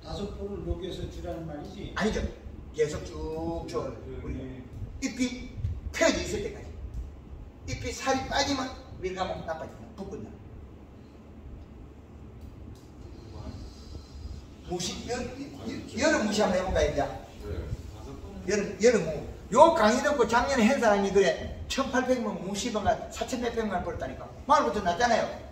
5포를 녹여서 주라는 말이지. 아니죠. 계속 쭉 줘. 잎이 펴져 있을 때까지. 잎이 살이 빠지면 밀가면 나빠진다. 붓근다. 무시, 여름 무시 한번 해볼까요, 이제? 여름 무. 요 강의 듣고 작년에 한 사람이 그래 1800만 무시번가 4800만 벌었다니까. 말부터 났잖아요.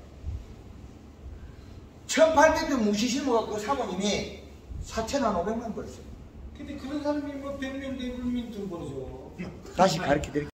1800평 무시 심어갖고 그 사모님이 4500만 벌었어요. 근데 그런 사람이 뭐 100년 대불면 돈 벌어줘. 다시 가르쳐 드릴게요.